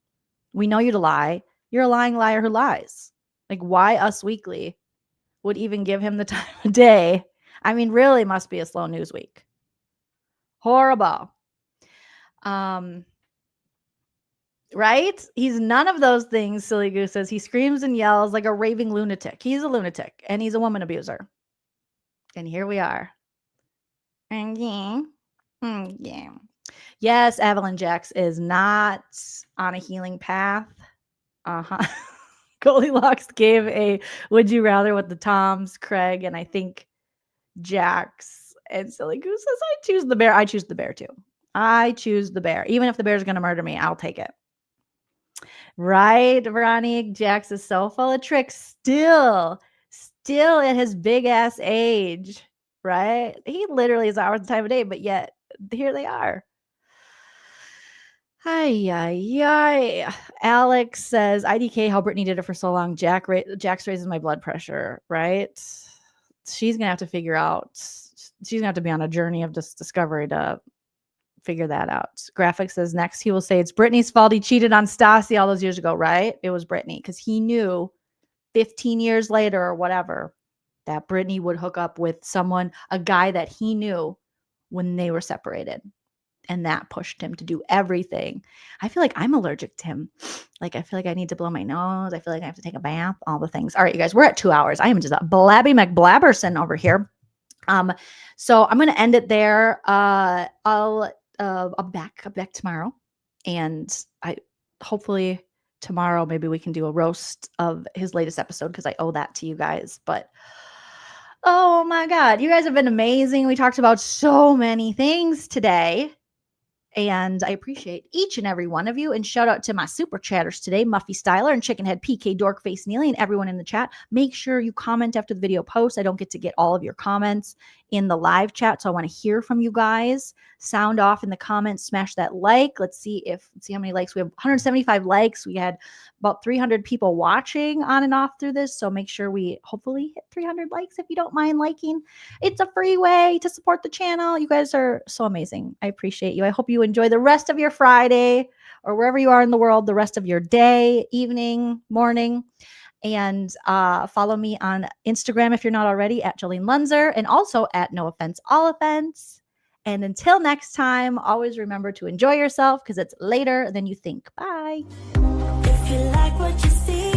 We know you to lie. You're a lying liar who lies. Like, why Us Weekly would even give him the time of day? I mean, really must be a slow news week. Horrible. Right? He's none of those things, Silly Goose says. He screams and yells like a raving lunatic. He's a lunatic and he's a woman abuser. And here we are. Yeah. Yes, Evelyn Jax is not on a healing path. Goldilocks gave a would you rather with the Toms, Craig, and I think Jax. And Silly Goose says, I choose the bear. I choose the bear too. I choose the bear. Even if the bear's going to murder me, I'll take it. Right, Veronique? Jax is so full of tricks. Still at his big ass age, right? He literally is hours the time of day, but yet here they are. Hi. Alex says, IDK, how Brittany did it for so long. Jax raises my blood pressure, right? She's going to have to figure out. She's going to have to be on a journey of discovery to figure that out. Graphic says, next he will say it's Brittany's fault. He cheated on Stassi all those years ago, right? It was Brittany because he knew 15 years later or whatever that Brittany would hook up with someone, a guy that he knew when they were separated. And that pushed him to do everything. I feel like I'm allergic to him. Like, I feel like I need to blow my nose. I feel like I have to take a bath, all the things. All right, you guys, we're at 2 hours. I am just a blabby McBlabberson over here. So I'm going to end it there. I'll back tomorrow. And hopefully tomorrow, maybe we can do a roast of his latest episode because I owe that to you guys. But oh my God, you guys have been amazing. We talked about so many things today. And I appreciate each and every one of you. And shout out to my super chatters today, Muffy Styler and Chickenhead PK Dorkface Neely, and everyone in the chat. Make sure you comment after the video post. I don't get to get all of your comments in the live chat, so I want to hear from you guys. Sound off in the comments, smash that like. Let's see how many likes we have. 175 likes. We had about 300 people watching on and off through this, so make sure we hopefully hit 300 likes if you don't mind liking. It's a free way to support the channel. You guys are so amazing. I appreciate you. I hope you enjoy the rest of your Friday, or wherever you are in the world, the rest of your day, evening, morning. And follow me on Instagram if you're not already, at Joleen Lunzer, and also at No Offense All Offense. And until next time, always remember to enjoy yourself, because it's later than you think. Bye. If you like what you see,